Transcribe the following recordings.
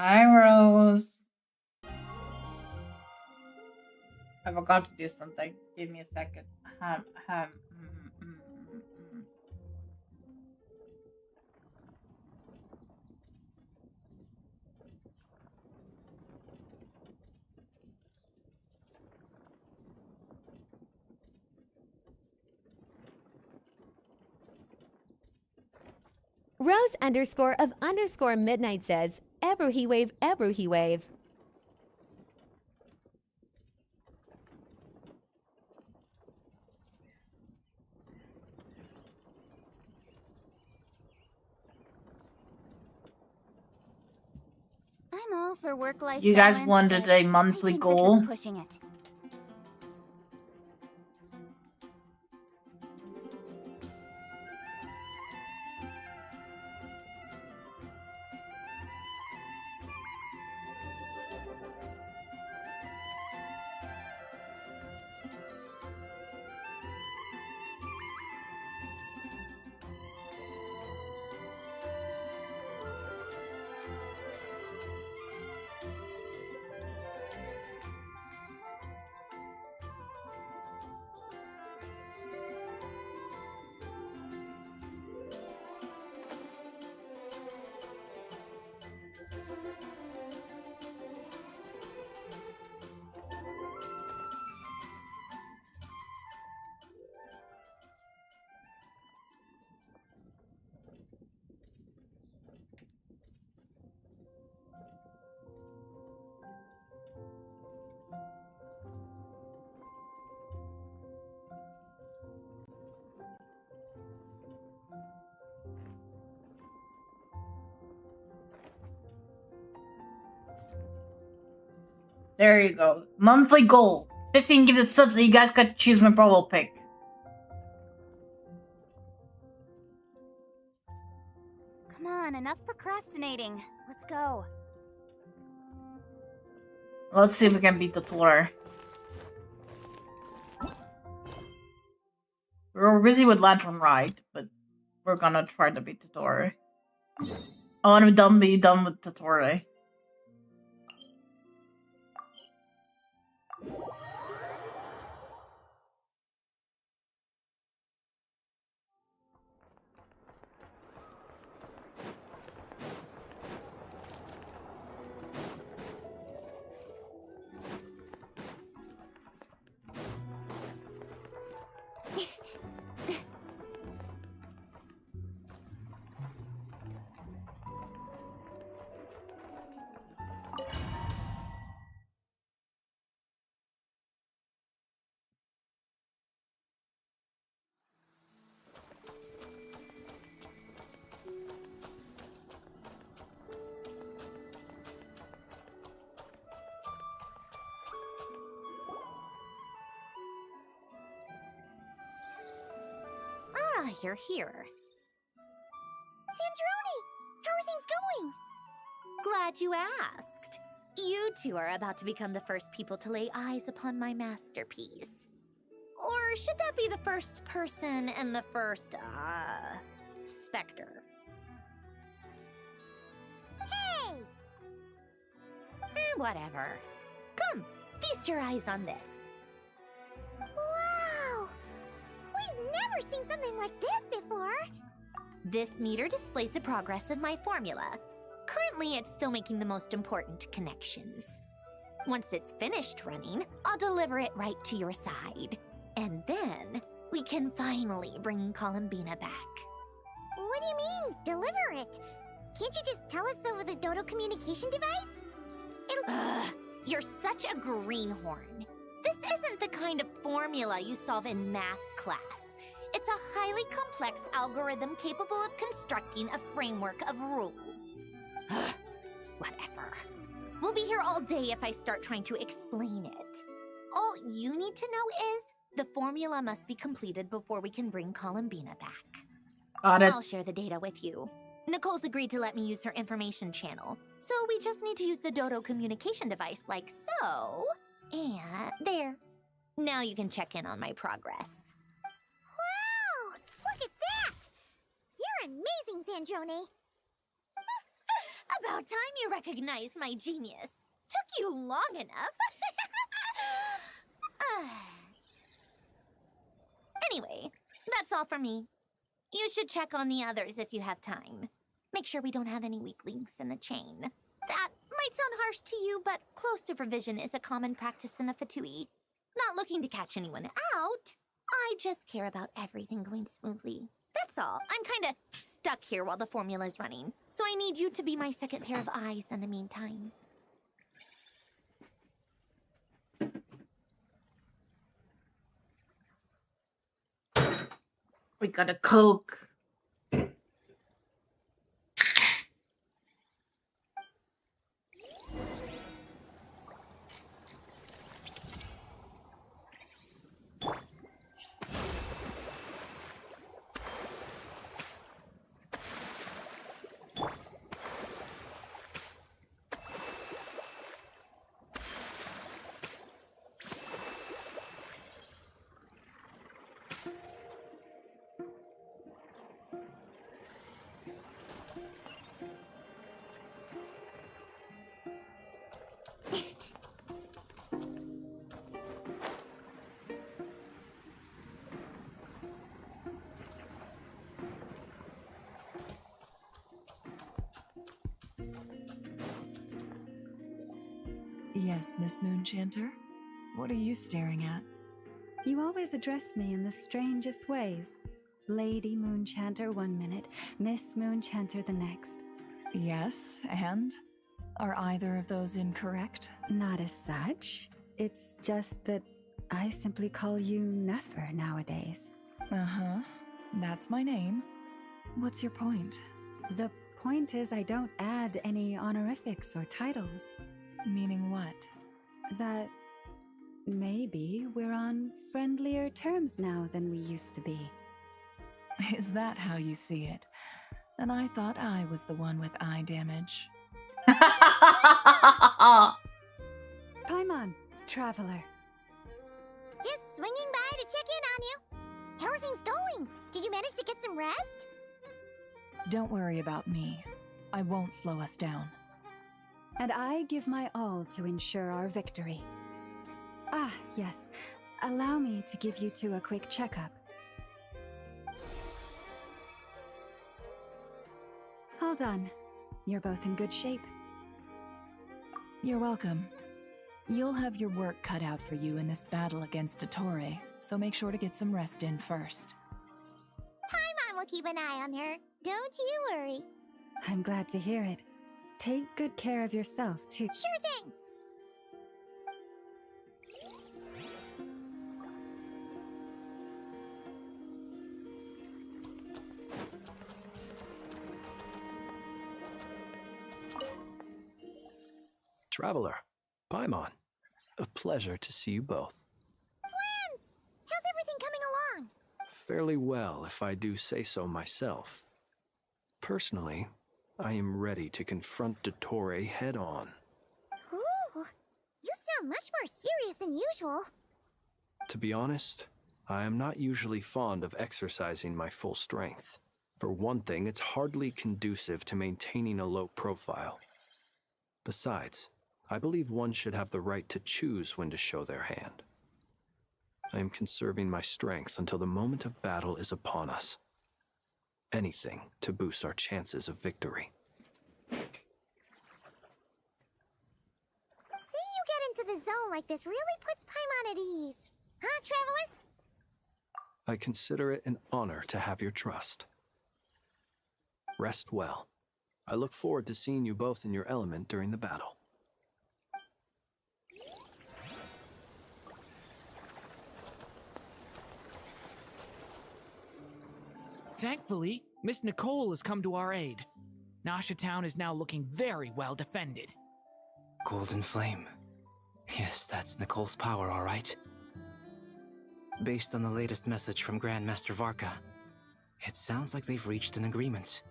Hi, Rose. I forgot to do something. Give me a second. Mm, mm, mm, mm. Rose underscore of underscore midnight says, Ebru he wave, Ebru he wave. I'm all for work-life balance. You guys wanted a monthly goal? This is pushing it. There you go. Monthly goal. 15 gifted subs, so you guys got to choose my profile pic. Come on, enough procrastinating. Let's go. Let's see if we can beat the tour. We're busy with Lantern Ride, but we're gonna try to beat the tour. I want to be done with the tour. Ah, you're here. Sandrone! How are things going? Glad you asked. You two are about to become the first people to lay eyes upon my masterpiece. Or should that be the first person and the first, specter? Hey! Whatever. Come, feast your eyes on this. Wow! We've never seen something like this before! This meter displays the progress of my formula. Currently, it's still making the most important connections. Once it's finished running, I'll deliver it right to your side. And then, we can finally bring Columbina back. What do you mean, deliver it? Can't you just tell us over the Dodo communication device? Ugh, you're such a greenhorn. This isn't the kind of formula you solve in math class. It's a highly complex algorithm capable of constructing a framework of rules. Ugh, whatever. We'll be here all day if I start trying to explain it. All you need to know is the formula must be completed before we can bring Columbina back. Got it. I'll share the data with you. Nicole's agreed to let me use her information channel, so we just need to use the Dodo communication device like so. And there. Now you can check in on my progress. Wow! Look at that! You're amazing, Sandrone! about time you recognized my genius. Took you long enough. Anyway, that's all for me. You should check on the others if you have time. Make sure we don't have any weak links in the chain. That might sound harsh to you, but close supervision is a common practice in a Fatui. Not looking to catch anyone out. I just care about everything going smoothly. That's all. I'm kinda stuck here while the formula's running, so I need you to be my second pair of eyes in the meantime. We got a Coke. Yes, Miss Moonchanter? What are you staring at? You always address me in the strangest ways. Lady Moonchanter 1 minute, Miss Moonchanter the next. Yes, and? Are either of those incorrect? Not as such. It's just that I simply call you Nefer nowadays. Uh-huh. That's my name. What's your point? The point is I don't add any honorifics or titles. Meaning what? That maybe we're on friendlier terms now than we used to be. Is that how you see it? And I thought I was the one with eye damage. Paimon, traveler. Just swinging by to check in on you. How are things going? Did you manage to get some rest? Don't worry about me. I won't slow us down. And I give my all to ensure our victory. Ah, yes. Allow me to give you two a quick checkup. Hold on. You're both in good shape. You're welcome. You'll have your work cut out for you in this battle against dottore, so make sure to get some rest in first. Paimon will keep an eye on her. Don't you worry. I'm glad to hear it. Take good care of yourself, too. Sure thing. Traveler, Paimon, a pleasure to see you both. Friends! How's everything coming along? Fairly well, if I do say so myself. Personally, I am ready to confront dottore head-on. Ooh, you sound much more serious than usual. To be honest, I am not usually fond of exercising my full strength. For one thing, it's hardly conducive to maintaining a low profile. Besides, I believe one should have the right to choose when to show their hand. I am conserving my strength until the moment of battle is upon us. Anything to boost our chances of victory. Seeing you get into the zone like this really puts Paimon at ease. Huh, Traveler? I consider it an honor to have your trust. Rest well. I look forward to seeing you both in your element during the battle. Thankfully, Miss Nicole has come to our aid. Nasha Town is now looking very well defended. Golden Flame. Yes, that's Nicole's power, all right. Based on the latest message from Grandmaster Varka, it sounds like they've reached an agreement.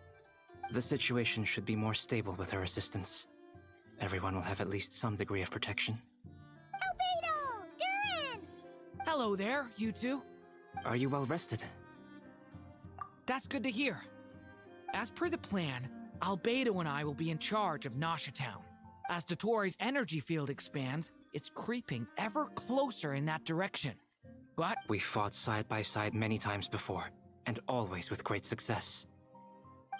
The situation should be more stable with her assistance. Everyone will have at least some degree of protection. Albedo! Durin! Hello there, you two. Are you well rested? That's good to hear. As per the plan, Albedo and I will be in charge of Nasha Town. As Dottore's energy field expands, it's creeping ever closer in that direction. But We fought side by side many times before, and always with great success.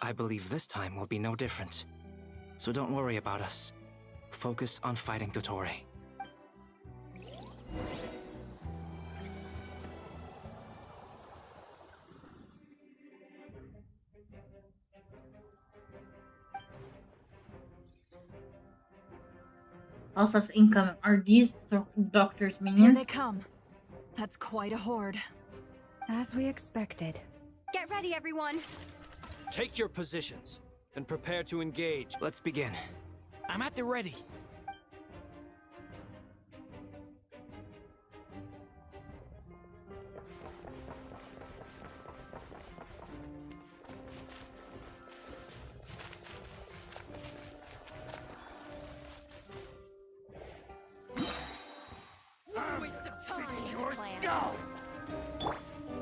I believe this time will be no different. So don't worry about us. Focus on fighting Dottore. Elsa's incoming. Are these doctor's Here minions? they come. That's quite a horde. As we expected. Get ready, everyone. Take your positions and prepare to engage. Let's begin. I'm at the ready.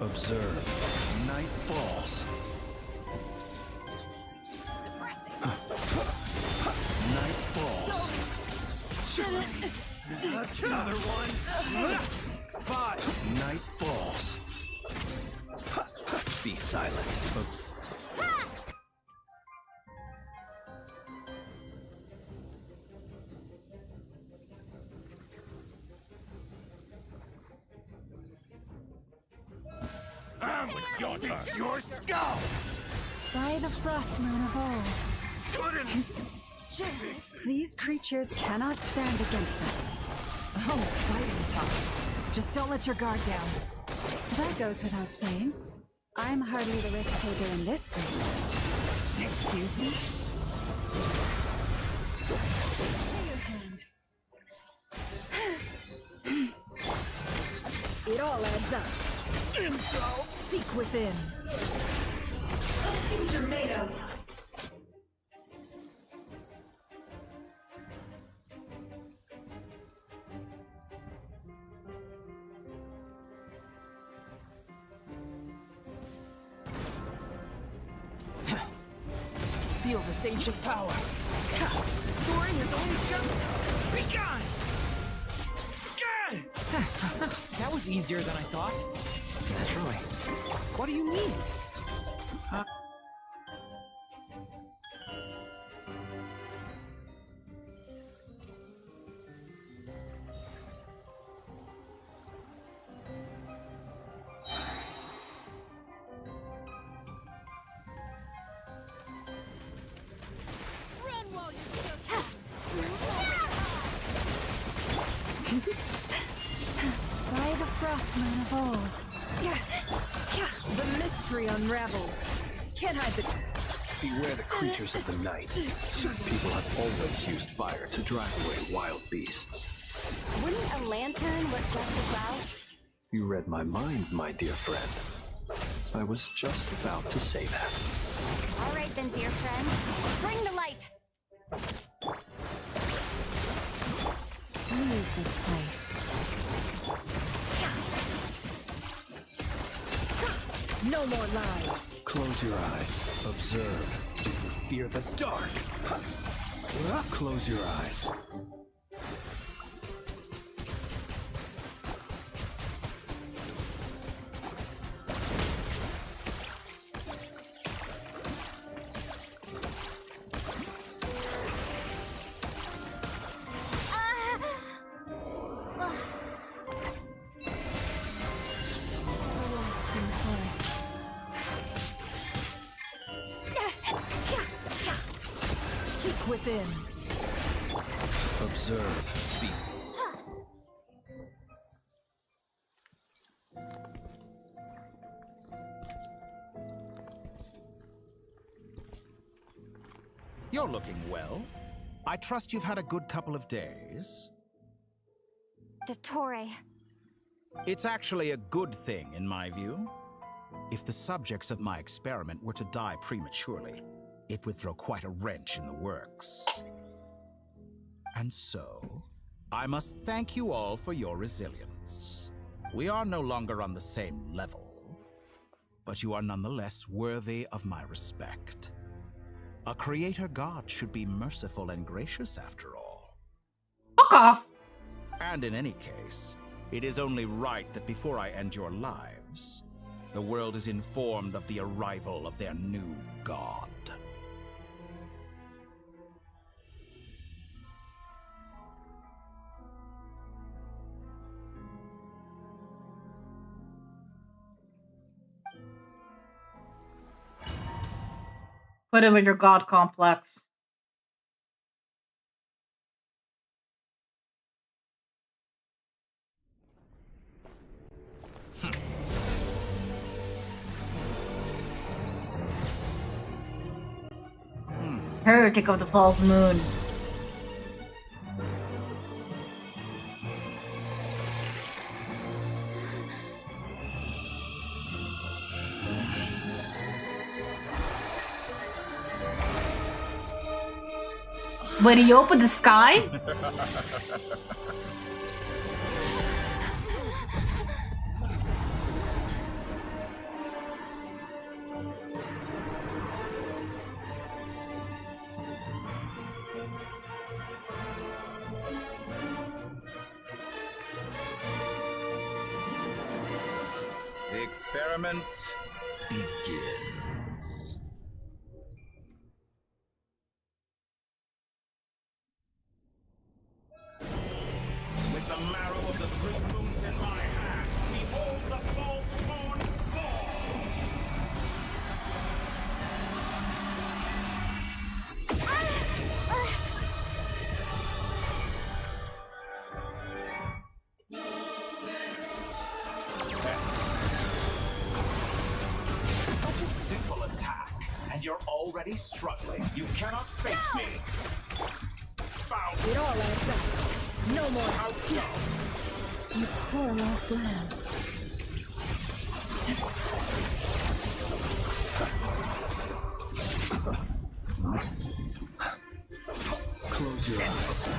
Observe. Night falls. Night falls. Another one. 5. Night falls. Be silent. It's your turn. Your skull. By the frost moon of old. These creatures cannot stand against us. Oh, fighting talk. Just don't let your guard down. That goes without saying. I'm hardly the risk taker in this group. Excuse me? Lay your hand. It all adds up. Seek within. Feel this ancient power. The story has only just begun. That was easier than I thought. Naturally. What do you mean? By the frost moon of old. The mystery unravels. Can't hide the... Beware the creatures of the night. People have always used fire to drive away wild beasts. Wouldn't a lantern work just as well? You read my mind, my dear friend. I was just about to say that. All right then, dear friend. Bring the light. Leave this place. No more lies. Close your eyes. Observe. Do you fear the dark? Close your eyes. Seek within. Observe. Be. You're looking well. I trust you've had a good couple of days. Dottore. It's actually a good thing, in my view. If the subjects of my experiment were to die prematurely, it would throw quite a wrench in the works. And so, I must thank you all for your resilience. We are no longer on the same level, but you are nonetheless worthy of my respect. A creator god should be merciful and gracious after all. Fuck off! And in any case, it is only right that before I end your lives, the world is informed of the arrival of their new god. Put it with your god complex. Heretic of the false moon. Wait, he opened the sky? The experiment begins. With the marrow of the 3 moons in my hand, behold the false moon's fall! Such a simple attack, and you're already struggling. You cannot face me. Found It all adds up. No more outdone. You poor lost lamb. Close your eyes.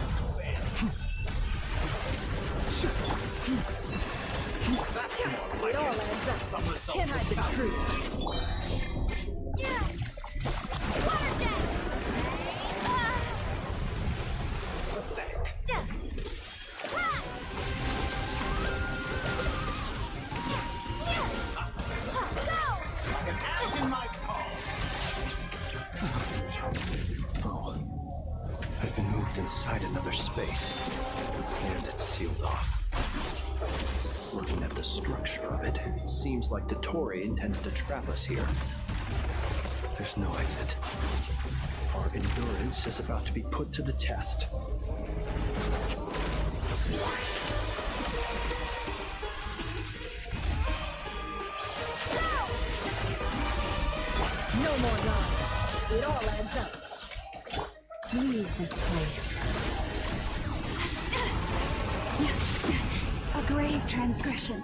That's more like It all it. adds up. Some results Can't hide the truth. Water jet! pathetic. Like an ant in my palm. Oh, I've been moved inside another space, and it's sealed off. Looking at the structure of it, it seems like dottore intends to trap us here. There's no exit. Our endurance is about to be put to the test. No more lies. It all adds up. Leave this place. A grave transgression.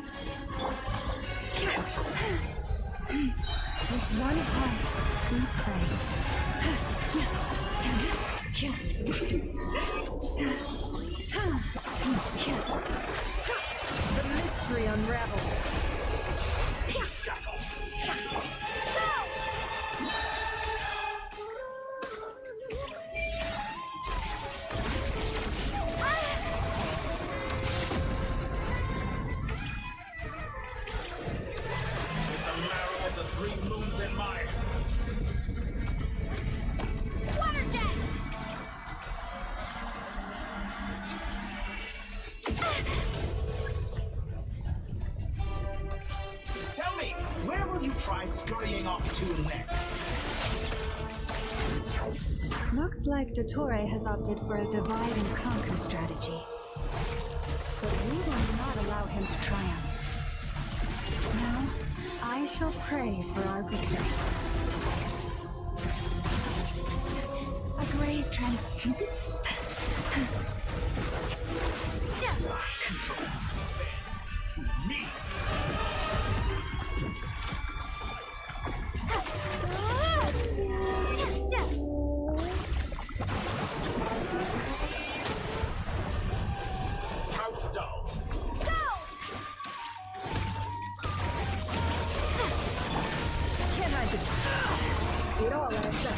With one heart, we pray. The mystery unravels. With the marrow of the 3 moons in my Water jet! Tell me, where will you try scurrying off to next? Looks like dottore has opted for a divide and conquer strategy. But we will not allow him to triumph. Now, I shall pray for our victory. A grave Control to me. How dull. Can't hide the... It all adds up.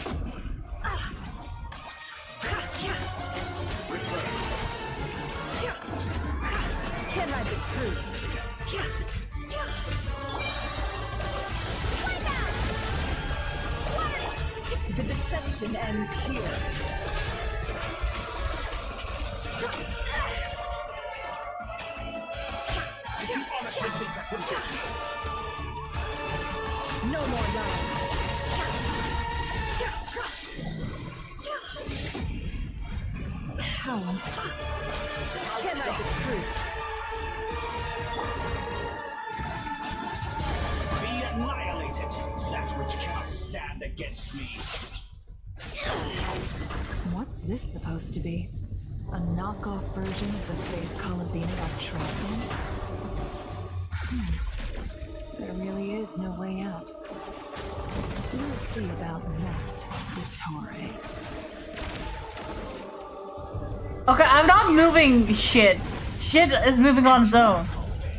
ends here. Did you honestly think that would hurt me? No more lies. How can I the truth? Be annihilated, that which cannot stand against me. What's this supposed to be? A knockoff version of the space Columbina got trapped in? There really is no way out. We'll see about that, dottore. Okay, I'm not moving shit. Shit is moving on its own.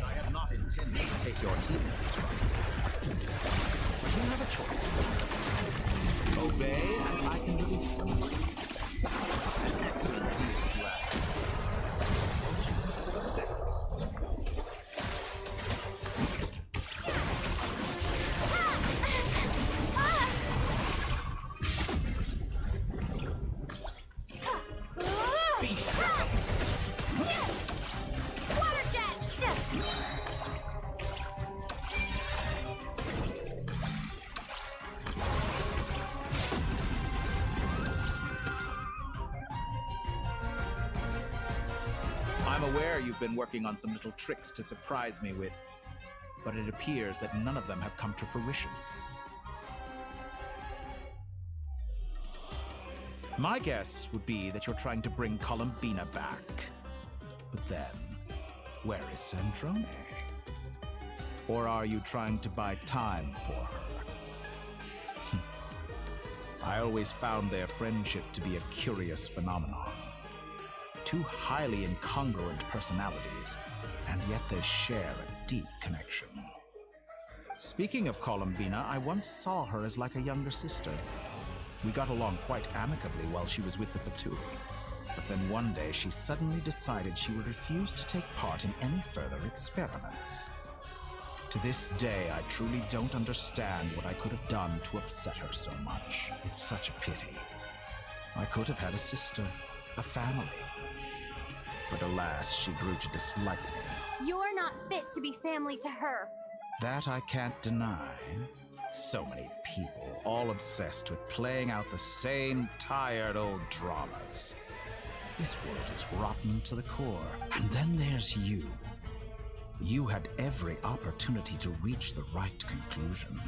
I am not intending to take your teammates from you. You have a choice. Obey, and I can release them. An excellent deal, if you ask me. Won't you consider that? Be shocked. Water jet! I'm aware you've been working on some little tricks to surprise me with, but it appears that none of them have come to fruition. My guess would be that you're trying to bring Columbina back. But then, where is Sandrone? Or are you trying to buy time for her? I always found their friendship to be a curious phenomenon. Two highly incongruent personalities, and yet they share a deep connection. Speaking of Columbina, I once saw her as like a younger sister. We got along quite amicably while she was with the Fatui. But then one day she suddenly decided she would refuse to take part in any further experiments. To this day, I truly don't understand what I could have done to upset her so much. It's such a pity. I could have had a sister, a family. But alas, she grew to dislike me. You're not fit to be family to her. That I can't deny. So many people, all obsessed with playing out the same tired old dramas. This world is rotten to the core. And then there's you. You had every opportunity to reach the right conclusion.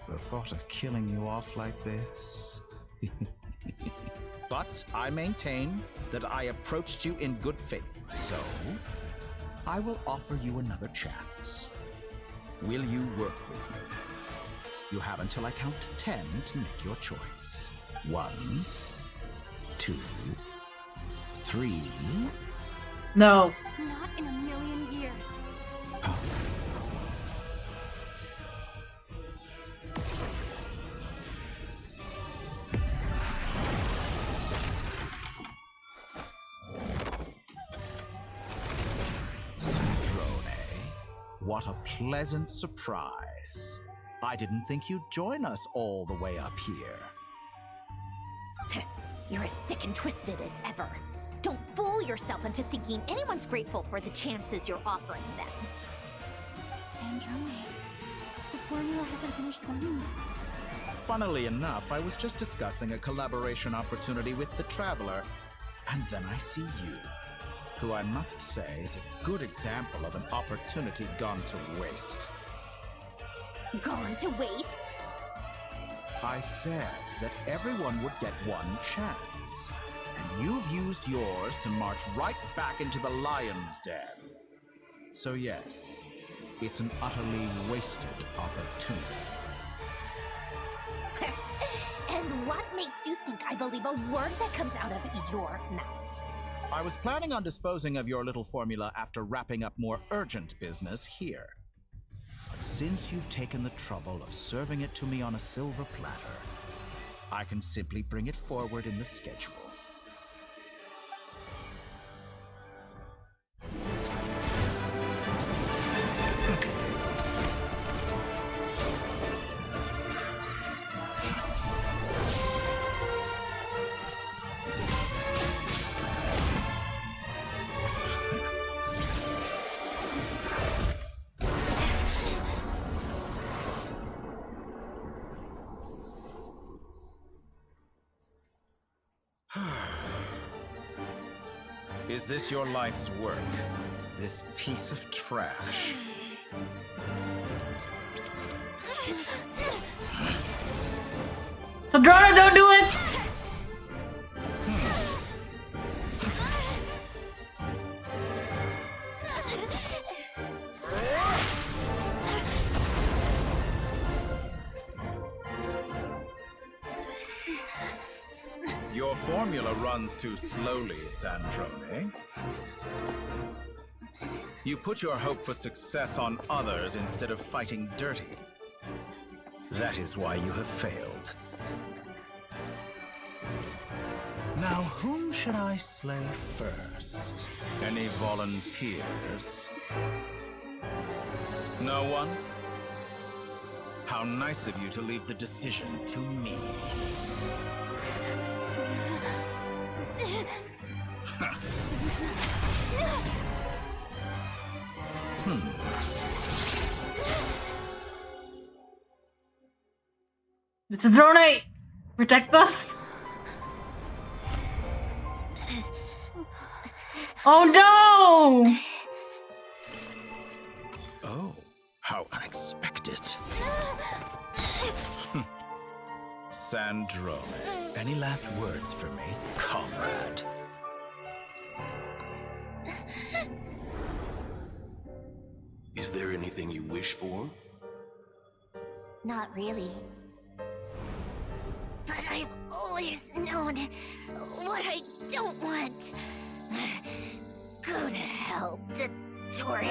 The thought of killing you off like this? But I maintain that I approached you in good faith, so I will offer you another chance. Will you work with me? You have until I count 10 to make your choice. 1, 2, 3. No. Not in a million years. Sandrone, what a pleasant surprise. I didn't think you'd join us all the way up here. You're as sick and twisted as ever. Don't fool yourself into thinking anyone's grateful for the chances you're offering them. Sandrone, the formula hasn't finished running yet. Funnily enough, I was just discussing a collaboration opportunity with the Traveler, and then I see you, who I must say is a good example of an opportunity gone to waste. Gone to waste? I said that everyone would get one chance, and you've used yours to march right back into the lion's den. So yes, it's an utterly wasted opportunity. And what makes you think I believe a word that comes out of your mouth? I was planning on disposing of your little formula after wrapping up more urgent business here. But since you've taken the trouble of serving it to me on a silver platter, I can simply bring it forward in the schedule. Is this your life's work? This piece of trash? So Drona, don't do it! Your formula runs too slowly, Sandrone. You put your hope for success on others instead of fighting dirty. That is why you have failed. Now, whom should I slay first? Any volunteers? No one? How nice of you to leave the decision to me. It's a drone! Protect us! Oh no! Oh, how unexpected. Sandrone, any last words for me, comrade? Is there anything you wish for? Not really. But I've always known what I don't want. Go to hell, dottore.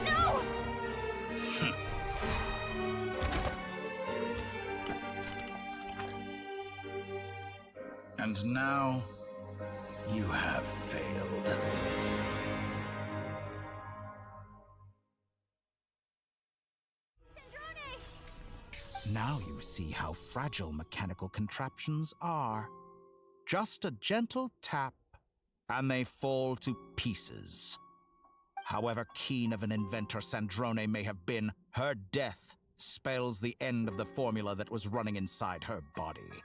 No! And now, you have failed. Now you see how fragile mechanical contraptions are. Just a gentle tap, and they fall to pieces. However keen of an inventor Sandrone may have been, her death spells the end of the formula that was running inside her body.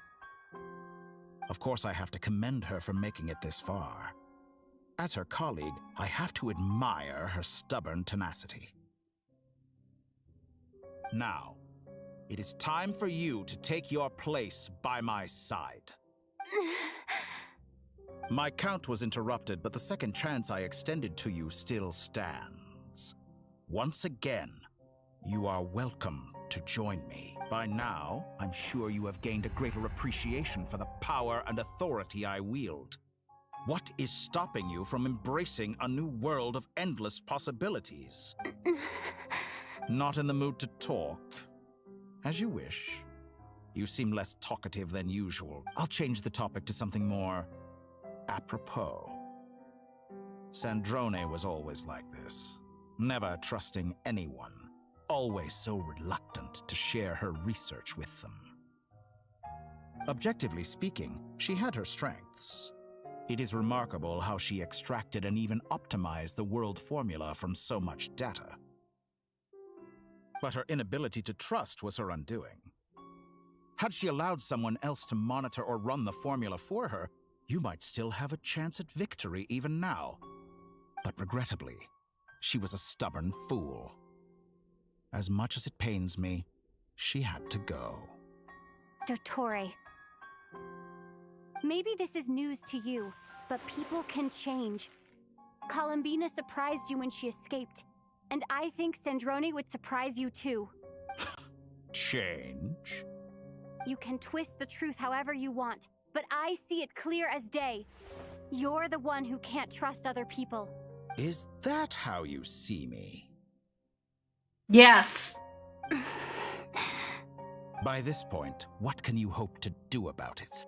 Of course, I have to commend her for making it this far. As her colleague, I have to admire her stubborn tenacity. Now, it is time for you to take your place by my side. My count was interrupted, but the second chance I extended to you still stands. Once again, you are welcome to join me. By now, I'm sure you have gained a greater appreciation for the power and authority I wield. What is stopping you from embracing a new world of endless possibilities? Not in the mood to talk? As you wish. You seem less talkative than usual. I'll change the topic to something more apropos. Sandrone was always like this, never trusting anyone, always so reluctant to share her research with them. Objectively speaking, she had her strengths. It is remarkable how she extracted and even optimized the world formula from so much data. But her inability to trust was her undoing. Had she allowed someone else to monitor or run the formula for her, you might still have a chance at victory even now. But regrettably, she was a stubborn fool. As much as it pains me, she had to go. Dottore. Maybe this is news to you, but people can change. Columbina surprised you when she escaped, and I think Sandrone would surprise you too. Change? You can twist the truth however you want, but I see it clear as day. You're the one who can't trust other people. Is that how you see me? Yes. By this point, what can you hope to do about it?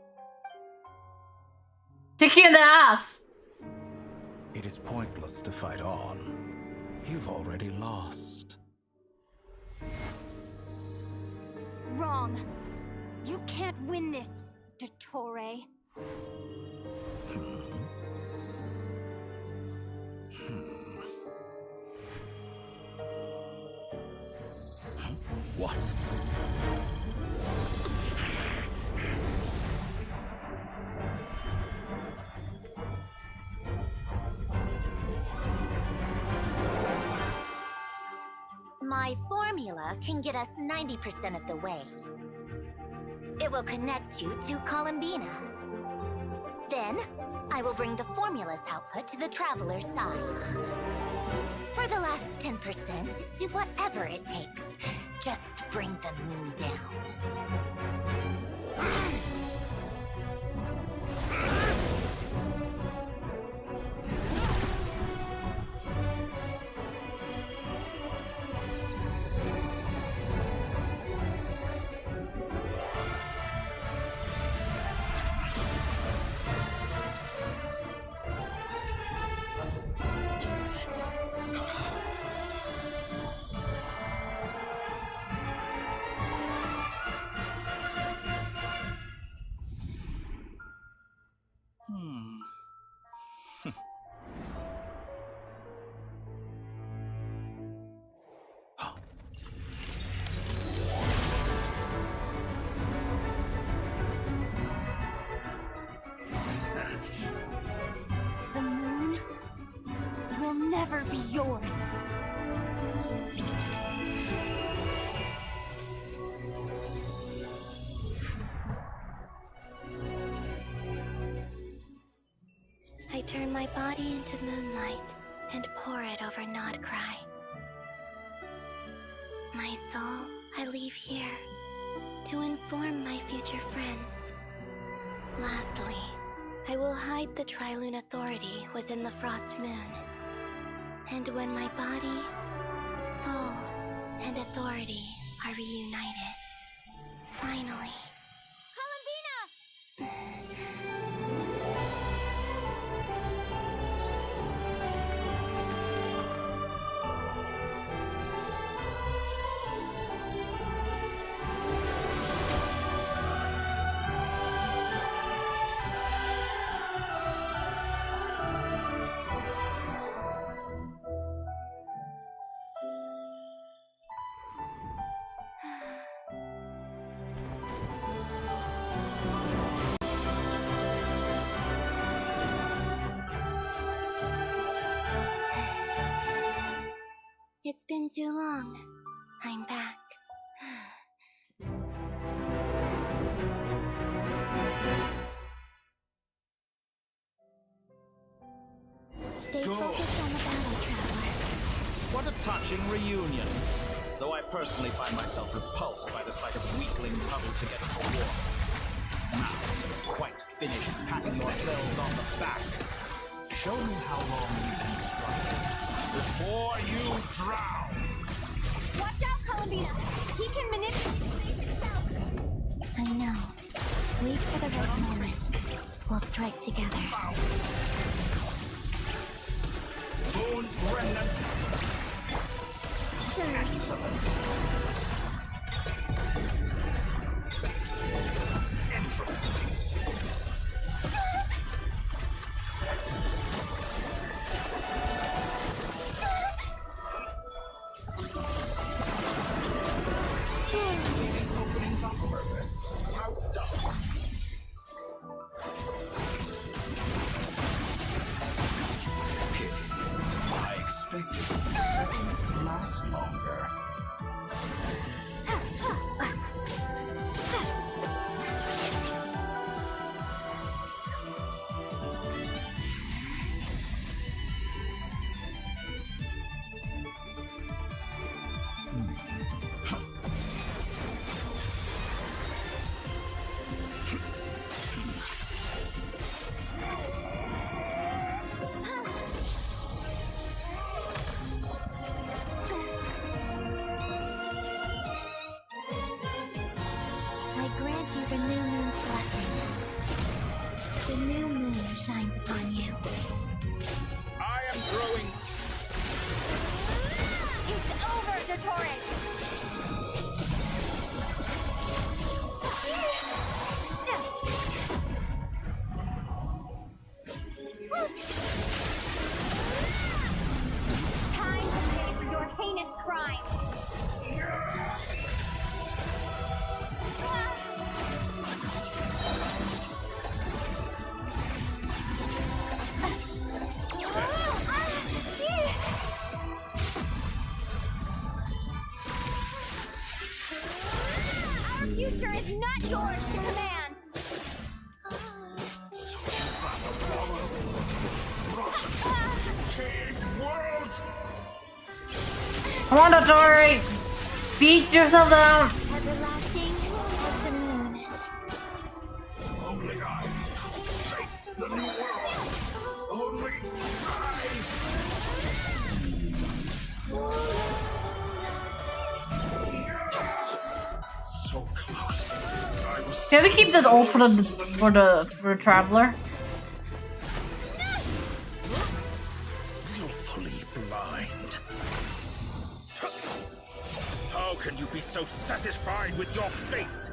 Kick you in the ass! It is pointless to fight on. You've already lost. Wrong. You can't win this, dottore. What? My formula can get us 90% of the way. It will connect you to Columbina. Then, I will bring the formula's output to the Traveler's side. For the last 10%, do whatever it takes. Just bring the moon down. The moon will never be yours. I turn my body into moonlight and pour it over Nodcry. My soul I leave here to inform my future friends. Lastly, I will hide the Triloon Authority within the Frost Moon. And when my body, soul, and authority are reunited, finally... It's been too long. I'm back. Stay focused on the battle, Traveler. What a touching reunion. Though I personally find myself repulsed by the sight of weaklings huddled together for war. Now, quite finished patting yourselves on the back. Show me how long you can struggle before you drown. Watch out, Columbina! He can manipulate himself! I know. Wait for the right moment. We'll strike together. Moon's remnants. Excellent. Entropy. Leaving openings on purpose. How dumb. Pity. I expected this experiment to last longer. I grant you the new moon's blessing. The new moon shines upon you. I am growing. It's over, dottore! Time to pay for your heinous crimes! future is not yours to command! Come on, dottore! Beat yourself down! Everlasting as the moon. Only I shaped the new world. Only I. So close. I was. Can we keep that all for the traveler? Willfully blind. How can you be so satisfied with your fate?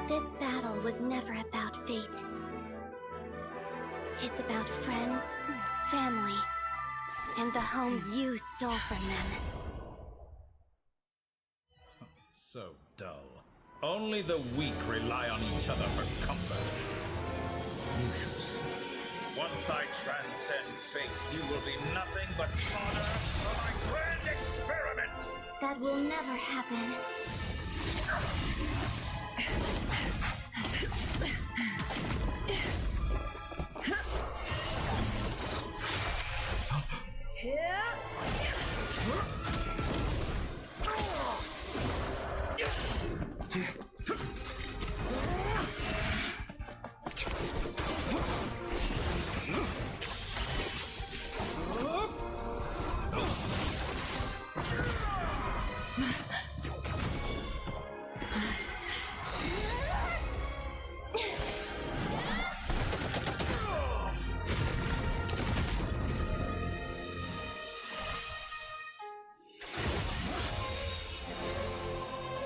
This battle was never about fate. It's about friends, family, and the home you stole from them. So dull. Only the weak rely on each other for comfort. You should see. Once I transcend fate, you will be nothing but fodder for my grand experiment! That will never happen.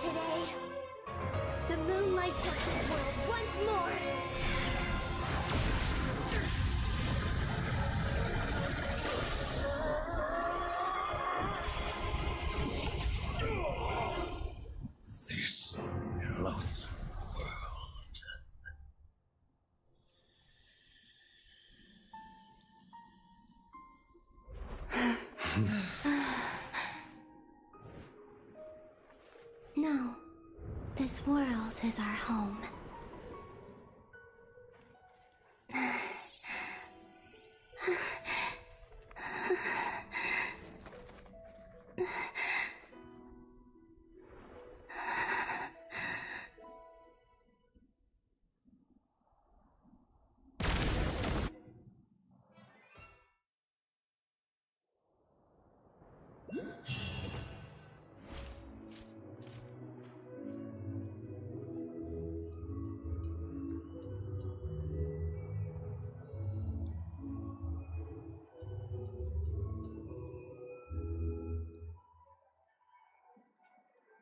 Today, the moon lights up this world once more. This loathsome world. No, this world is our home.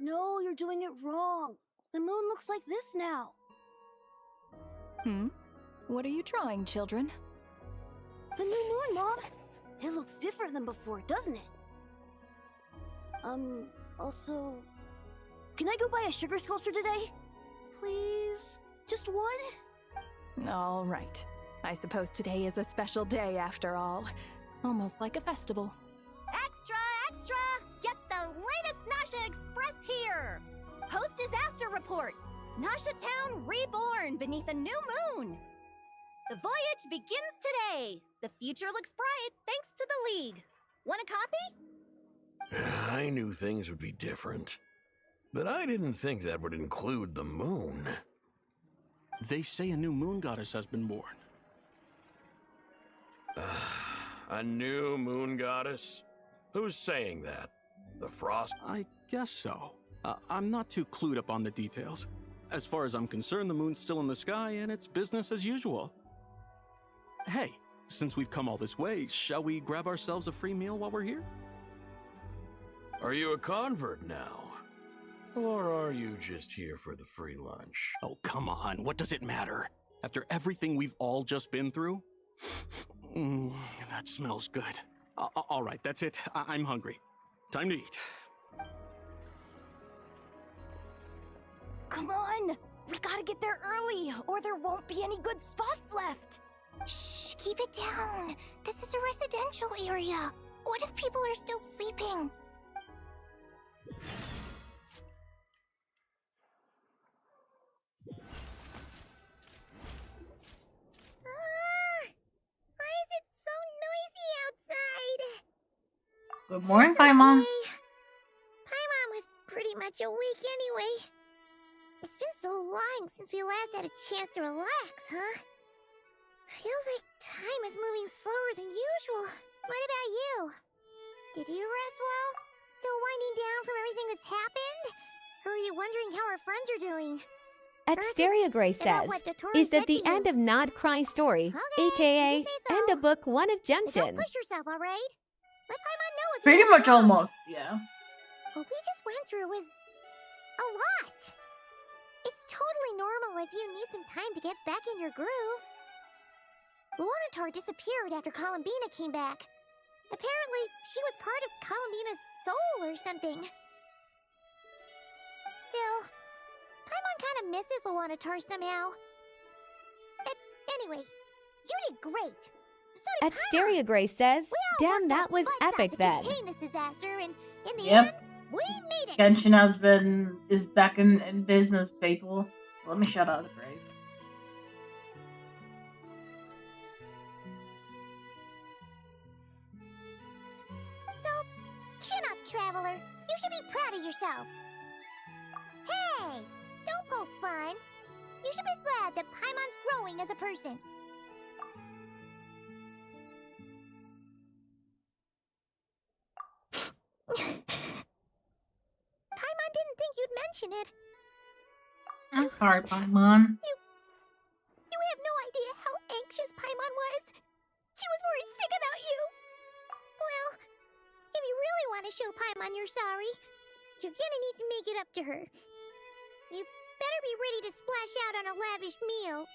No, you're doing it wrong. The moon looks like this now. What are you drawing, children? The new moon, Mom. It looks different than before, doesn't it? Also... Can I go buy a sugar sculpture today? Please? Just one? All right. I suppose today is a special day after all. Almost like a festival. Extra, extra! Get the latest Nasha Express here! Post-disaster report! Nasha Town reborn beneath a new moon! The voyage begins today! The future looks bright thanks to the League. Want a copy? I knew things would be different, but I didn't think that would include the moon. They say a new moon goddess has been born. A new moon goddess? Who's saying that? The Frost? I guess so. I'm not too clued up on the details. As far as I'm concerned, the moon's still in the sky and it's business as usual. Hey, Since we've come all this way, shall we grab ourselves a free meal while we're here? Are you a convert now? Or are you just here for the free lunch? Oh, come on. What does it matter? After everything we've all just been through? That smells good. All right, that's it. I'm hungry. Time to eat. Come on! We gotta get there early, or there won't be any good spots left! Shh, keep it down. This is a residential area. What if people are still sleeping? Why is it so noisy outside? Good morning, Paimon. Paimon was pretty much awake anyway. It's been so long since we last had a chance to relax, huh? Feels like time is moving slower than usual. What about you? Did you rest well? Still winding down from everything that's happened? Or are you wondering how our friends are doing? Exteria Gray says, is that the end of Not Cry Story, aka end of Book 1 of Genshin. Don't push yourself, alright? Let Paimon know if Pretty you much almost, yeah. What we just went through was a lot. It's totally normal if you need some time to get back in your groove. Luanatar disappeared after Columbina came back. Apparently, she was part of Columbina's soul or something. Still, Paimon kind of misses Luanatar somehow. But anyway, you did great. So did Exteria Gray says, damn, that was epic then. contain this disaster, and in the Yep. end, we made it. Genshin is back in business, people. Let me shout out to Grace. So, chin up, Traveler. You should be proud of yourself. Hey, don't poke fun. You should be glad that Paimon's growing as a person. Paimon didn't think you'd mention it. I'm sorry, Paimon. You have no idea how anxious Paimon was. She was worried sick about you. Well, if you really want to show Paimon you're sorry, you're gonna need to make it up to her. You better be ready to splash out on a lavish meal.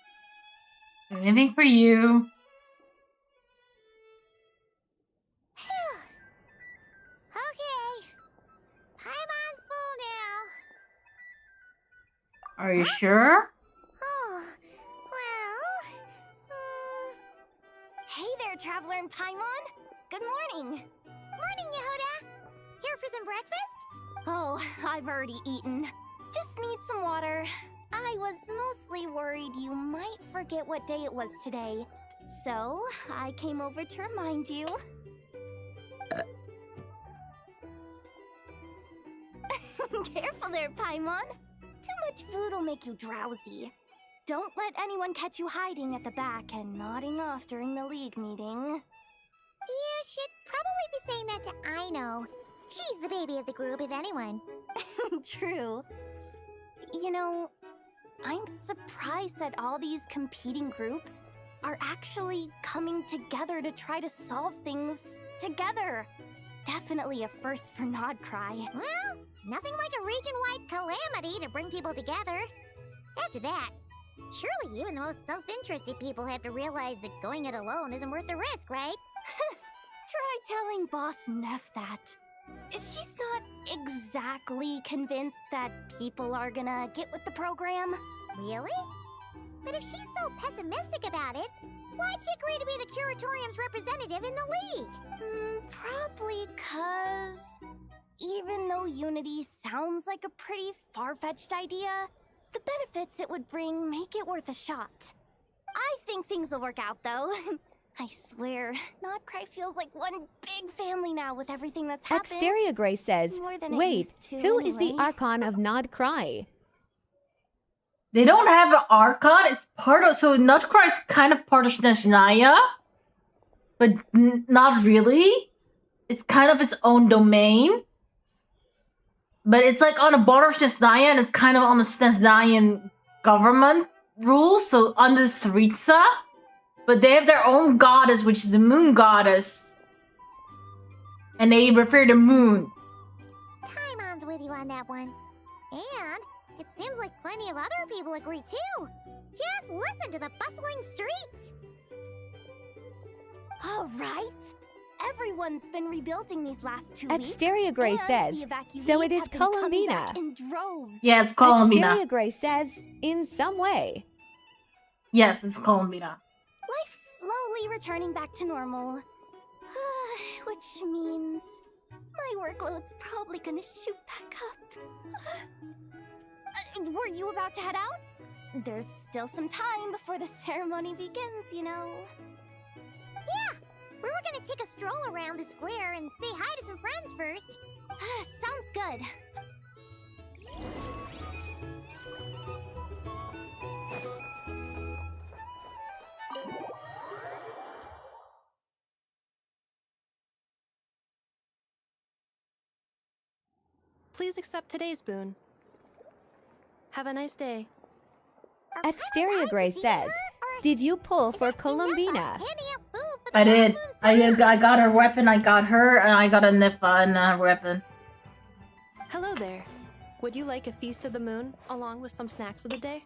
Anything for you. Okay. Paimon's full now. Are you sure? Oh, well... Hey there, Traveler and Paimon! Good morning! Morning, Yehuda! Here for some breakfast? Oh, I've already eaten. Just need some water. I was mostly worried you might forget what day it was today. So, I came over to remind you. Careful there, Paimon. Too much food will make you drowsy. Don't let anyone catch you hiding at the back and nodding off during the league meeting. You should probably be saying that to Aino. She's the baby of the group, if anyone. True. You know, I'm surprised that all these competing groups are actually coming together to try to solve things together. Definitely a first for Nodcry. Well, nothing like a region-wide calamity to bring people together. After that, surely even the most self-interested people have to realize that going it alone isn't worth the risk, right? Try telling Boss Neff that. She's not exactly convinced that people are gonna get with the program. Really? But if she's so pessimistic about it, why'd she agree to be the Curatorium's representative in the league? Probably 'cause even though Unity sounds like a pretty far-fetched idea, the benefits it would bring make it worth a shot. I think things will work out, though. I swear, Nodcry feels like one big family now with everything that's happened. Exteria Gray says, More than it wait, used to, who is the anyway. Archon of Nodcry? They don't have an Archon. It's part of... So Nutcry is kind of part of Snezhnaya. But not really. It's kind of its own domain. But it's like on the border of Snezhnaya, and it's kind of on the Snezhnayan government rules. So under Saritsa. But they have their own goddess, which is the moon goddess. And they refer to moon. Paimon's with you on that one. And it seems like plenty of other people agree too. Just listen to the bustling streets. All right. Everyone's been rebuilding these last 2 weeks. Exteria Gray and says, the evacuees so it is have been coming back Columbina. in droves. Yeah, it's Columbina. Exteria Gray says, in some way. Yes, it's Columbina. Life's slowly returning back to normal. Which means my workload's probably gonna shoot back up. Were you about to head out? There's still some time before the ceremony begins, you know. Yeah, we were gonna take a stroll around the square and say hi to some friends first. Sounds good. Please accept today's boon. Have a nice day. Exteria Gray says, did you pull for Columbina? I did. I got her weapon, I got her, and I got a Nifa and her weapon. Hello there. Would you like a feast of the moon along with some snacks of the day?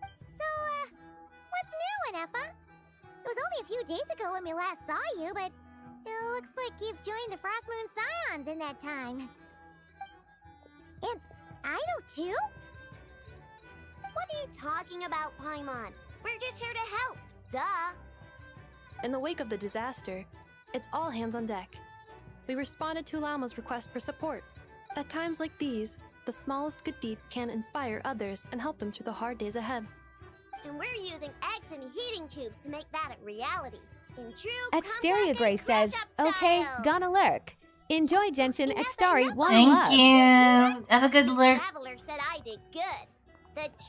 So, what's new, Anefa? It was only a few days ago when we last saw you, but it looks like you've joined the Frost Moon Scions in that time. And I know too? What are you talking about, Paimon? We're just here to help, duh. In the wake of the disaster, it's all hands on deck. We responded to Lama's request for support. At times like these, the smallest good deed can inspire others and help them through the hard days ahead. And we're using eggs and heating tubes to make that a reality. In true Exteria Gray says, okay, gonna lurk. Enjoy Genshin Extari One Thank Love. you. Have a good lurk. Traveler said I did good.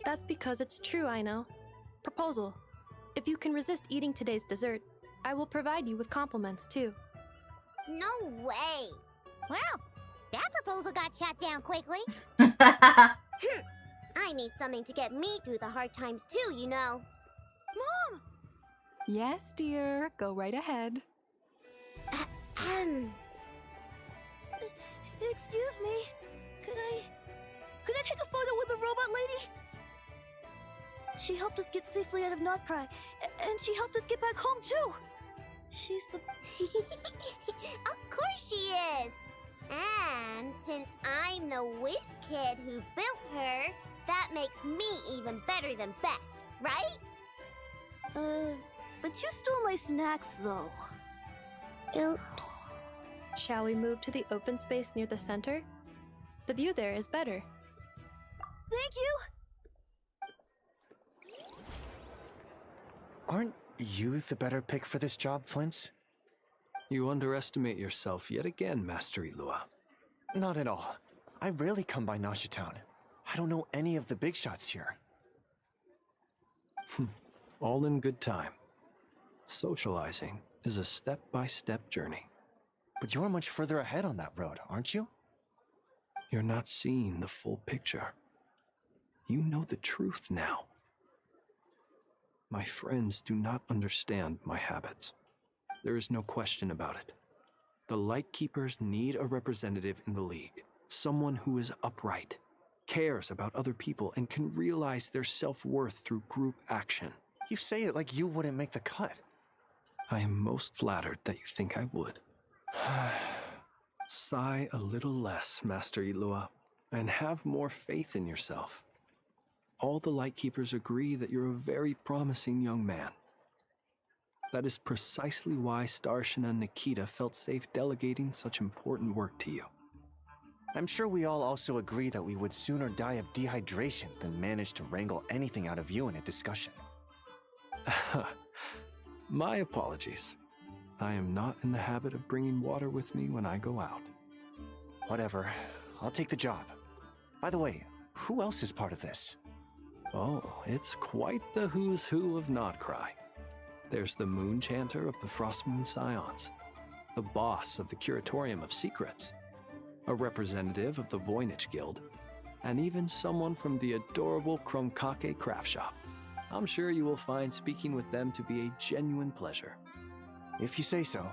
That's because it's true, I know. Proposal. If you can resist eating today's dessert, I will provide you with compliments, too. No way. Well, that proposal got shot down quickly. I need something to get me through the hard times too, you know. Mom! Yes, dear. Go right ahead. Excuse me. Could I take a photo with the robot lady? She helped us get safely out of Notcry, and she helped us get back home too. She's the... Of course she is. And since I'm the whiz kid who built her, that makes me even better than best, right? But you stole my snacks though. Oops. Shall we move to the open space near the center? The view there is better. Thank you! Aren't you the better pick for this job, Flint? You underestimate yourself yet again, Master Ilua. Not at all. I rarely come by Nasha Town. I don't know any of the big shots here. All in good time. Socializing is a step-by-step journey. But you're much further ahead on that road, aren't you? You're not seeing the full picture. You know the truth now. My friends do not understand my habits. There is no question about it. The Lightkeepers need a representative in the League. Someone who is upright, cares about other people, and can realize their self-worth through group action. You say it like you wouldn't make the cut. I am most flattered that you think I would. Sigh a little less, Master Ilua, and have more faith in yourself. All the Lightkeepers agree that you're a very promising young man. That is precisely why Starshina and Nikita felt safe delegating such important work to you. I'm sure we all also agree that we would sooner die of dehydration than manage to wrangle anything out of you in a discussion. My apologies. I am not in the habit of bringing water with me when I go out. Whatever. I'll take the job. By the way, who else is part of this? Oh, it's quite the who's who of Notcry. There's the Moon Chanter of the Frost Moon Scions, the boss of the Curatorium of Secrets, a representative of the Voynich Guild, and even someone from the adorable Krumkake craft shop. I'm sure you will find speaking with them to be a genuine pleasure. If you say so.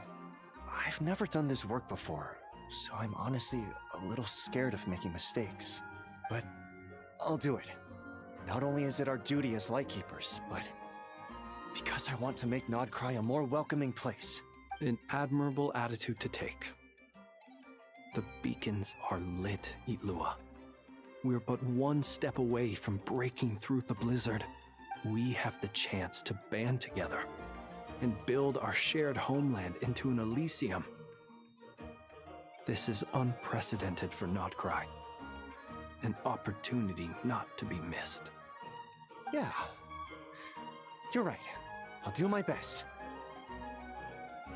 I've never done this work before, so I'm honestly a little scared of making mistakes. But I'll do it. Not only is it our duty as Lightkeepers, but because I want to make Nodcry a more welcoming place. An admirable attitude to take. The beacons are lit, Itlua. We're but one step away from breaking through the blizzard. We have the chance to band together and build our shared homeland into an Elysium. This is unprecedented for Nodcry. An opportunity not to be missed. Yeah. You're right. I'll do my best.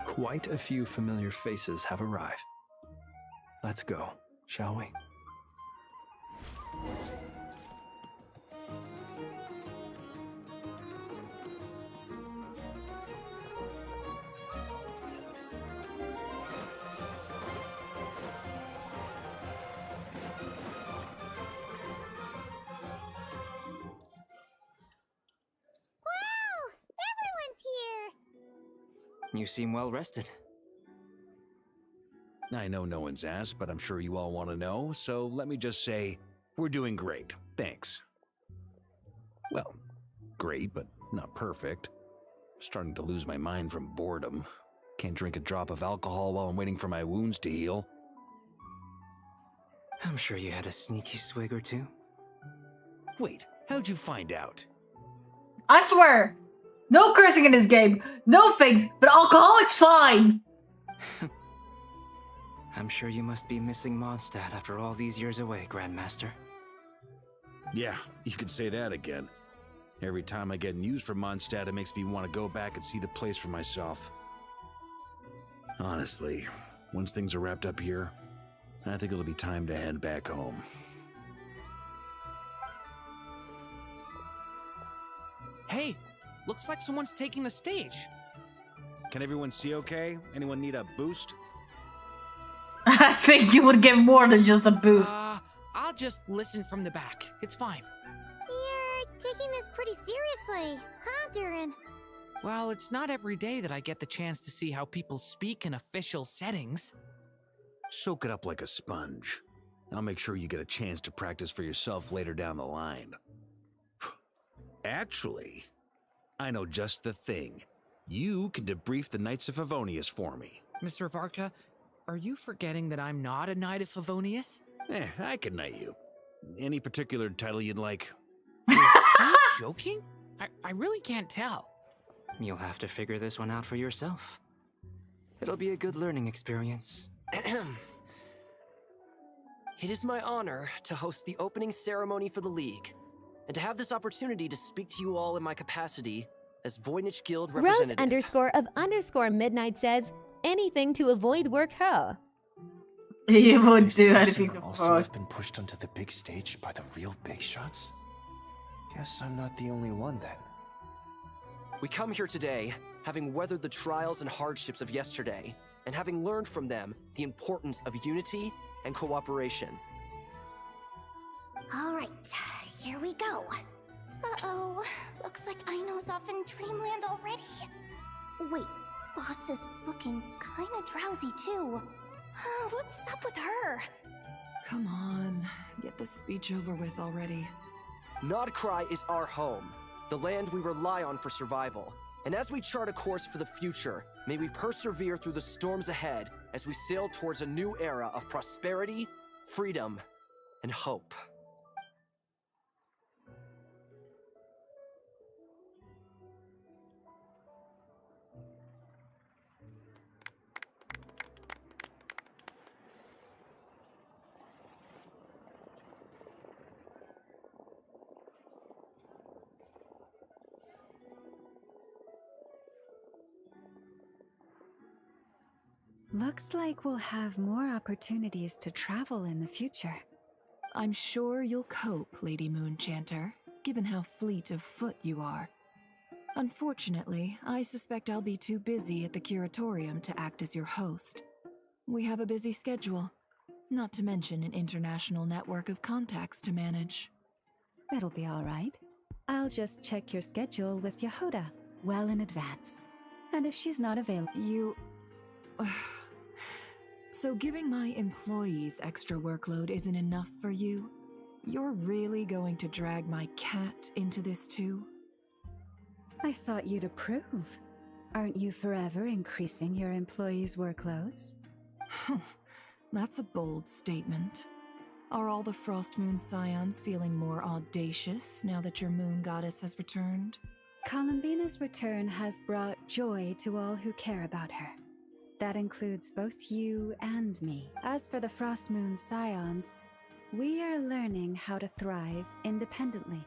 Quite a few familiar faces have arrived. Let's go, shall we? You seem well rested. I know no one's asked, but I'm sure you all want to know, so let me just say, we're doing great. Thanks. Well, great, but not perfect. Starting to lose my mind from boredom. Can't drink a drop of alcohol while I'm waiting for my wounds to heal. I'm sure you had a sneaky swig or two. Wait, how'd you find out? I swear, no cursing in this game, no things, but alcoholic's fine. I'm sure you must be missing Mondstadt after all these years away, Grandmaster. Yeah, you could say that again. Every time I get news from Mondstadt, it makes me want to go back and see the place for myself. Honestly, once things are wrapped up here, I think it'll be time to head back home. Hey, looks like someone's taking the stage. Can everyone see okay? Anyone need a boost? I think you would get more than just a boost. I'll just listen from the back. It's fine. You're taking this pretty seriously, huh, Durin? Well, it's not every day that I get the chance to see how people speak in official settings. Soak it up like a sponge. I'll make sure you get a chance to practice for yourself later down the line. Actually, I know just the thing. You can debrief the Knights of Favonius for me. Mr. Varka, are you forgetting that I'm not a Knight of Favonius? I can knight you. Any particular title you'd like? Are you joking? I really can't tell. You'll have to figure this one out for yourself. It'll be a good learning experience. It is my honor to host the opening ceremony for the League, and to have this opportunity to speak to you all in my capacity as Voynich Guild representative. Rose_of_midnight says, anything to avoid work, huh? He would do This anything person to also avoid. have been pushed onto the big stage by the real big shots? Guess I'm not the only one then. We come here today, having weathered the trials and hardships of yesterday, and having learned from them the importance of unity and cooperation. All right, here we go. Uh-oh, looks like Aino's off in Dreamland already. Wait, Boss is looking kinda drowsy too. What's up with her? Come on, get this speech over with already. Nodcry is our home, the land we rely on for survival. And as we chart a course for the future, may we persevere through the storms ahead as we sail towards a new era of prosperity, freedom, and hope. Looks like we'll have more opportunities to travel in the future. I'm sure you'll cope, Lady Moonchanter, given how fleet of foot you are. Unfortunately, I suspect I'll be too busy at the Curatorium to act as your host. We have a busy schedule, not to mention an international network of contacts to manage. It'll be all right. I'll just check your schedule with Yehuda well in advance. And if she's not available... So giving my employees extra workload isn't enough for you? You're really going to drag my cat into this too? I thought you'd approve. Aren't you forever increasing your employees' workloads? That's a bold statement. Are all the Frost Moon Scions feeling more audacious now that your moon goddess has returned? Columbina's return has brought joy to all who care about her. That includes both you and me. As for the Frost Moon Scions, we are learning how to thrive independently,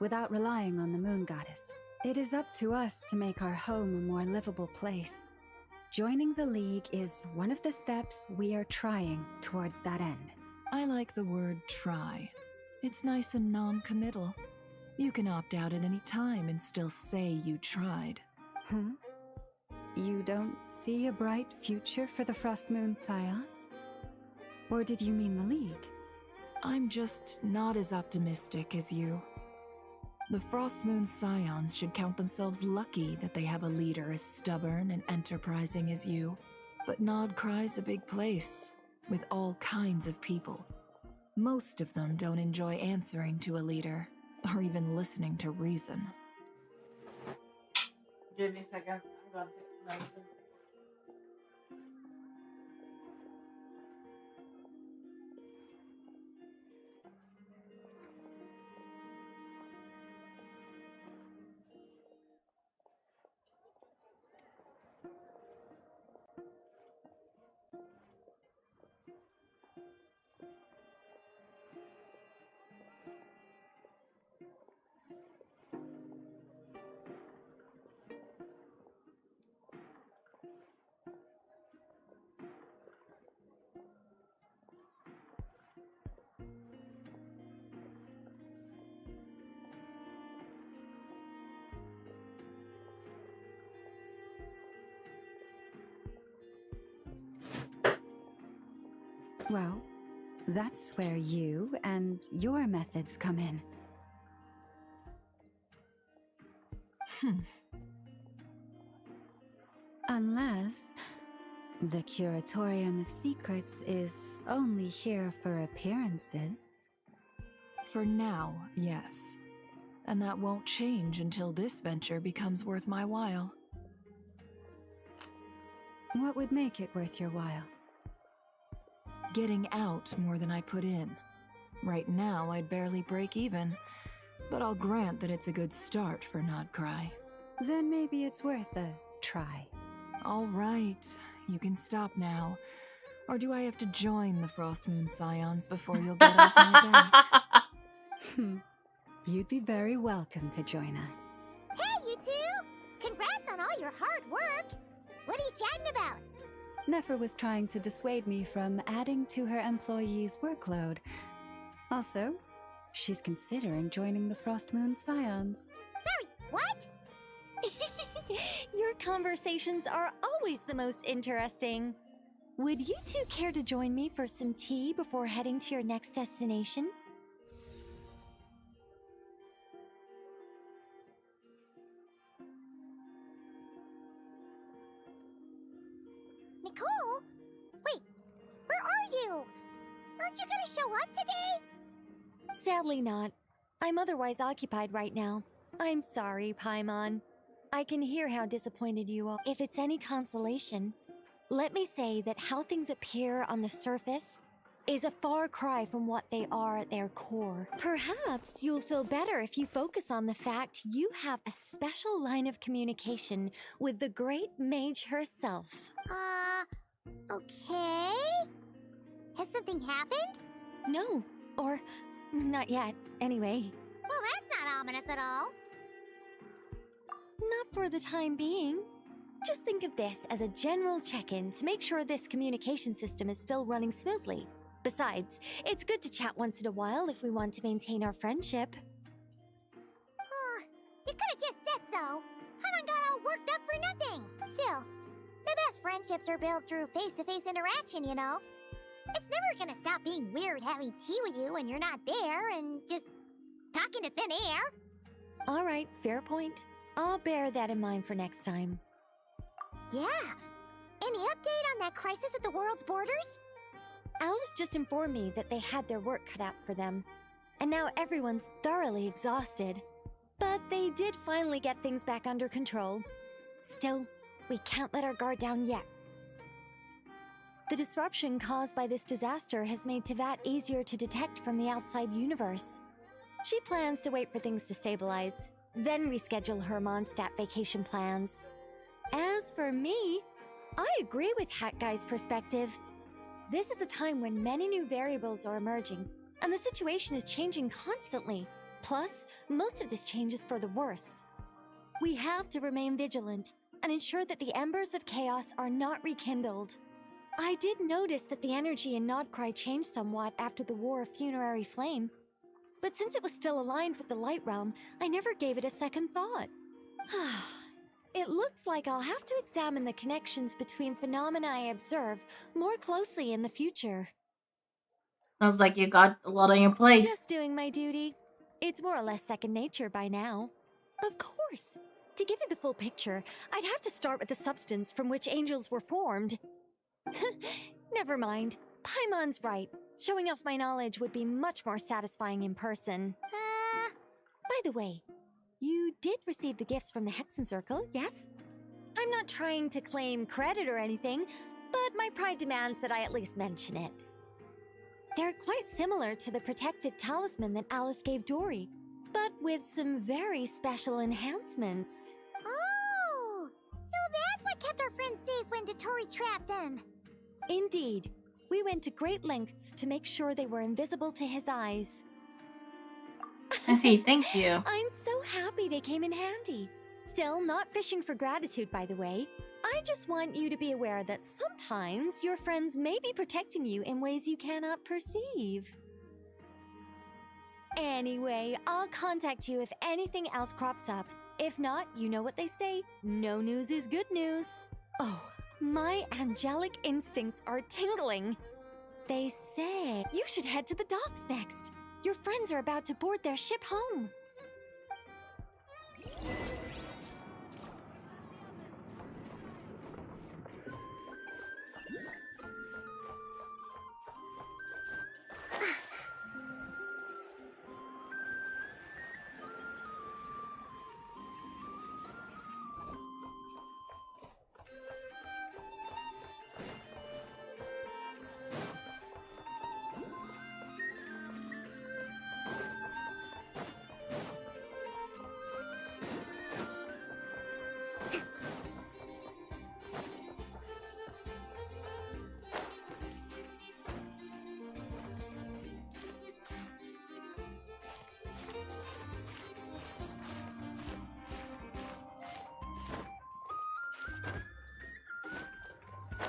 without relying on the moon goddess. It is up to us to make our home a more livable place. Joining the League is one of the steps we are trying towards that end. I like the word try. It's nice and non-committal. You can opt out at any time and still say you tried. You don't see a bright future for the Frost Moon Scions? Or did you mean the League? I'm just not as optimistic as you. The Frost Moon Scions should count themselves lucky that they have a leader as stubborn and enterprising as you. But Nod Cry's a big place, with all kinds of people. Most of them don't enjoy answering to a leader, or even listening to reason. Give me a second. I'm going to take medicine. Well, that's where you and your methods come in. Unless the Curatorium of Secrets is only here for appearances. For now, yes. And that won't change until this venture becomes worth my while. What would make it worth your while? Getting out more than I put in. Right now, I'd barely break even, but I'll grant that it's a good start for Nod Cry. Then maybe it's worth a try. All right, you can stop now. Or do I have to join the Frost Moon Scions before you'll get off my back? You'd be very welcome to join us. Hey, you two! Congrats on all your hard work! What are you chatting about? Nefer was trying to dissuade me from adding to her employees' workload. Also, she's considering joining the Frost Moon Scions. Sorry, what? Your conversations are always the most interesting. Would you two care to join me for some tea before heading to your next destination? Nicole? Wait, where are you? Aren't you gonna show up today? Sadly not. I'm otherwise occupied right now. I'm sorry, Paimon. I can hear how disappointed you are. If it's any consolation, let me say that how things appear on the surface is a far cry from what they are at their core. Perhaps you'll feel better if you focus on the fact you have a special line of communication with the great mage herself. Okay? Has something happened? No, or not yet, anyway. Well, that's not ominous at all. Not for the time being. Just think of this as a general check-in to make sure this communication system is still running smoothly. Besides, it's good to chat once in a while if we want to maintain our friendship. You could've just said so. Haven't got all worked up for nothing. Still, the best friendships are built through face-to-face interaction, you know? It's never gonna stop being weird having tea with you when you're not there and just talking to thin air. All right, fair point. I'll bear that in mind for next time. Yeah. Any update on that crisis at the world's borders? Alice just informed me that they had their work cut out for them, and now everyone's thoroughly exhausted. But they did finally get things back under control. Still, we can't let our guard down yet. The disruption caused by this disaster has made Teyvat easier to detect from the outside universe. She plans to wait for things to stabilize, then reschedule her Mondstadt vacation plans. As for me, I agree with Hat Guy's perspective. This is a time when many new variables are emerging, and the situation is changing constantly. Plus, most of this change is for the worse. We have to remain vigilant and ensure that the embers of chaos are not rekindled. I did notice that the energy in Nodcry changed somewhat after the War of Funerary Flame, but since it was still aligned with the Light Realm, I never gave it a second thought. It looks like I'll have to examine the connections between phenomena I observe more closely in the future. Sounds like you got a lot on your plate. Just doing my duty. It's more or less second nature by now. Of course. To give you the full picture, I'd have to start with the substance from which angels were formed. Never mind. Paimon's right. Showing off my knowledge would be much more satisfying in person. By the way, you did receive the gifts from the Hexen Circle, yes? I'm not trying to claim credit or anything, but my pride demands that I at least mention it. They're quite similar to the protective talisman that Alice gave Dory, but with some very special enhancements. Oh! So that's what kept our friends safe when dottore trapped them. Indeed. We went to great lengths to make sure they were invisible to his eyes. I see, thank you. I'm so happy they came in handy. Still, not fishing for gratitude, by the way. I just want you to be aware that sometimes your friends may be protecting you in ways you cannot perceive. Anyway, I'll contact you if anything else crops up. If not, you know what they say, no news is good news. Oh, my angelic instincts are tingling. They say you should head to the docks next. Your friends are about to board their ship home.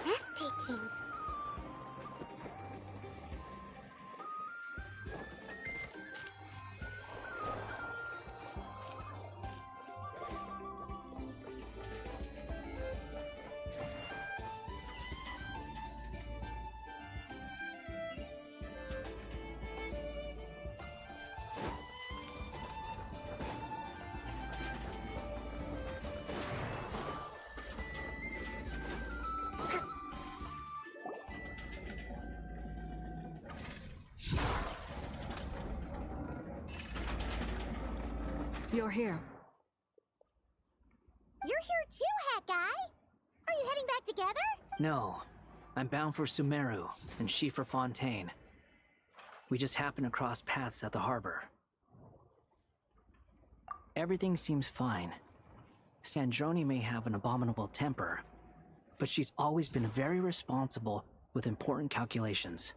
Breathtaking. You're here. You're here too, Hat Guy. Are you heading back together? No. I'm bound for Sumeru, and she for Fontaine. We just happened to cross paths at the harbor. Everything seems fine. Sandrone may have an abominable temper, but she's always been very responsible with important calculations,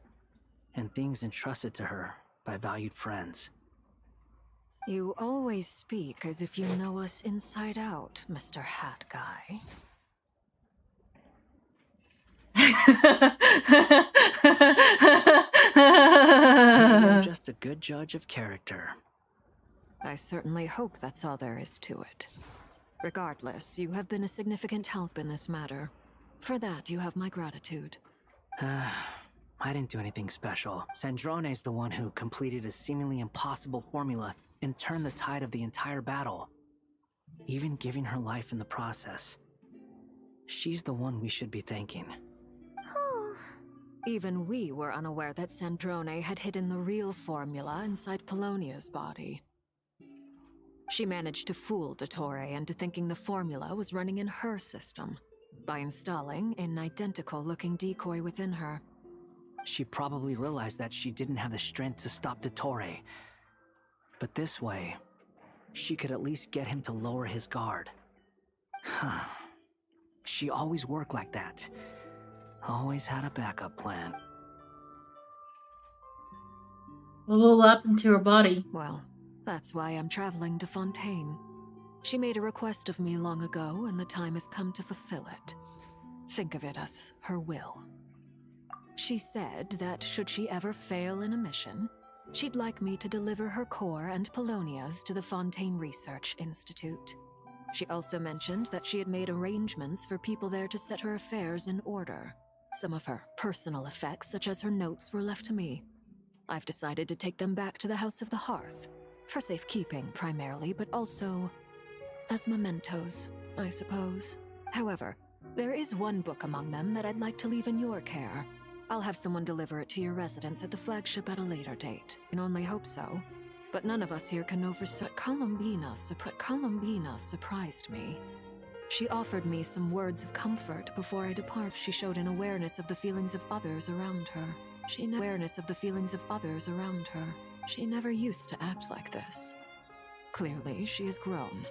and things entrusted to her by valued friends. You always speak as if you know us inside out, Mr. Hat Guy. I'm just a good judge of character. I certainly hope that's all there is to it. Regardless, you have been a significant help in this matter. For that, you have my gratitude. I didn't do anything special. Sandrone's the one who completed a seemingly impossible formula and turned the tide of the entire battle, even giving her life in the process. She's the one we should be thanking. Even we were unaware that Sandrone had hidden the real formula inside Polonia's body. She managed to fool dottore into thinking the formula was running in her system by installing an identical-looking decoy within her. She probably realized that she didn't have the strength to stop dottore. But this way, she could at least get him to lower his guard. She always worked like that. Always had a backup plan. What happened to her body? Well, that's why I'm traveling to Fontaine. She made a request of me long ago, and the time has come to fulfill it. Think of it as her will. She said that should she ever fail in a mission, she'd like me to deliver her core and Polonia's to the Fontaine Research Institute. She also mentioned that she had made arrangements for people there to set her affairs in order. Some of her personal effects, such as her notes, were left to me. I've decided to take them back to the House of the Hearth, for safekeeping primarily, but also as mementos, I suppose. However, there is one book among them that I'd like to leave in your care. I'll have someone deliver it to your residence at the flagship at a later date. I can only hope so. But none of us here can know for certain. Columbina surprised me. She offered me some words of comfort before I depart. She showed an awareness of the feelings of others around her. She never used to act like this. Clearly, she has grown.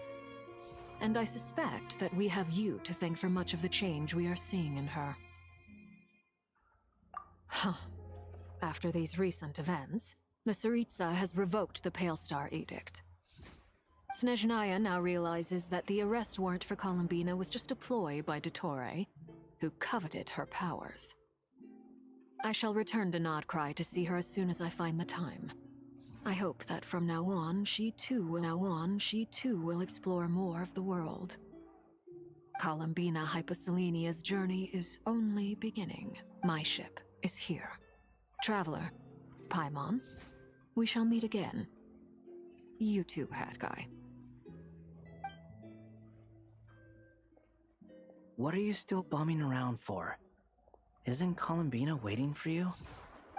And I suspect that we have you to thank for much of the change we are seeing in her. After these recent events, the Tsaritsa has revoked the Pale Star Edict. Snezhnaya now realizes that the arrest warrant for Columbina was just a ploy by dottore, who coveted her powers. I shall return to Nodcry to see her as soon as I find the time. I hope that from now on, she too will explore more of the world. Columbina Hyposelenia's journey is only beginning. My ship is here. Traveler, Paimon, we shall meet again. You too, Hat Guy. What are you still bumming around for? Isn't Columbina waiting for you?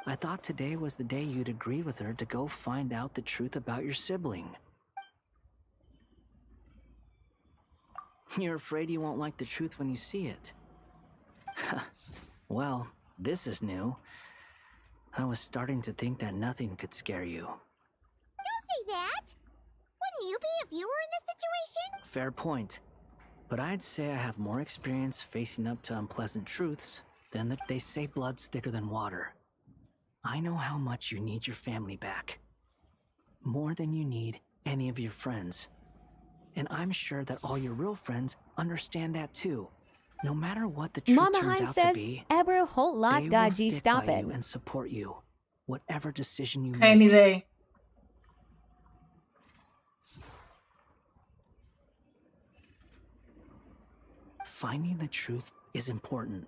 I thought today was the day you'd agreed with her to go find out the truth about your sibling. You're afraid you won't like the truth when you see it. Well, this is new. I was starting to think that nothing could scare you. Don't say that! Wouldn't you be if you were in this situation? Fair point. But I'd say I have more experience facing up to unpleasant truths than that they say blood's thicker than water. I know how much you need your family back. More than you need any of your friends. And I'm sure that all your real friends understand that too. No matter what the truth Mama turns Hein out says, to be, Ever whole lot they will gaji stick stop by it. you and support you, whatever decision you Okay, make. anyway. Finding the truth is important.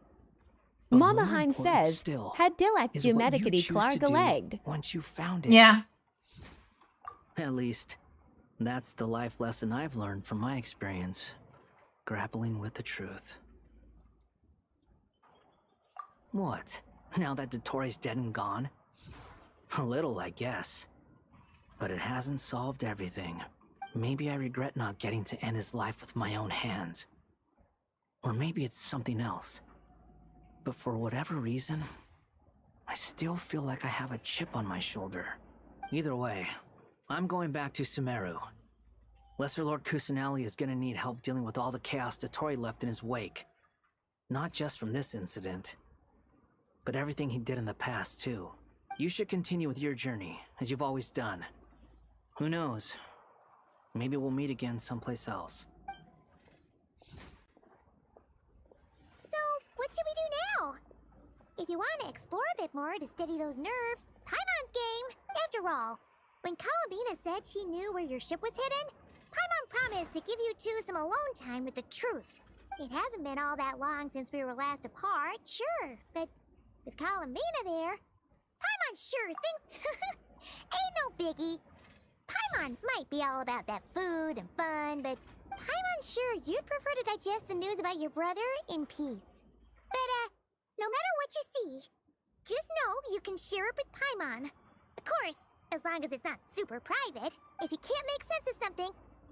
But Mama more Hein important says, still had Dilak is what you Jumedicity choose to Clark do legged. once you found it. Yeah. At least, that's the life lesson I've learned from my experience, grappling with the truth. What? Now that Dottore's dead and gone? A little, I guess. But it hasn't solved everything. Maybe I regret not getting to end his life with my own hands. Or maybe it's something else. But for whatever reason, I still feel like I have a chip on my shoulder. Either way, I'm going back to Sumeru. Lesser Lord Kusanali is gonna need help dealing with all the chaos Dottore left in his wake. Not just from this incident, but everything he did in the past, too. You should continue with your journey, as you've always done. Who knows? Maybe we'll meet again someplace else. So, what should we do now? If you want to explore a bit more to steady those nerves, Paimon's game. After all, when Columbina said she knew where your ship was hidden, Paimon promised to give you two some alone time with the truth. It hasn't been all that long since we were last apart, sure, but with Columbina there, Paimon sure think ain't no biggie. Paimon might be all about that food and fun, but Paimon sure you'd prefer to digest the news about your brother in peace. But, no matter what you see, just know you can share it with Paimon. Of course, as long as it's not super private. If you can't make sense of something,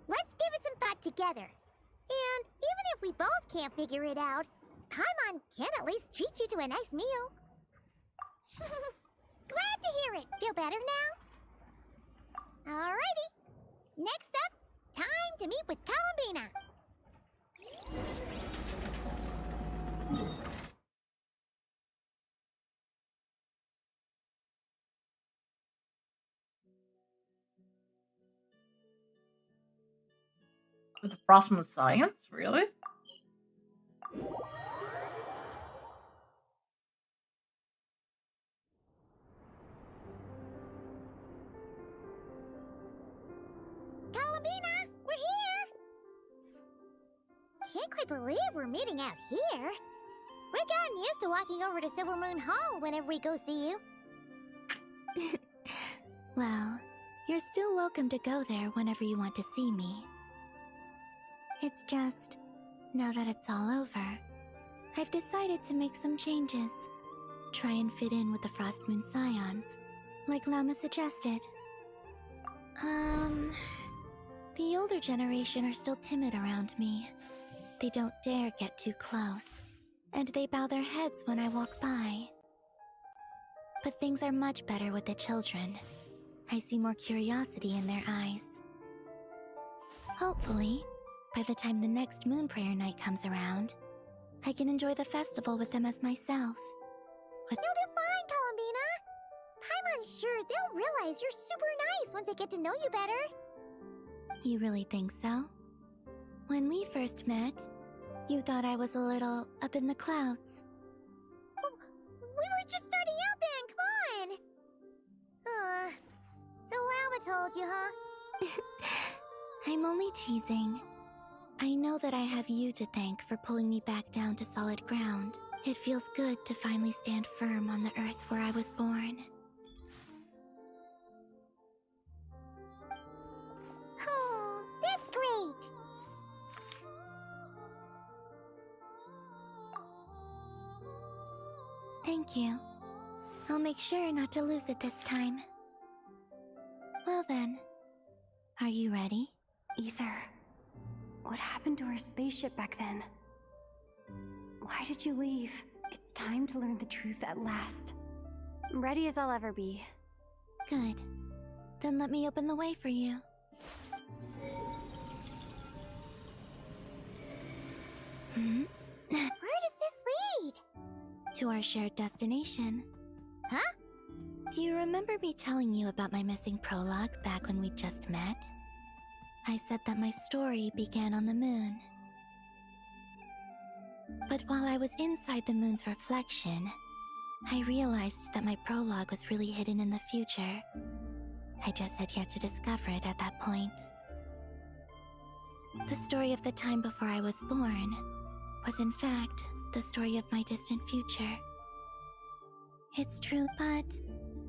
let's give it some thought together. And even if we both can't figure it out, Paimon can at least treat you to a nice meal. Glad to hear it. Feel better now? Alrighty. Next up, time to meet with Columbina. With the Frostmoon science? Really? Columbina, we're here! Can't quite believe we're meeting out here. We've gotten used to walking over to Silvermoon Hall whenever we go see you. Well, you're still welcome to go there whenever you want to see me. It's just, now that it's all over, I've decided to make some changes. Try and fit in with the Frostmoon Scions, like Llama suggested. The older generation are still timid around me. They don't dare get too close, and they bow their heads when I walk by. But things are much better with the children. I see more curiosity in their eyes. Hopefully, by the time the next Moon Prayer Night comes around, I can enjoy the festival with them as myself. No, they're fine, Columbina. Paimon's sure they'll realize you're super nice once they get to know you better. You really think so? When we first met, you thought I was a little up in the clouds. We were just starting out then, come on! So Llama told you, huh? I'm only teasing. I know that I have you to thank for pulling me back down to solid ground. It feels good to finally stand firm on the earth where I was born. Oh, that's great! Thank you. I'll make sure not to lose it this time. Well then, are you ready? Ether, what happened to our spaceship back then? Why did you leave? It's time to learn the truth at last. I'm ready as I'll ever be. Good. Then let me open the way for you. Where does this lead? To our shared destination. Huh? Do you remember me telling you about my missing prologue back when we just met? I said that my story began on the moon. But while I was inside the moon's reflection, I realized that my prologue was really hidden in the future. I just had yet to discover it at that point. The story of the time before I was born was in fact the story of my distant future. It's true, but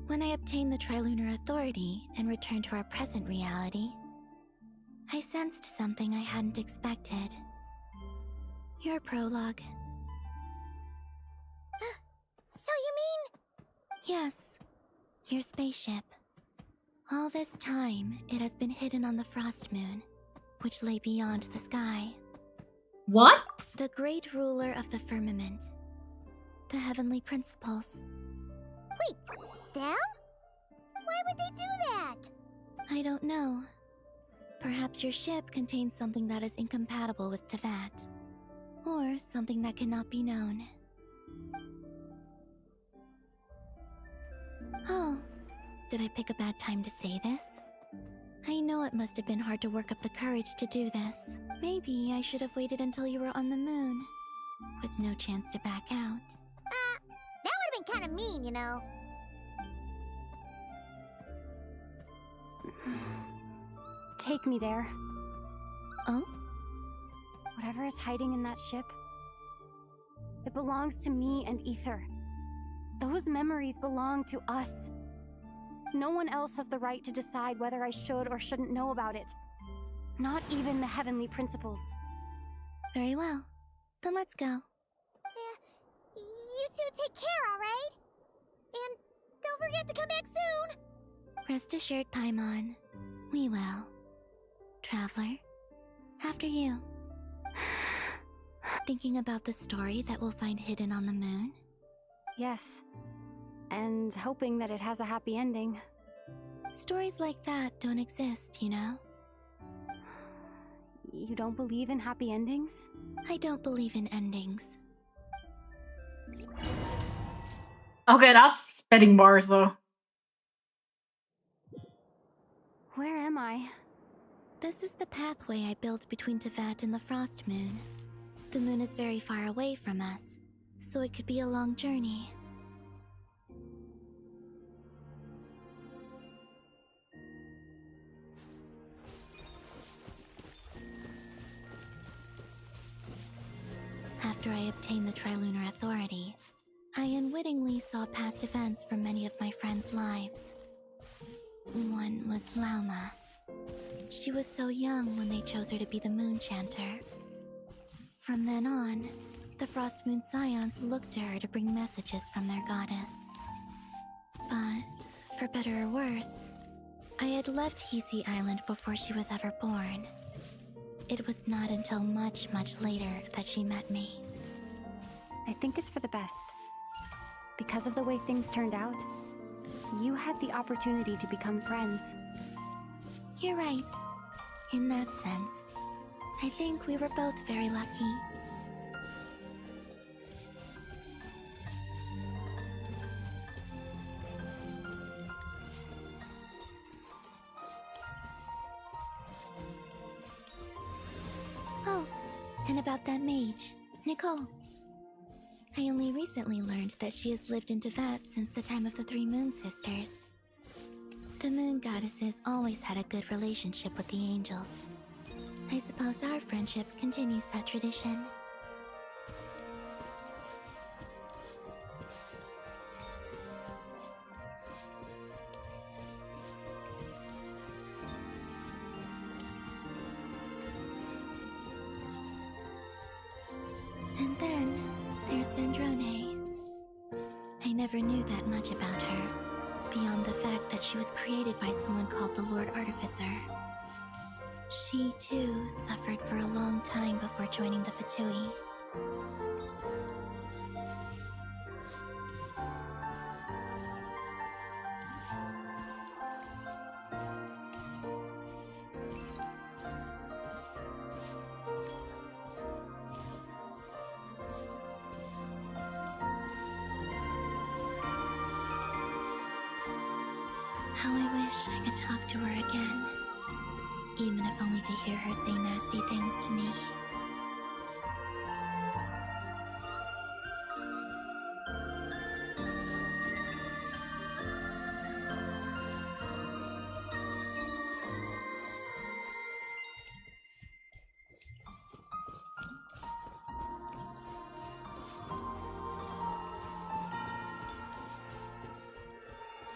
when I obtained the Trilunar Authority and returned to our present reality, I sensed something I hadn't expected. Your prologue. So you mean... Yes, your spaceship. All this time, it has been hidden on the Frost Moon, which lay beyond the sky. What? The great ruler of the firmament. The heavenly principles. Wait, them? Why would they do that? I don't know. Perhaps your ship contains something that is incompatible with Tevat. Or something that cannot be known. Oh, did I pick a bad time to say this? I know it must have been hard to work up the courage to do this. Maybe I should have waited until you were on the moon, with no chance to back out. That would have been kind of mean, you know. Take me there. Oh? Whatever is hiding in that ship, it belongs to me and Ether. Those memories belong to us. No one else has the right to decide whether I should or shouldn't know about it. Not even the heavenly principles. Very well. Then let's go. You two take care, alright? And don't forget to come back soon! Rest assured, Paimon. We will. Traveler, after you. Thinking about the story that we'll find hidden on the moon? Yes. And hoping that it has a happy ending. Stories like that don't exist, you know? You don't believe in happy endings? I don't believe in endings. Okay, that's spitting bars, though. Where am I? This is the pathway I built between Teyvat and the Frost Moon. The moon is very far away from us, so it could be a long journey. After I obtained the Trilunar Authority, I unwittingly saw past events from many of my friends' lives. One was Lauma. She was so young when they chose her to be the Moon Chanter. From then on, the Frost Moon Scions looked to her to bring messages from their goddess. But, for better or worse, I had left Hisi Island before she was ever born. It was not until much, much later that she met me. I think it's for the best. Because of the way things turned out, you had the opportunity to become friends. You're right. In that sense, I think we were both very lucky. Oh, and about that mage, Nicole. I only recently learned that she has lived in Teyvat since the time of the Three Moon Sisters. The Moon Goddesses always had a good relationship with the angels. I suppose our friendship continues that tradition. And then there's Sandrone. I never knew that much about her, beyond the fact that she was created by someone called the Lord Artificer. She, too, suffered for a long time before joining the Fatui. How I wish I could talk to her again. Even if only to hear her say nasty things to me.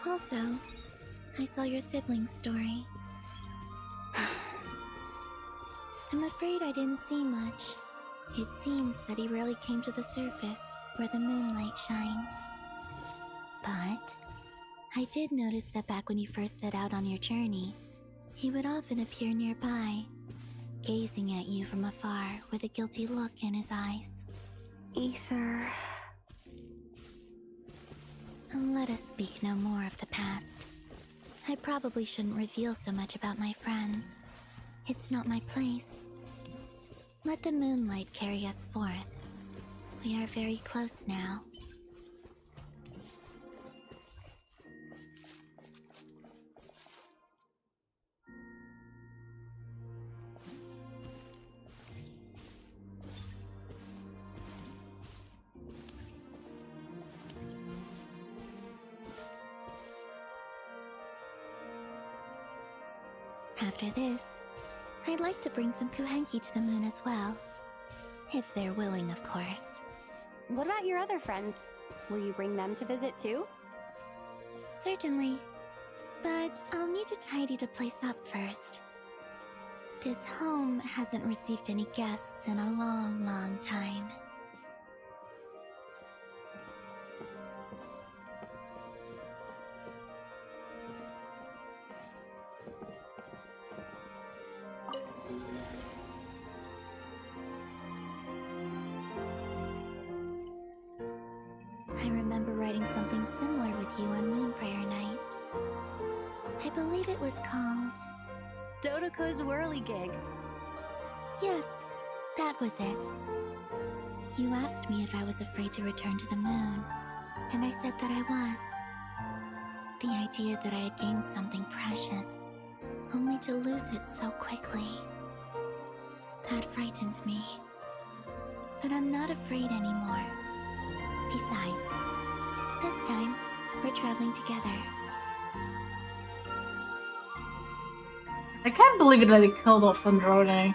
Also, I saw your sibling's story. I'm afraid I didn't see much. It seems that he rarely came to the surface, where the moonlight shines. But I did notice that back when you first set out on your journey, he would often appear nearby, gazing at you from afar with a guilty look in his eyes. Ether... Let us speak no more of the past. I probably shouldn't reveal so much about my friends. It's not my place. Let the moonlight carry us forth. We are very close now. After this, I'd like to bring some Kuhenki to the moon as well. If they're willing, of course. What about your other friends? Will you bring them to visit too? Certainly. But I'll need to tidy the place up first. This home hasn't received any guests in a long, long time. I remember writing something similar with you on Moon Prayer Night. I believe it was called... Dodoko's Whirligig. Yes, that was it. You asked me if I was afraid to return to the moon, and I said that I was. The idea that I had gained something precious, only to lose it so quickly. That frightened me. But I'm not afraid anymore. Besides, this time, we're traveling together. I can't believe it that they killed off Sandrone.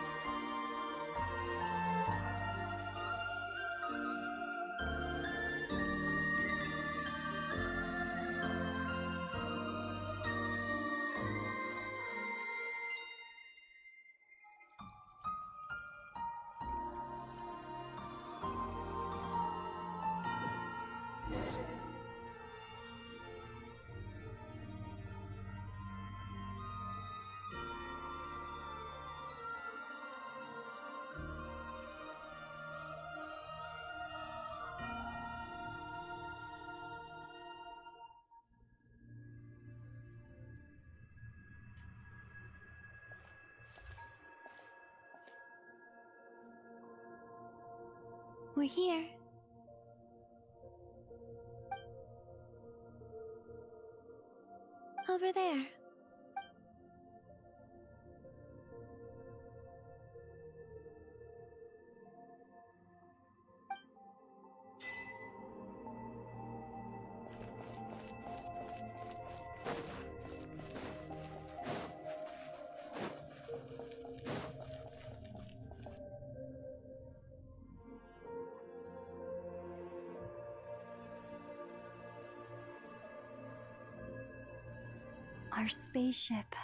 We're here. Over there. Our spaceship.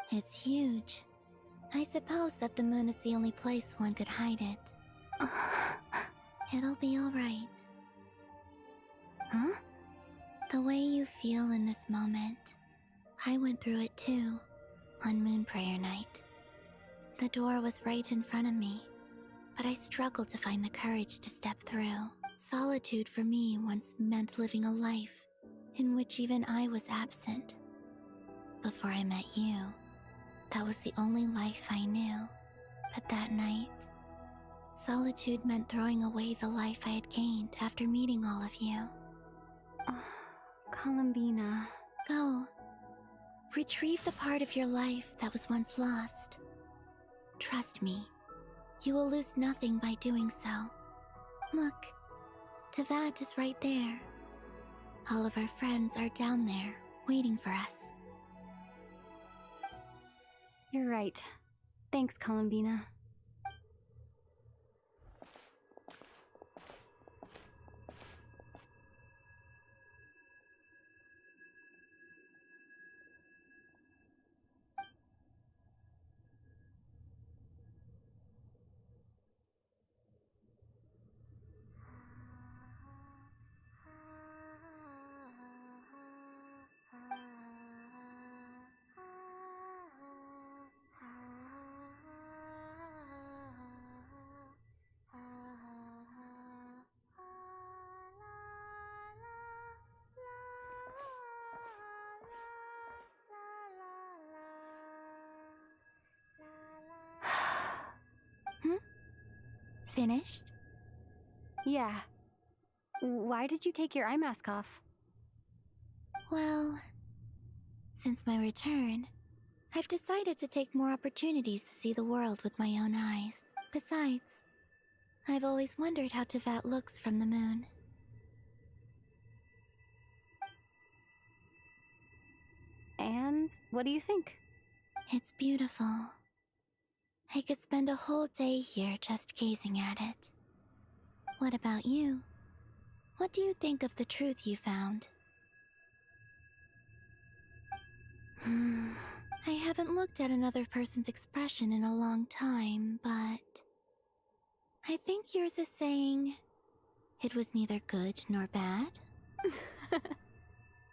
It's huge. I suppose that the moon is the only place one could hide it. It'll be alright. Huh? The way you feel in this moment, I went through it too, on Moon Prayer Night. The door was right in front of me, but I struggled to find the courage to step through. Solitude for me once meant living a life in which even I was absent. Before I met you, that was the only life I knew. But that night, solitude meant throwing away the life I had gained after meeting all of you. Columbina. Go. Retrieve the part of your life that was once lost. Trust me, you will lose nothing by doing so. Look, Teyvat is right there. All of our friends are down there, waiting for us. You're right. Thanks, Columbina. Finished? Yeah. Why did you take your eye mask off? Well, since my return, I've decided to take more opportunities to see the world with my own eyes. Besides, I've always wondered how Teyvat looks from the moon. And what do you think? It's beautiful. I could spend a whole day here just gazing at it. What about you? What do you think of the truth you found? I haven't looked at another person's expression in a long time, but I think yours is saying it was neither good nor bad.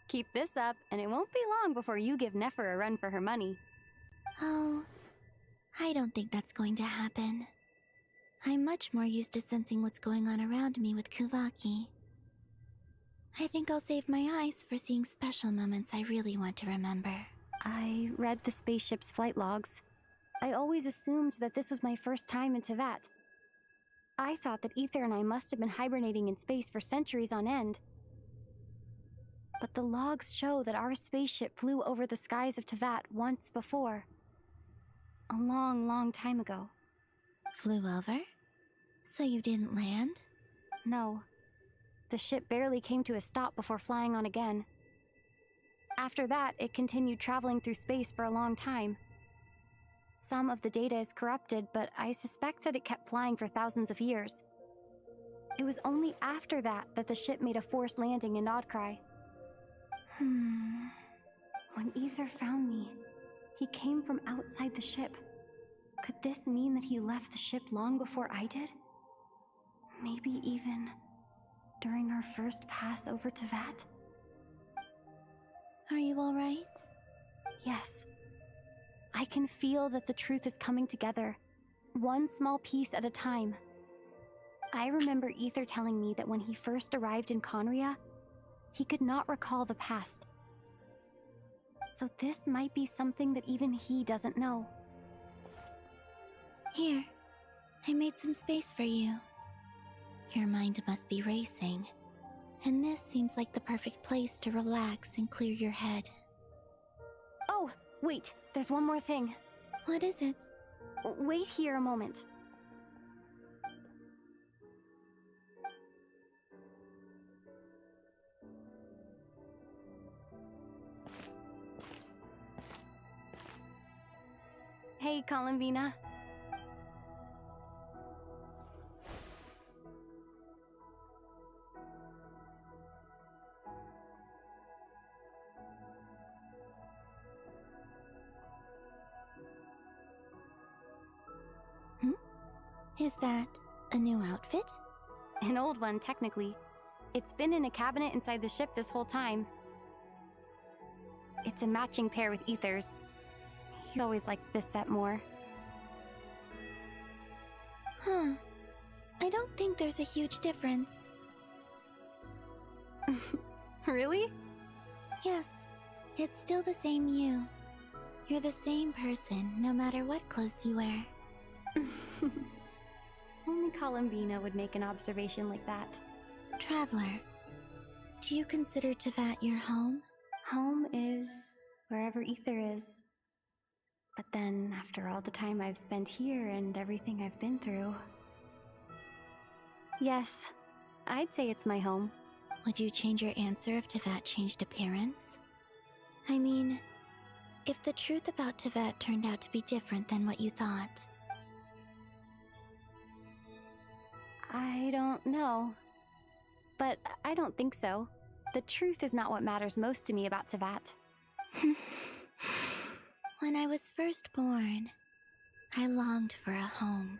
Keep this up, and it won't be long before you give Nefer a run for her money. Oh, I don't think that's going to happen. I'm much more used to sensing what's going on around me with Kuvaki. I think I'll save my eyes for seeing special moments I really want to remember. I read the spaceship's flight logs. I always assumed that this was my first time in Tevat. I thought that Ether and I must have been hibernating in space for centuries on end. But the logs show that our spaceship flew over the skies of Tevat once before. A long, long time ago. Flew over? So you didn't land? No. The ship barely came to a stop before flying on again. After that, it continued traveling through space for a long time. Some of the data is corrupted, but I suspect that it kept flying for thousands of years. It was only after that that the ship made a forced landing in Nodcry. When Ether found me, he came from outside the ship. Could this mean that he left the ship long before I did? Maybe even during our first pass over Tevat? Are you alright? Yes. I can feel that the truth is coming together, one small piece at a time. I remember Ether telling me that when he first arrived in Conria, he could not recall the past. So this might be something that even he doesn't know. Here, I made some space for you. Your mind must be racing, and this seems like the perfect place to relax and clear your head. Oh, wait, there's one more thing. What is it? Wait here a moment. Hey, Columbina. Is that a new outfit? An old one, technically. It's been in a cabinet inside the ship this whole time. It's a matching pair with Ether's. He's always liked this set more. Huh. I don't think there's a huge difference. Really? Yes. It's still the same you. You're the same person, no matter what clothes you wear. Only Columbina would make an observation like that. Traveler, do you consider Tevat your home? Home is wherever Ether is. But then, after all the time I've spent here and everything I've been through... Yes, I'd say it's my home. Would you change your answer if Tevat changed appearance? I mean, if the truth about Tevat turned out to be different than what you thought. I don't know. But I don't think so. The truth is not what matters most to me about Tevat. When I was first born, I longed for a home.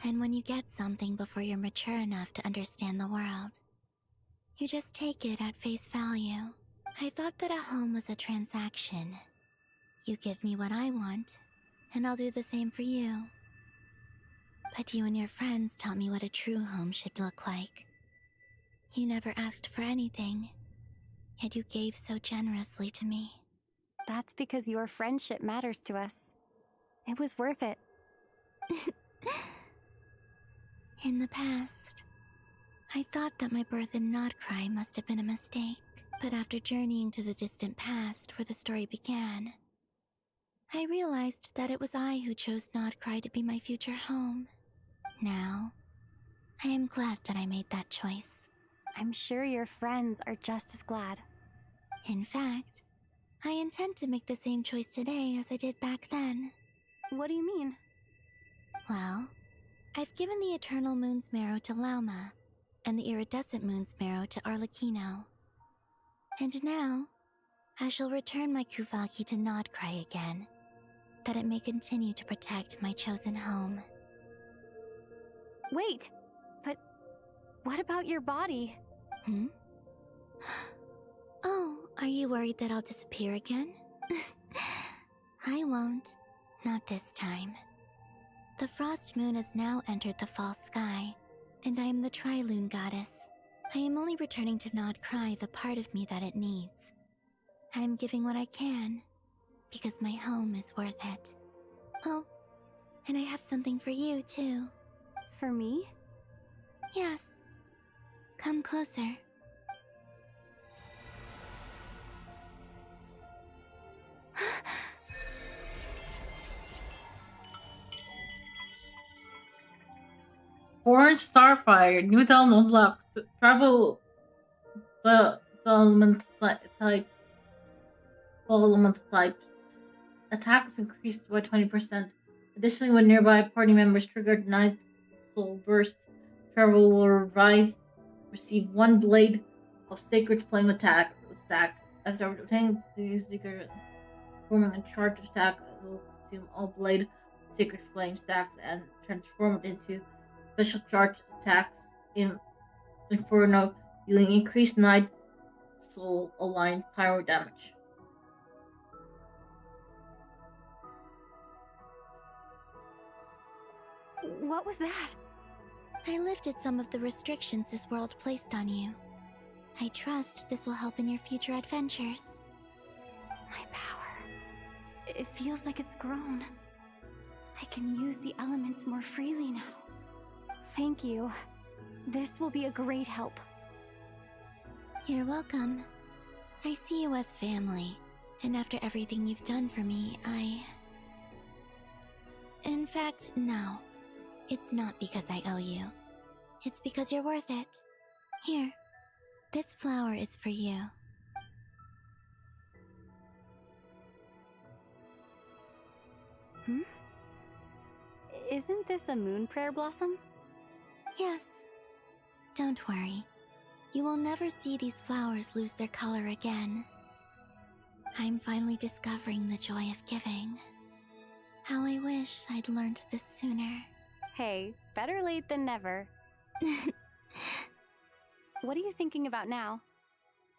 And when you get something before you're mature enough to understand the world, you just take it at face value. I thought that a home was a transaction. You give me what I want, and I'll do the same for you. But you and your friends taught me what a true home should look like. You never asked for anything, yet you gave so generously to me. That's because your friendship matters to us. It was worth it. In the past, I thought that my birth in Nodcry must have been a mistake. But after journeying to the distant past where the story began, I realized that it was I who chose Nodcry to be my future home. Now, I am glad that I made that choice. I'm sure your friends are just as glad. In fact, I intend to make the same choice today as I did back then. What do you mean? Well, I've given the Eternal Moon's Marrow to Lauma, and the Iridescent Moon's Marrow to Arlecchino. And now, I shall return my Kuvagi to Nodcry again, that it may continue to protect my chosen home. Wait, but what about your body? Oh, are you worried that I'll disappear again? I won't. Not this time. The Frost Moon has now entered the false sky, and I am the Trilune Goddess. I am only returning to Nodcry the part of me that it needs. I am giving what I can, because my home is worth it. Oh, and I have something for you, too. For me? Yes. Come closer. Born Starfire, new talent unlocked. Travel element type. Element types. Attack is increased by 20%. Additionally, when nearby party members triggered Ninth Soul Burst, Travel will receive one blade of Sacred Flame attack stack. After obtaining these secret forming a charge attack, it will consume all blade Sacred Flame stacks and transform it into special charge attacks in Inferno, dealing increased Night Soul aligned pyro damage. What was that? I lifted some of the restrictions this world placed on you. I trust this will help in your future adventures. My power. It feels like it's grown. I can use the elements more freely now. Thank you. This will be a great help. You're welcome. I see you as family, and after everything you've done for me, In fact, no. It's not because I owe you. It's because you're worth it. Here, this flower is for you. Isn't this a moon prayer blossom? Yes. Don't worry. You will never see these flowers lose their color again. I'm finally discovering the joy of giving. How I wish I'd learned this sooner. Hey, better late than never. What are you thinking about now?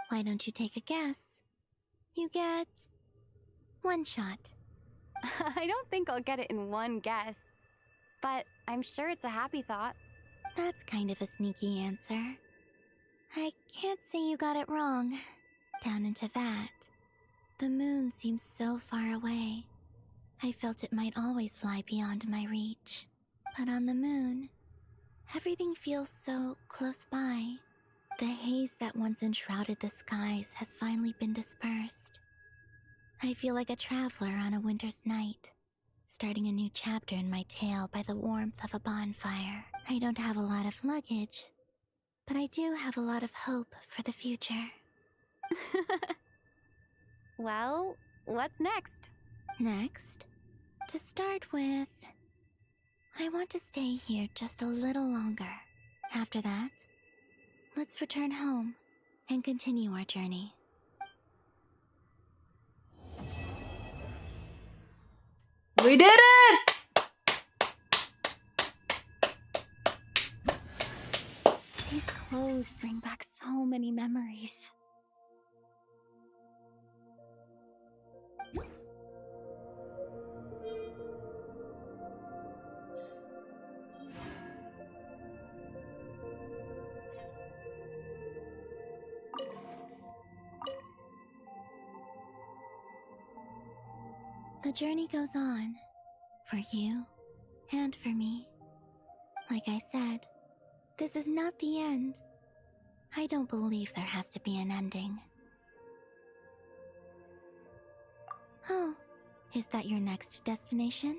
Why don't you take a guess? You get one shot. I don't think I'll get it in one guess, but I'm sure it's a happy thought. That's kind of a sneaky answer. I can't say you got it wrong. Down into that, the moon seems so far away. I felt it might always lie beyond my reach. But on the moon, everything feels so close by. The haze that once enshrouded the skies has finally been dispersed. I feel like a traveler on a winter's night, starting a new chapter in my tale by the warmth of a bonfire. I don't have a lot of luggage, but I do have a lot of hope for the future. Well, what's next? Next, to start with, I want to stay here just a little longer. After that, let's return home and continue our journey. We did it! These clothes bring back so many memories. The journey goes on, for you and for me. Like I said, this is not the end. I don't believe there has to be an ending. Oh, is that your next destination?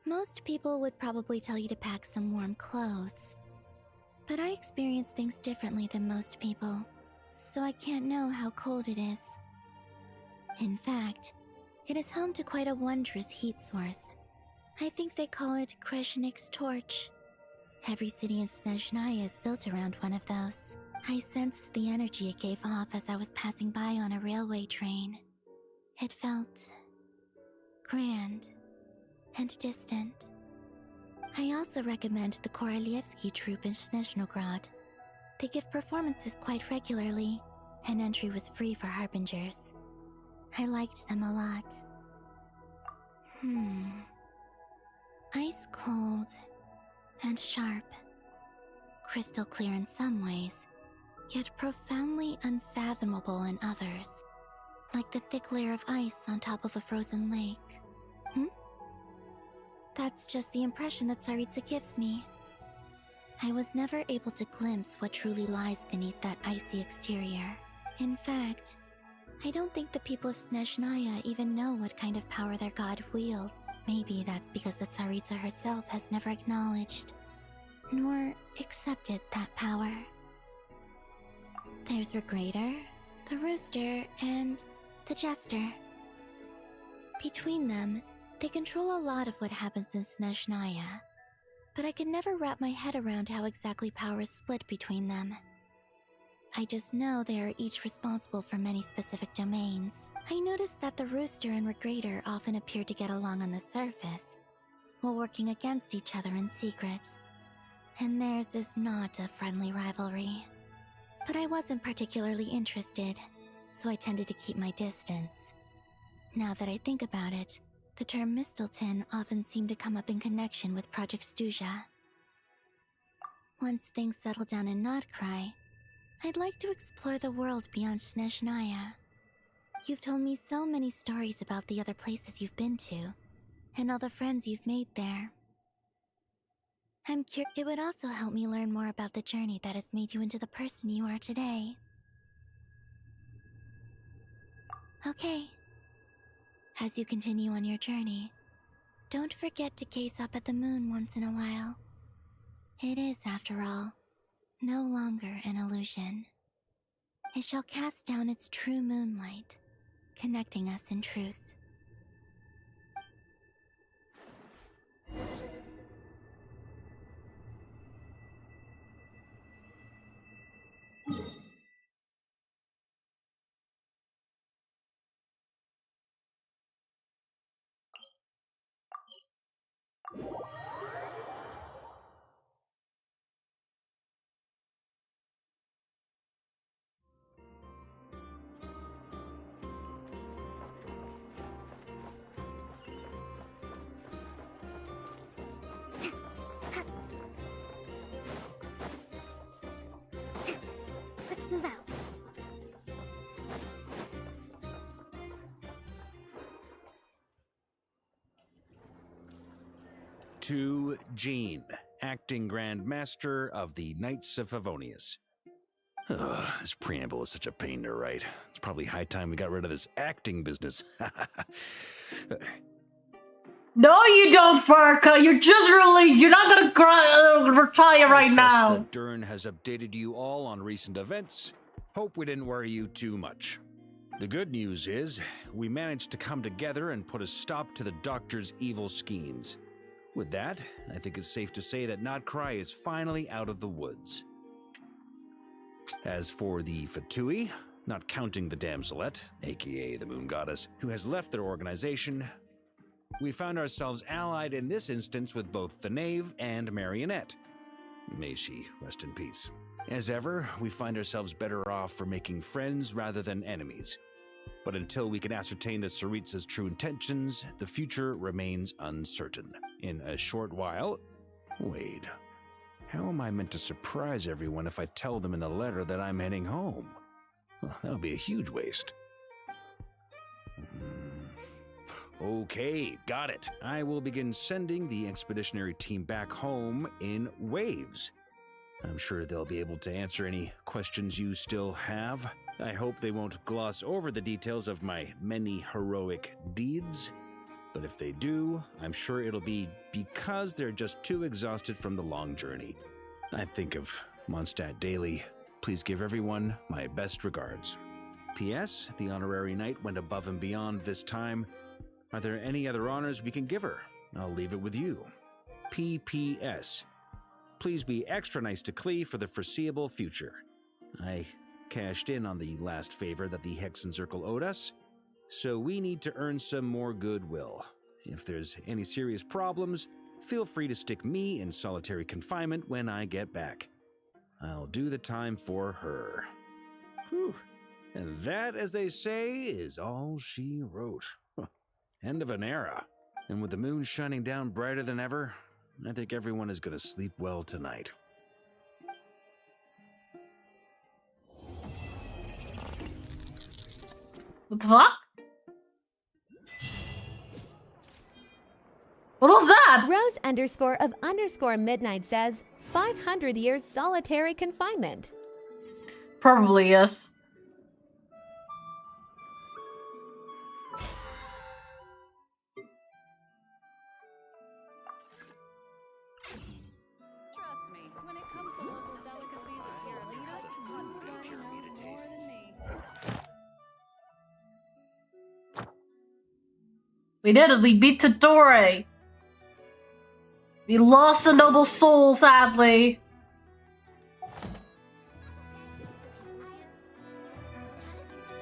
Most people would probably tell you to pack some warm clothes. But I experience things differently than most people, so I can't know how cold it is. In fact, it is home to quite a wondrous heat source. I think they call it Kreshnik's torch. Every city in Snezhnaya is built around one of those. I sensed the energy it gave off as I was passing by on a railway train. It felt grand and distant. I also recommend the Korolievsky troupe in Snezhnograd. They give performances quite regularly, and entry was free for harbingers. I liked them a lot. Ice cold and sharp. Crystal clear in some ways, yet profoundly unfathomable in others. Like the thick layer of ice on top of a frozen lake. That's just the impression that Tsaritsa gives me. I was never able to glimpse what truly lies beneath that icy exterior. In fact, I don't think the people of Snezhnaya even know what kind of power their god wields. Maybe that's because the Tsaritsa herself has never acknowledged, nor accepted that power. There's Regrator, the Rooster, and the Jester. Between them, they control a lot of what happens in Snezhnaya, but I can never wrap my head around how exactly power is split between them. I just know they are each responsible for many specific domains. I noticed that the Rooster and Regrator often appear to get along on the surface, while working against each other in secret. And theirs is not a friendly rivalry. But I wasn't particularly interested, so I tended to keep my distance. Now that I think about it, the term Mistelton often seemed to come up in connection with Project Stuja. Once things settle down in Notcry, I'd like to explore the world beyond Snezhnaya. You've told me so many stories about the other places you've been to, and all the friends you've made there. I'm curious. It would also help me learn more about the journey that has made you into the person you are today. Okay. As you continue on your journey, don't forget to gaze up at the moon once in a while. It is, after all, no longer an illusion. It shall cast down its true moonlight, connecting us in truth. Let's move out. To Jean, acting Grand Master of the Knights of Favonius. This preamble is such a pain to write. It's probably high time we got rid of this acting business. No, you don't, Farka. You're just released. You're not gonna retire right now. That Dern has updated you all on recent events. Hope we didn't worry you too much. The good news is, we managed to come together and put a stop to the Doctor's evil schemes. With that, I think it's safe to say that Notcry is finally out of the woods. As for the Fatui, not counting the Damselette, aka the Moon Goddess, who has left their organization, we found ourselves allied in this instance with both the Knave and Marionette. May she rest in peace. As ever, we find ourselves better off for making friends rather than enemies. But until we can ascertain the Tsaritsa's true intentions, the future remains uncertain. In a short while... Wait. How am I meant to surprise everyone if I tell them in the letter that I'm heading home? Well, that would be a huge waste. Okay, got it. I will begin sending the expeditionary team back home in waves. I'm sure they'll be able to answer any questions you still have. I hope they won't gloss over the details of my many heroic deeds. But if they do, I'm sure it'll be because they're just too exhausted from the long journey. I think of Mondstadt daily. Please give everyone my best regards. P.S. The honorary knight went above and beyond this time. Are there any other honors we can give her? I'll leave it with you. P.P.S. Please be extra nice to Klee for the foreseeable future. I cashed in on the last favor that the Hexen Circle owed us, so we need to earn some more goodwill. If there's any serious problems, feel free to stick me in solitary confinement when I get back. I'll do the time for her. Whew. And that, as they say, is all she wrote. End of an era. And with the moon shining down brighter than ever, I think everyone is going to sleep well tonight. What the fuck? What was that? Rose_of_midnight says 500 years solitary confinement. Probably yes. Trust me, when it comes to local delicacies of Carolina, nobody knows more than me. We did it. We beat dottore. We lost a noble soul, sadly.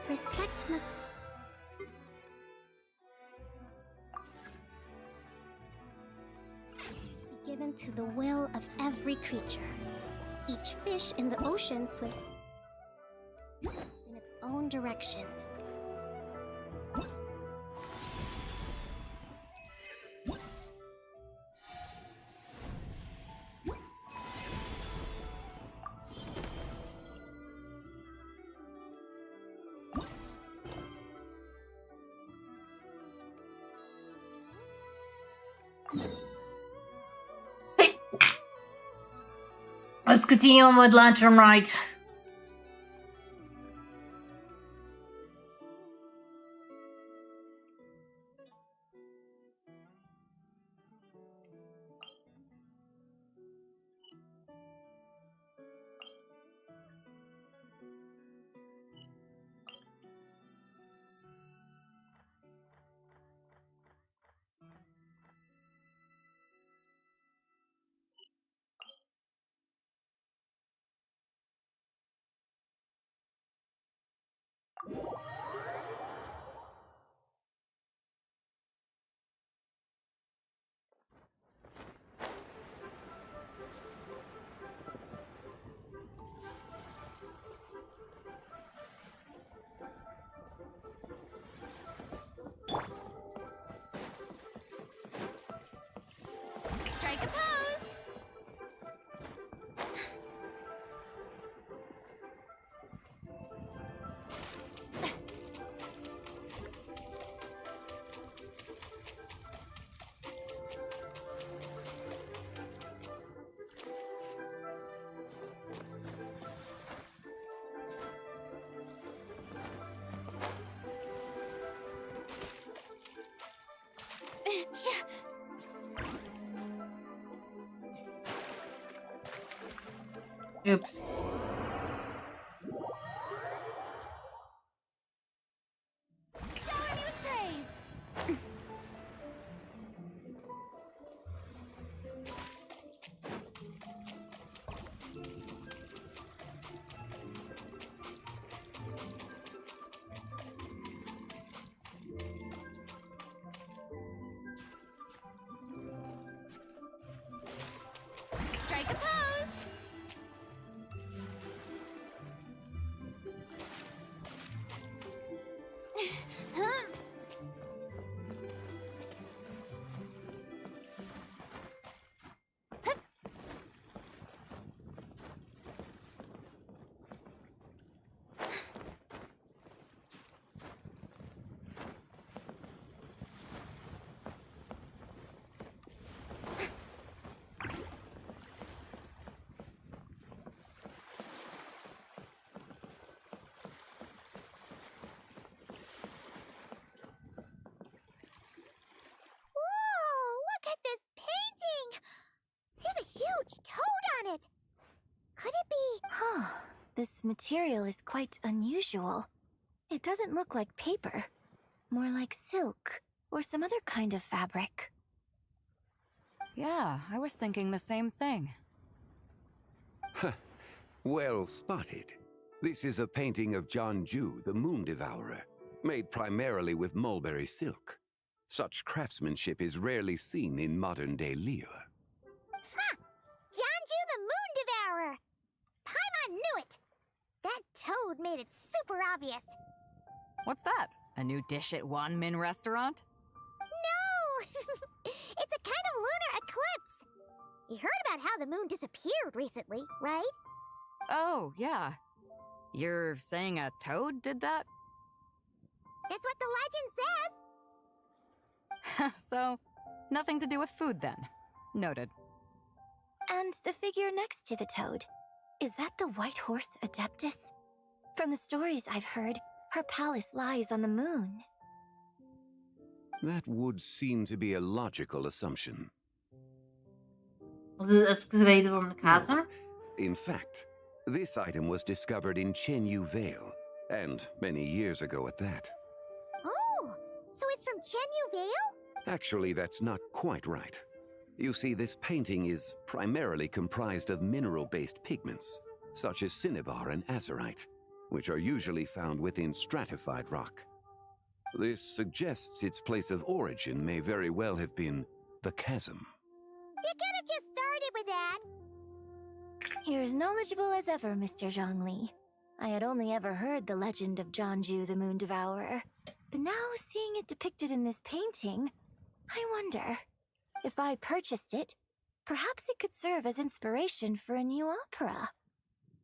Respect must be given to the will of every creature. Each fish in the ocean swims in its own direction. Let's continue with Lantern Rite. Strike a pose! Oops. Shower me with praise! Strike a pose! Huh? Whoa! Look at this painting! There's a huge toad on it! Could it be... Huh. This material is quite unusual. It doesn't look like paper. More like silk or some other kind of fabric. Yeah, I was thinking the same thing. Well spotted. This is a painting of Jianju, the Moon Devourer, made primarily with mulberry silk. Such craftsmanship is rarely seen in modern-day Liyue. Ha! Jianju the Moon Devourer! Paimon knew it! That toad made it super obvious. What's that? A new dish at Wanmin restaurant? No! It's a kind of lunar eclipse. You heard about how the moon disappeared recently, right? Oh, yeah. You're saying a toad did that? That's what the legend says. So, nothing to do with food then. Noted. And the figure next to the toad, is that the white horse Adeptus? From the stories I've heard, her palace lies on the moon. That would seem to be a logical assumption. Was het excavated from the chasm? In fact, this item was discovered in Chenyu Vale, and many years ago at that. Oh, so it's from Chenyu Vale? Actually, that's not quite right. You see, this painting is primarily comprised of mineral-based pigments, such as cinnabar and azurite, which are usually found within stratified rock. This suggests its place of origin may very well have been the chasm. You could have just started with that. You're as knowledgeable as ever, Mr. Zhongli. I had only ever heard the legend of Jianju the Moon Devourer, but now seeing it depicted in this painting, I wonder, if I purchased it, perhaps it could serve as inspiration for a new opera.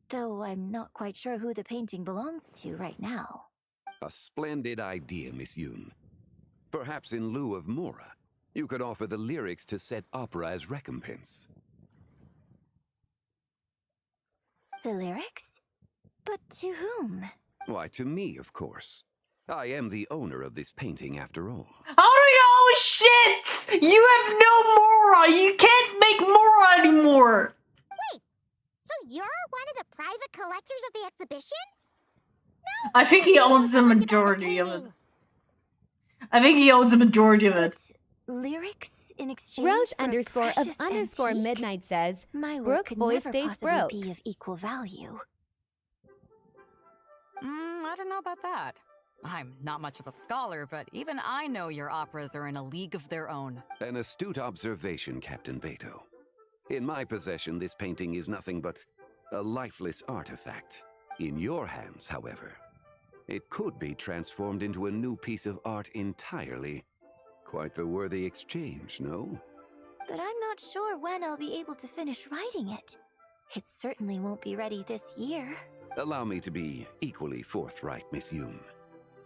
Though I'm not quite sure who the painting belongs to right now. A splendid idea, Miss Yoon. Perhaps in lieu of Mora, you could offer the lyrics to said opera as recompense. The lyrics? But to whom? Why, to me, of course. I am the owner of this painting, after all. How do you? Oh shit! You have no Mora! You can't make Mora anymore! Wait, so you're one of the private collectors of the exhibition? No, I think he owns the majority of it. I think he owns the majority of it. Lyrics in exchange Rose for a underscore of precious underscore antique? midnight says, My work Broke could boy never stays possibly broke. be of equal value. I don't know about that. I'm not much of a scholar, but even I know your operas are in a league of their own. An astute observation, Captain Beto. In my possession, this painting is nothing but a lifeless artifact. In your hands, however, it could be transformed into a new piece of art entirely. Quite the worthy exchange, no? But I'm not sure when I'll be able to finish writing it. It certainly won't be ready this year. Allow me to be equally forthright, Miss Yoon.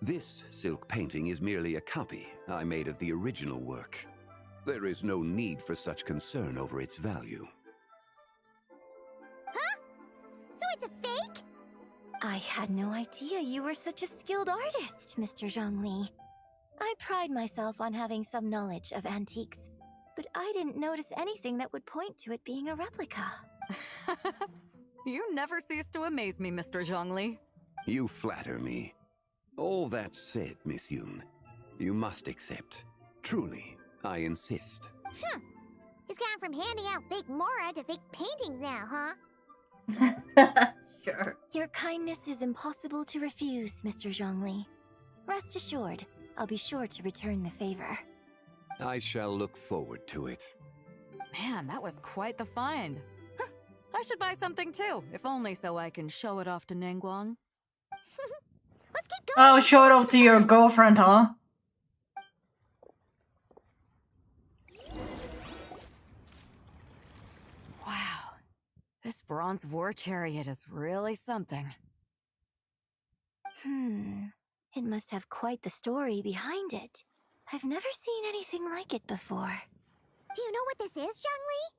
This silk painting is merely a copy I made of the original work. There is no need for such concern over its value. Huh? So it's a fake? I had no idea you were such a skilled artist, Mr. Zhongli. I pride myself on having some knowledge of antiques, but I didn't notice anything that would point to it being a replica. You never cease to amaze me, Mr. Zhongli. You flatter me. All that said, Miss Yoon, you must accept. Truly, I insist. Huh. He's gone from handing out fake Mora to fake paintings now, huh? Sure. Your kindness is impossible to refuse, Mr. Zhongli. Rest assured, I'll be sure to return the favor. I shall look forward to it. Man, that was quite the find. I should buy something too, if only so I can show it off to Nangguang. Let's keep going. Oh, show it off to your girlfriend, huh? Wow, this bronze war chariot is really something. It must have quite the story behind it. I've never seen anything like it before. Do you know what this is, Zhongli?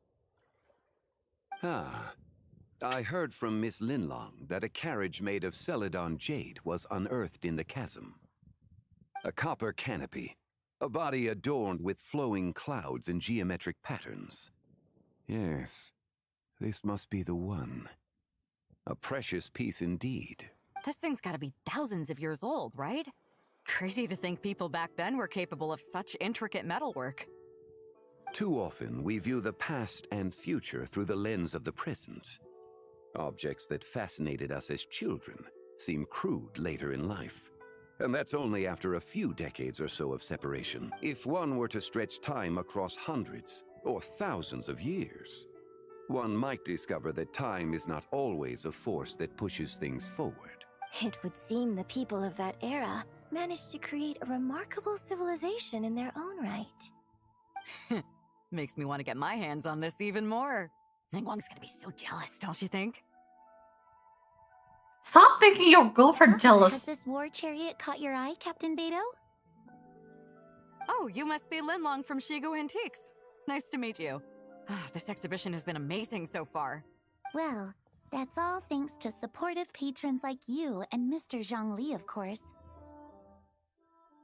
Ah. I heard from Miss Linlong that a carriage made of Celadon jade was unearthed in the chasm. A copper canopy, a body adorned with flowing clouds and geometric patterns. Yes, this must be the one. A precious piece indeed. This thing's gotta be thousands of years old, right? Crazy to think people back then were capable of such intricate metalwork. Too often, we view the past and future through the lens of the present. Objects that fascinated us as children seem crude later in life. And that's only after a few decades or so of separation. If one were to stretch time across hundreds or thousands of years, one might discover that time is not always a force that pushes things forward. It would seem the people of that era managed to create a remarkable civilization in their own right. Makes me want to get my hands on this even more. Ningguang's gonna be so jealous, don't you think? Stop making your girlfriend Has jealous. this war chariot caught your eye, Captain Beto? Oh, you must be Linlong from Shigu Antiques. Nice to meet you. This exhibition has been amazing so far. Well, that's all thanks to supportive patrons like you and Mr. Zhongli, of course.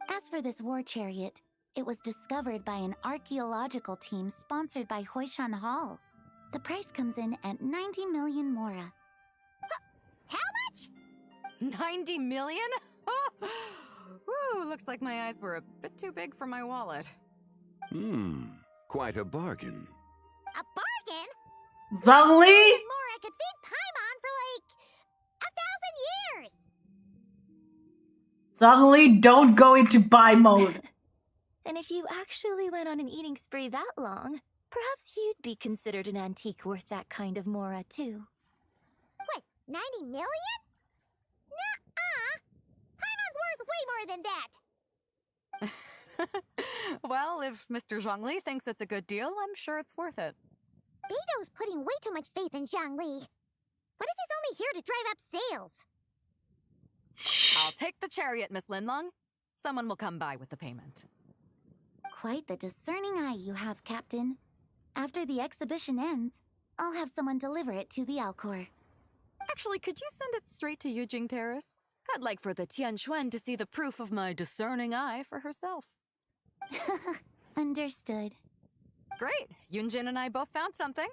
As for this war chariot, it was discovered by an archaeological team sponsored by Hoishan Hall. The price comes in at 90 million mora. How much? 90 million? Woo, looks like my eyes were a bit too big for my wallet. Quite a bargain. A bargain? Zhongli? Mora could feed Paimon for like 1,000 years. Zhongli, don't go into buy mode. And if you actually went on an eating spree that long, perhaps you'd be considered an antique worth that kind of mora, too. What, 90 million? Nuh-uh. Paimon's worth way more than that. Well, if Mr. Zhongli thinks it's a good deal, I'm sure it's worth it. Beto's putting way too much faith in Zhongli. What if he's only here to drive up sales? I'll take the chariot, Miss Linlong. Someone will come by with the payment. Quite the discerning eye you have, Captain. After the exhibition ends, I'll have someone deliver it to the Alcor. Actually, could you send it straight to Yujing Terrace? I'd like for the Tianquan to see the proof of my discerning eye for herself. Understood. Great. Yunjin and I both found something.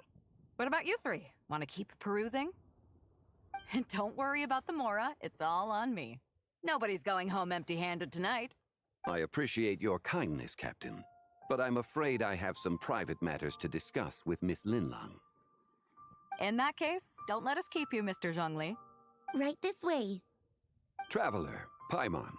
What about you three? Want to keep perusing? And don't worry about the mora. It's all on me. Nobody's going home empty-handed tonight. I appreciate your kindness, Captain, but I'm afraid I have some private matters to discuss with Miss Linlong. In that case, don't let us keep you, Mr. Zhongli. Right this way. Traveler, Paimon,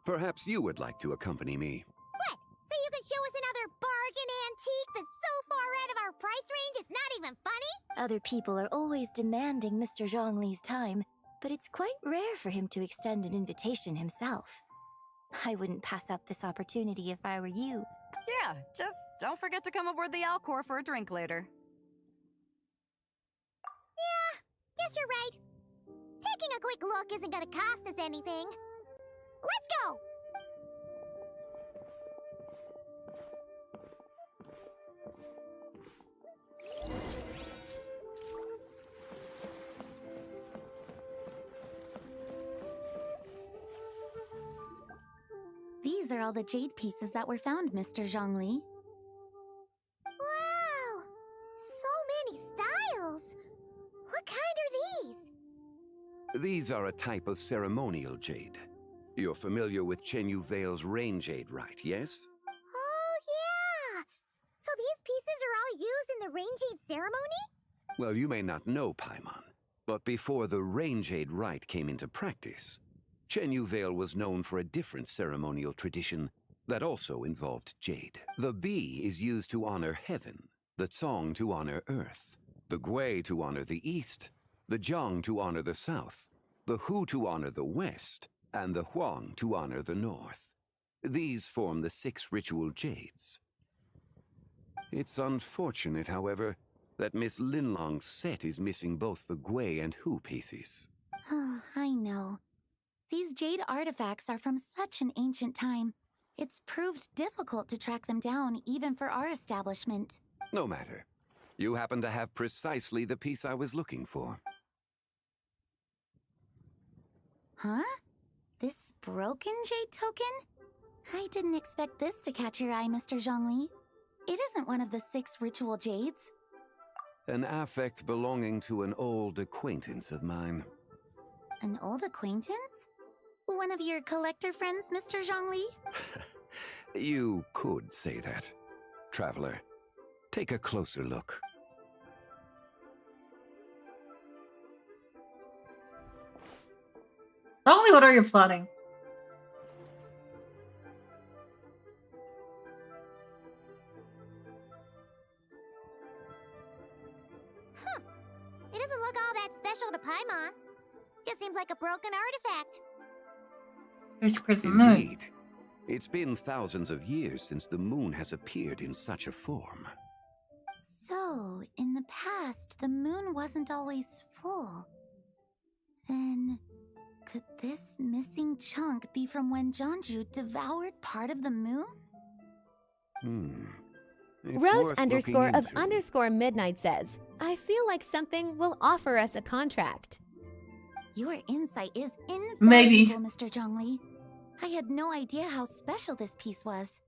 perhaps you would like to accompany me. What? So you can show us another bargain antique that's so far out of our price range it's not even funny? Other people are always demanding Mr. Zhongli's time, but it's quite rare for him to extend an invitation himself. I wouldn't pass up this opportunity if I were you. Yeah, just don't forget to come aboard the Alcor for a drink later. Yeah, guess you're right. Taking a quick look isn't gonna cost us anything. Let's go! These are all the jade pieces that were found, Mr. Zhongli. Wow! So many styles! What kind are these? These are a type of ceremonial jade. You're familiar with Chenyu Vale's rain jade, right, yes? Oh, yeah! So these pieces are all used in the rain jade ceremony? Well, you may not know, Paimon, but before the rain jade rite came into practice, Chenyu Vale was known for a different ceremonial tradition that also involved jade. The Bi is used to honor heaven, the Cong to honor earth, the Gui to honor the east, the Jiang to honor the south, the Hu to honor the west, and the Huang to honor the north. These form the 6 ritual jades. It's unfortunate, however, that Miss Linlong's set is missing both the Gui and Hu pieces. Oh, I know. These jade artifacts are from such an ancient time. It's proved difficult to track them down, even for our establishment. No matter. You happen to have precisely the piece I was looking for. Huh? This broken jade token? I didn't expect this to catch your eye, Mr. Zhongli. It isn't one of the 6 ritual jades. An affect belonging to an old acquaintance of mine. An old acquaintance? One of your collector friends, Mr. Zhongli? You could say that, Traveler. Take a closer look. Only what are you plotting? Huh. It doesn't look all that special to Paimon. Just seems like a broken artifact. There's Crescent Moon. Indeed. It's been thousands of years since the moon has appeared in such a form. So, in the past, the moon wasn't always full. Then, could this missing chunk be from when Jeonju devoured part of the moon? It's Rose worth underscore looking of into. underscore midnight says, I feel like something will offer us a contract. Your insight is invaluable, Maybe. Mr. Zhongli. I had no idea how special this piece was.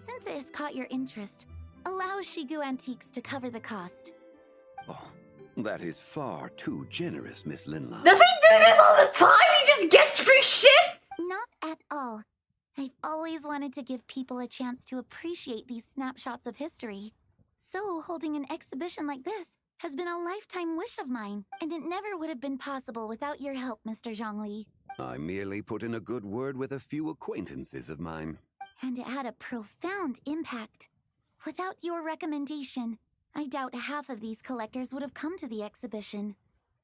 Since it has caught your interest, allow Shigu Antiques to cover the cost. Oh, that is far too generous, Miss Linla. Does he do this all the time? He just gets free shit? Not at all. I've always wanted to give people a chance to appreciate these snapshots of history. So, holding an exhibition like this has been a lifetime wish of mine, and it never would have been possible without your help, Mr. Zhongli. I merely put in a good word with a few acquaintances of mine. And it had a profound impact. Without your recommendation, I doubt half of these collectors would have come to the exhibition.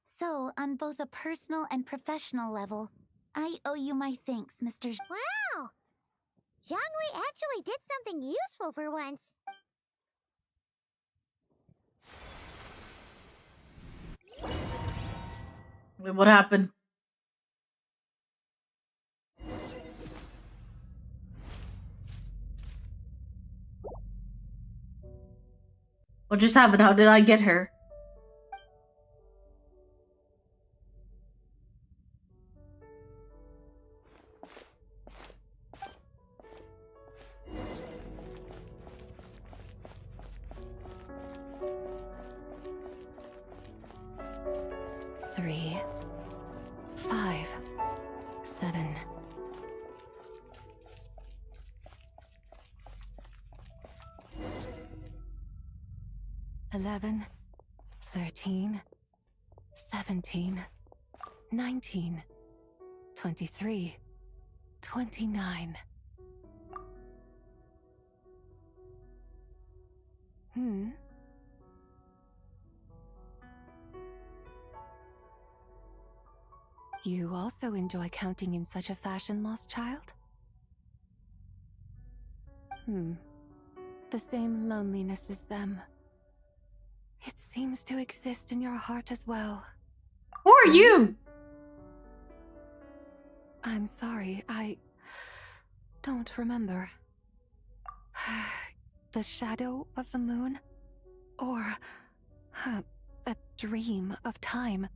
So, on both a personal and professional level, I owe you my thanks, Mr. Wow! Zhongli actually did something useful for once. Wait, what happened? What just happened? How did I get her? Three, 5, 7. $11, 13, 17, 19, 23, 29. You also enjoy counting in such a fashion, lost child? The same loneliness as them. It seems to exist in your heart as well. Who are you? I'm sorry, I don't remember. The shadow of the moon? Or a dream of time?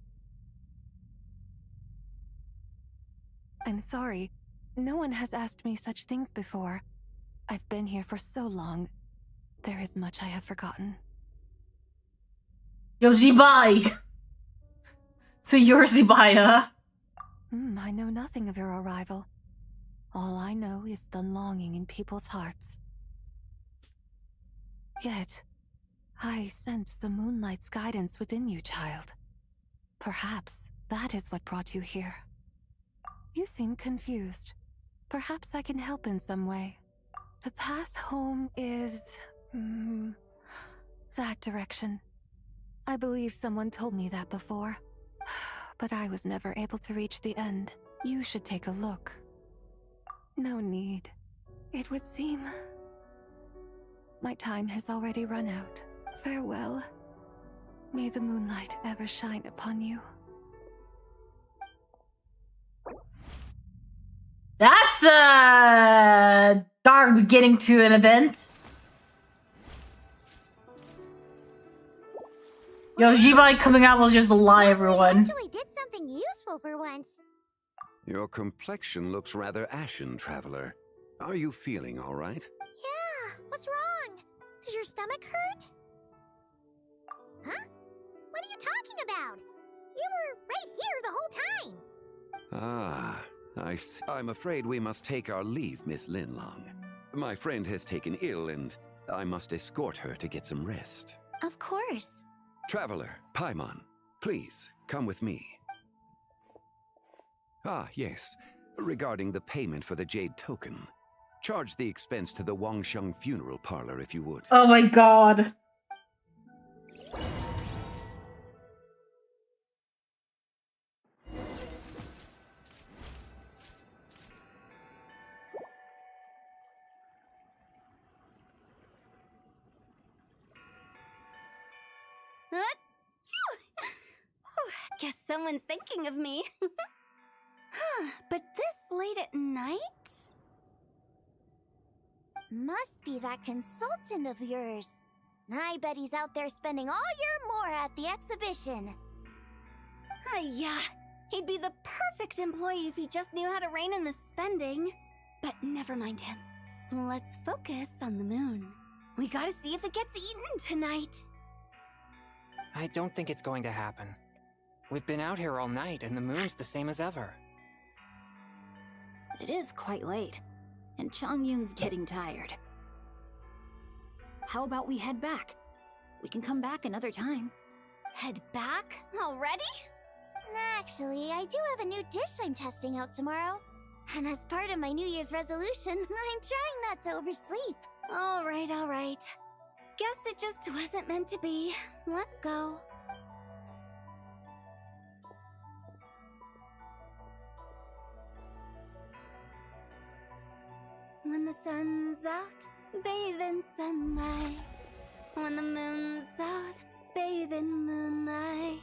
I'm sorry. No one has asked me such things before. I've been here for so long. There is much I have forgotten. Yo, Zibai! So you're Zibai, huh? I know nothing of your arrival. All I know is the longing in people's hearts. Yet, I sense the moonlight's guidance within you, child. Perhaps that is what brought you here. You seem confused. Perhaps I can help in some way. The path home is... that direction. I believe someone told me that before. But I was never able to reach the end. You should take a look. No need. It would seem... my time has already run out. Farewell. May the moonlight ever shine upon you. That's a dark beginning to an event. Yo, Zibai coming out was just a lie, everyone. Actually did something useful for once. Your complexion looks rather ashen, traveler. Are you feeling all right? Yeah, what's wrong? Does your stomach hurt? Huh? What are you talking about? You were right here the whole time. Ah, I'm afraid we must take our leave, Miss Linlong. My friend has taken ill, and I must escort her to get some rest. Of course. Traveler, Paimon, please, come with me. Ah, yes. Regarding the payment for the Jade token. Charge the expense to the Wangsheng funeral parlor if you would. Oh my god. Guess someone's thinking of me. But this late at night? Must be that consultant of yours. I bet he's out there spending all year more at the exhibition. Yeah, he'd be the perfect employee if he just knew how to rein in the spending. But never mind him. Let's focus on the moon. We gotta see if it gets eaten tonight. I don't think it's going to happen. We've been out here all night, and the moon's the same as ever. It is quite late, and Chongyun's getting tired. How about we head back? We can come back another time. Head back? Already? Actually, I do have a new dish I'm testing out tomorrow. And as part of my New Year's resolution, I'm trying not to oversleep. All right. Guess it just wasn't meant to be. Let's go. When the sun's out, bathe in sunlight. When the moon's out, bathe in moonlight.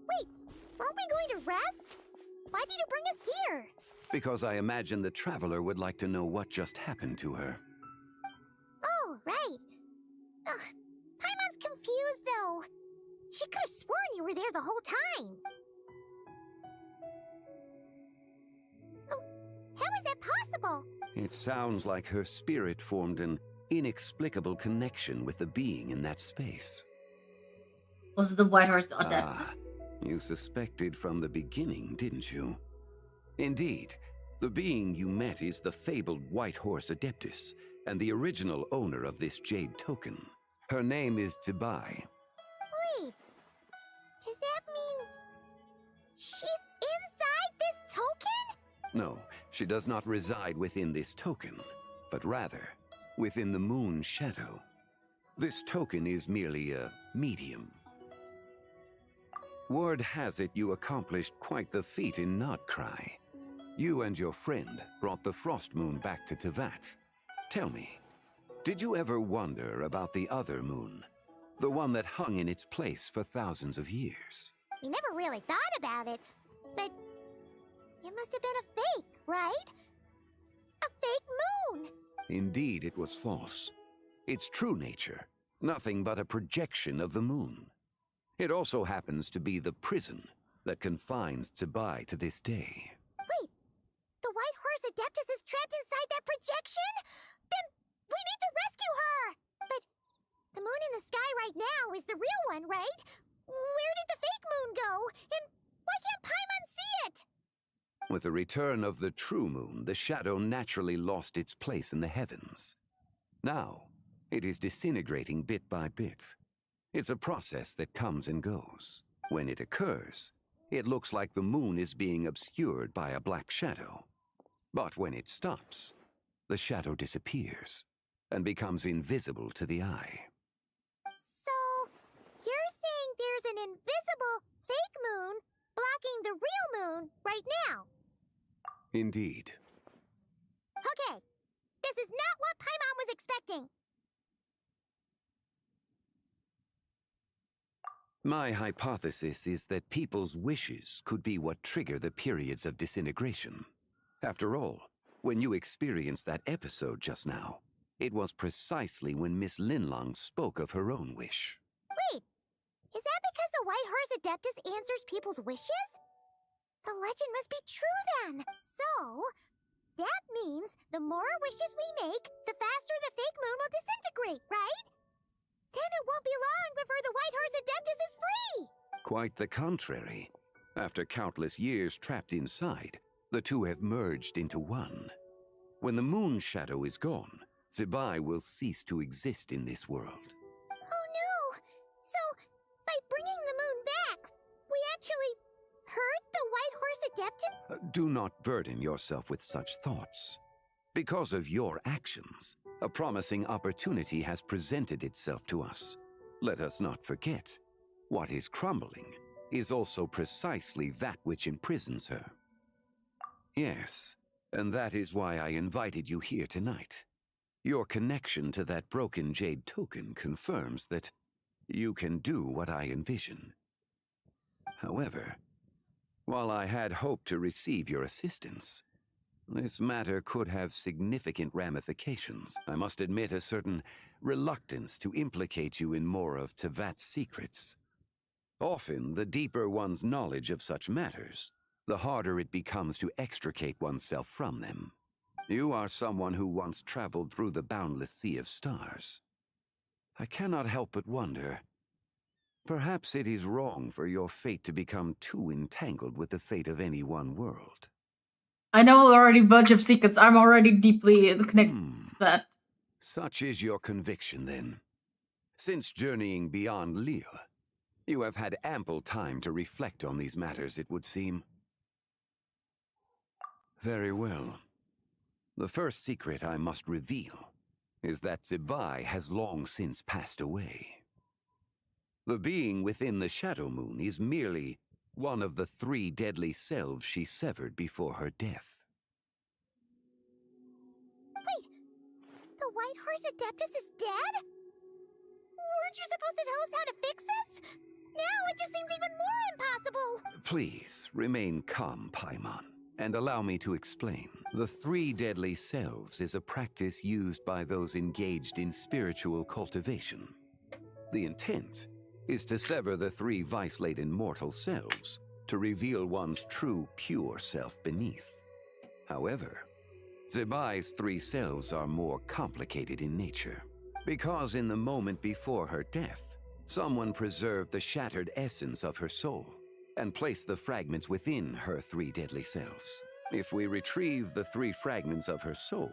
Wait, aren't we going to rest? Why did you bring us here? Because I imagine the traveler would like to know what just happened to her. Oh, right. Ugh, Paimon's confused, though. She could have sworn you were there the whole time. Oh, how is that possible? It sounds like her spirit formed an inexplicable connection with the being in that space. Was the White Horse Adeptus? Ah, you suspected from the beginning, didn't you? Indeed, the being you met is the fabled White Horse Adeptus, and the original owner of this Jade token. Her name is Tibai. Wait, does that mean she's inside this token? No, she does not reside within this token, but rather within the moon's shadow. This token is merely a medium. Word has it you accomplished quite the feat in Nodcry. You and your friend brought the Frost Moon back to Tevat. Tell me, did you ever wonder about the other moon? The one that hung in its place for thousands of years? We never really thought about it, but it must have been a fake, right? A fake moon! Indeed, it was false. Its true nature, nothing but a projection of the moon. It also happens to be the prison that confines Tibai to this day. Wait, the White Horse Adeptus is trapped inside that projection? Then we need to rescue her! But the moon in the sky right now is the real one, right? Where did the fake moon go? And why can't Paimon see it? With the return of the true moon, the shadow naturally lost its place in the heavens. Now, it is disintegrating bit by bit. It's a process that comes and goes. When it occurs, it looks like the moon is being obscured by a black shadow. But when it stops, the shadow disappears and becomes invisible to the eye. So, you're saying there's an invisible fake moon blocking the real moon right now? Indeed. Okay, this is not what Paimon was expecting. My hypothesis is that people's wishes could be what trigger the periods of disintegration. After all, when you experienced that episode just now, It was precisely when Miss Linlong spoke of her own wish. Wait, is that because the White Horse Adeptus answers people's wishes? The legend must be true then. So, that means the more wishes we make, the faster the fake moon will disintegrate, right? Then it won't be long before the White Horse Adeptus is free! Quite the contrary. After countless years trapped inside, the two have merged into one. When the moon shadow is gone, Zebai will cease to exist in this world. Oh no! So, by bringing the moon back, we actually hurt the White Horse Adeptus? Do not burden yourself with such thoughts. Because of your actions, a promising opportunity has presented itself to us. Let us not forget, what is crumbling is also precisely that which imprisons her. Yes, and that is why I invited you here tonight. Your connection to that broken jade token confirms that you can do what I envision. However, while I had hoped to receive your assistance, this matter could have significant ramifications. I must admit a certain reluctance to implicate you in more of Tevat's secrets. Often, the deeper one's knowledge of such matters, the harder it becomes to extricate oneself from them. You are someone who once traveled through the boundless sea of stars. I cannot help but wonder, perhaps it is wrong for your fate to become too entangled with the fate of any one world. I know already a bunch of secrets. I'm already deeply connected to that. Such is your conviction, then. Since journeying beyond Lille, you have had ample time to reflect on these matters, it would seem. Very well. The first secret I must reveal is that Zebai has long since passed away. The being within the Shadow Moon is merely one of the 3 deadly selves she severed before her death. Wait, the White Horse Adeptus is dead? Weren't you supposed to tell us how to fix this? Now it just seems even more impossible! Please, remain calm, Paimon, and allow me to explain. The 3 deadly selves is a practice used by those engaged in spiritual cultivation. The intent is to sever the 3 vice-laden mortal selves to reveal one's true, pure self beneath. However, Zebai's 3 selves are more complicated in nature, because in the moment before her death, someone preserved the shattered essence of her soul and placed the fragments within her 3 deadly selves. If we retrieve the 3 fragments of her soul,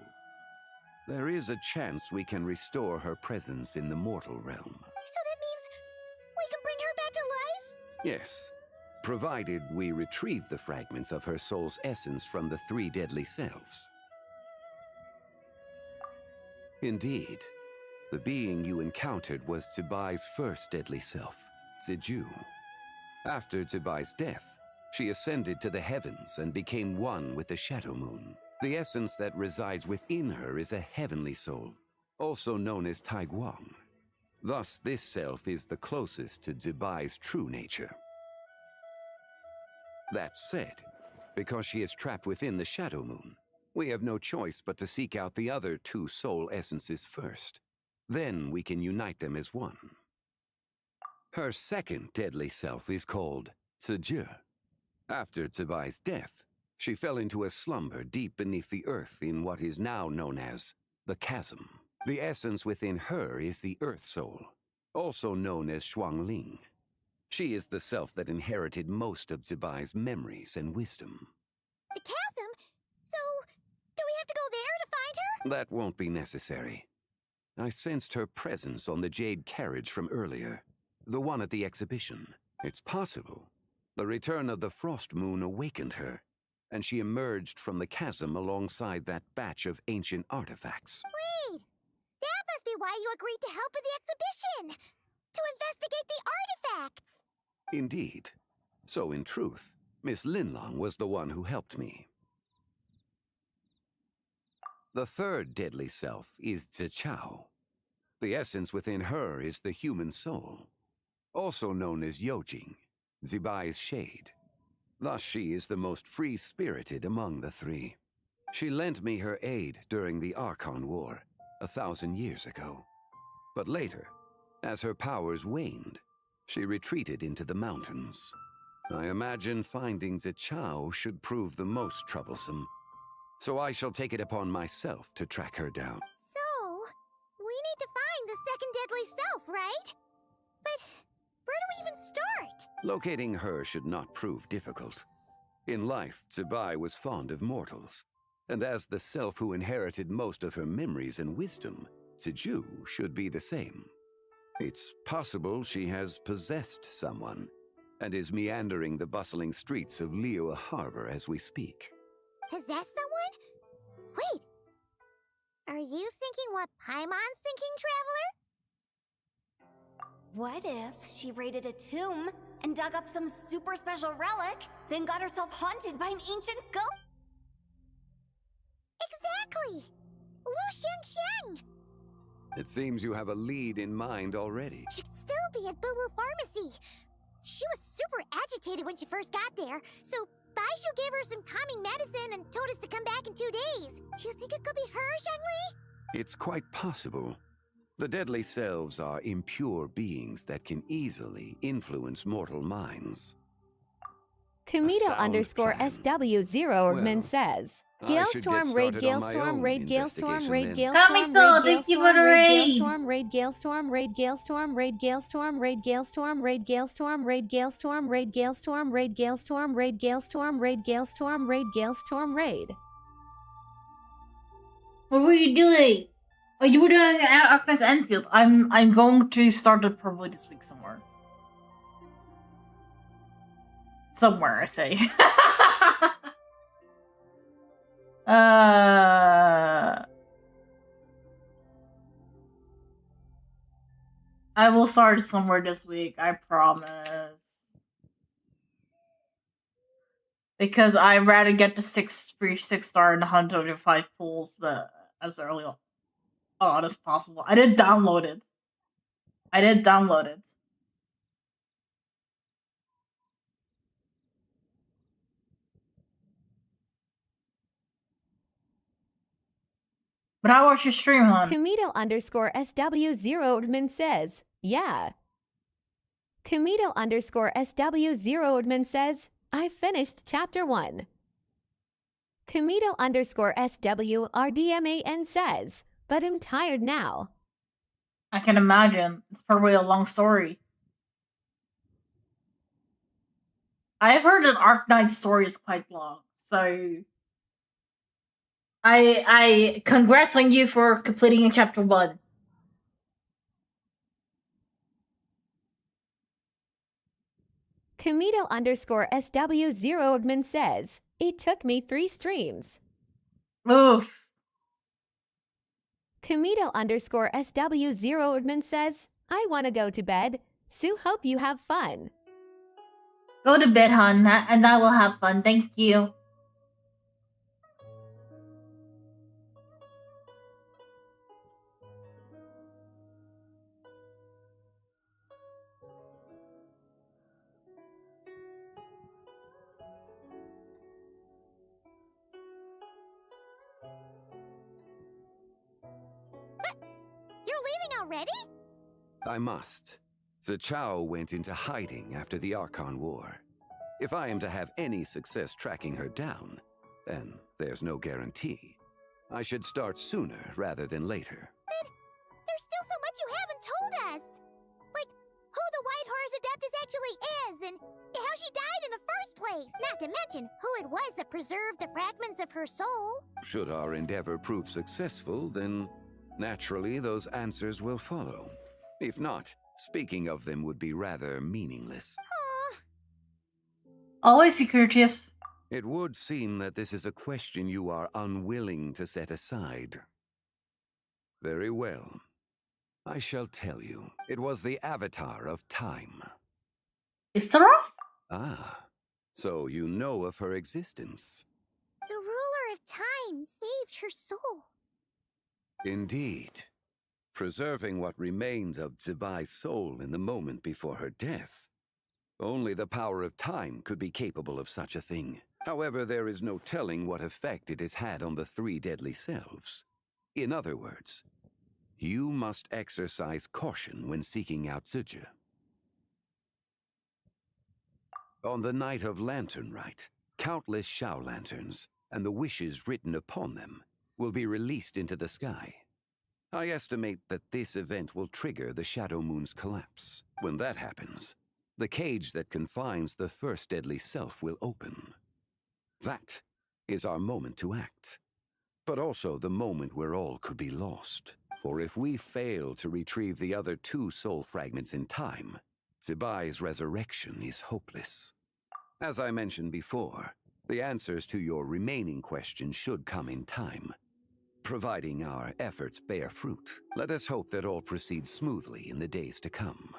there is a chance we can restore her presence in the mortal realm. So that means we can bring her back to life? Yes, provided we retrieve the fragments of her soul's essence from the 3 deadly selves. Indeed, the being you encountered was Zebai's first deadly self, Ziju. After Zebai's death, she ascended to the heavens and became one with the Shadow Moon. The essence that resides within her is a heavenly soul, also known as Taiguang. Thus, this self is the closest to Zebai's true nature. That said, because she is trapped within the Shadow Moon, we have no choice but to seek out the other 2 soul essences first. Then we can unite them as one. Her second deadly self is called Ziju. After Zebai's death, she fell into a slumber deep beneath the earth in what is now known as the Chasm. The essence within her is the Earth Soul, also known as Shuangling. She is the self that inherited most of Zebai's memories and wisdom. The chasm? So, do we have to go there to find her? That won't be necessary. I sensed her presence on the jade carriage from earlier, the one at the exhibition. It's possible the return of the Frost Moon awakened her, and she emerged from the chasm alongside that batch of ancient artifacts. Wait! That must be why you agreed to help with the exhibition! To investigate the artifacts! Indeed. So in truth, Miss Linlong was the one who helped me. The third deadly self is Zichao. The essence within her is the human soul, also known as Yojing, Zebai's shade. Thus she is the most free-spirited among the 3. She lent me her aid during the Archon War, 1,000 years ago. But later, as her powers waned, she retreated into the mountains. I imagine finding Zichao should prove the most troublesome, so I shall take it upon myself to track her down. So, we need to find the second deadly self, right? But where do we even start? Locating her should not prove difficult. In life, Zibai was fond of mortals, and as the self who inherited most of her memories and wisdom, Ziju should be the same. It's possible she has possessed someone, and is meandering the bustling streets of Liyue Harbor as we speak. Possess someone? Wait, are you thinking what Paimon's thinking, Traveler? What if she raided a tomb and dug up some super special relic, then got herself haunted by an ancient ghost? Exactly! Lu Xingqiang! It seems you have a lead in mind already. She'd still be at Boo Boo Pharmacy. She was super agitated when she first got there, so Baishu gave her some calming medicine and told us to come back in 2 days. Do you think it could be her, Zhengli? It's quite possible. The deadly selves are impure beings that can easily influence mortal minds. Kumito sound _SW0 says. I should get Galestorm raid started on my Galestorm own raid Galestorm investigation raid then. Galestorm Kamito, thank you for the raid. raid Galestorm raid Galestorm raid Galestorm raid Galestorm raid Galestorm raid Galestorm raid Galestorm raid Galestorm raid Galestorm raid Galestorm raid Galestorm raid. What were you doing? Oh, you were doing Agnes Enfield. I'm going to start it probably this week somewhere. Somewhere, I say. I will start somewhere this week, I promise. Because I'd rather get the free 6-star in the 105 pools as early on as possible. I did download it. But how was your stream, hon? Kumito _SW0 says, yeah. Kumito _SW0 says, I finished chapter 1. Kumito _SWRDMAN says, but I'm tired now. I can imagine. It's probably a long story. I've heard an Arknight story is quite long, so I congrats on you for completing chapter 1. Kumito _SW0 says, it took me 3 streams. Oof. Kumito _SW0 says, I want to go to bed. Sue, hope you have fun. Go to bed, hon, and I will have fun. Thank you. You're leaving already? I must. Zichao went into hiding after the Archon War. If I am to have any success tracking her down, and there's no guarantee, I should start sooner rather than later. But there's still so much you haven't told us. Like, who the White Horse Adeptus actually is, and how she died in the first place. Not to mention who it was that preserved the fragments of her soul. Should our endeavor prove successful, then naturally those answers will follow. If not, speaking of them would be rather meaningless. Always securities. It would seem that this is a question you are unwilling to set aside. Very well. I shall tell you. It was the Avatar of Time. Istaroth? Ah, so you know of her existence. The ruler of time saved her soul. Indeed. Preserving what remained of Zibai's soul in the moment before her death. Only the power of time could be capable of such a thing. However, there is no telling what effect it has had on the 3 deadly selves. In other words, You must exercise caution when seeking out Zuje. On the night of Lantern Rite, countless Shao lanterns, and the wishes written upon them, will be released into the sky. I estimate that this event will trigger the Shadow Moon's collapse. When that happens, the cage that confines the first deadly self will open. That is our moment to act, but also the moment where all could be lost. For if we fail to retrieve the other 2 soul fragments in time, Zibai's resurrection is hopeless. As I mentioned before, the answers to your remaining questions should come in time. Providing our efforts bear fruit, let us hope that all proceeds smoothly in the days to come.